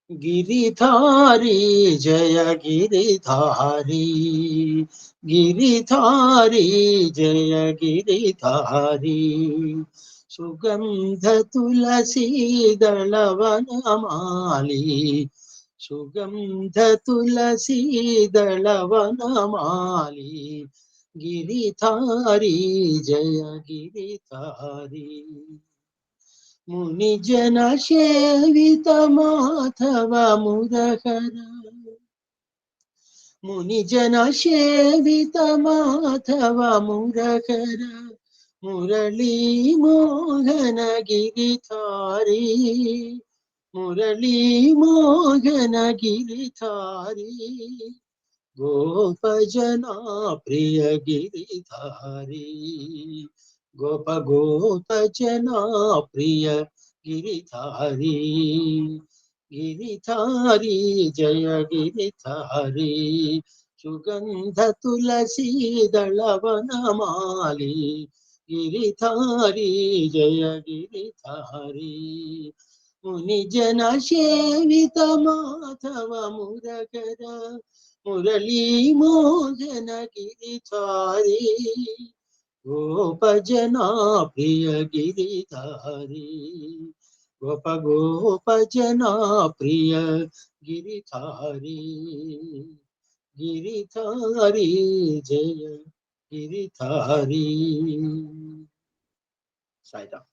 Speaker 4: గిరిధారి జయ గిరిధారి, గిరిధారి జయ గిరిధారి, సుగంధ తులసీ దళవనమాలి, సుగంధ తులసీ దళవనమాలి, గిరిధారి జయ గిరిధారి, ముని జన సేవిత మాధవ మురహర, ముని జన సేవిత మాధవ మురహర, మురళీ మోహన గిరిధారి, మురళీ మోహన గిరిధారి, గోపజనా ప్రియ గిరిధారి, గోపజనా ప్రియ గిరిధారి, గిరిధారి జయ గిరిధారి, సుగంధ తులసీ దళవనమాలి, గిరిధారి జయ గిరిధారి, ముని జన సేవిత మాధవ మురగర, మురళీ మోహన గిరిధారి, గోపజనా ప్రియ గిరిధారి, గోపజనా ప్రియ గిరిధారి, గిరిధారి జయ గిరిధారి. సాయిరామ్.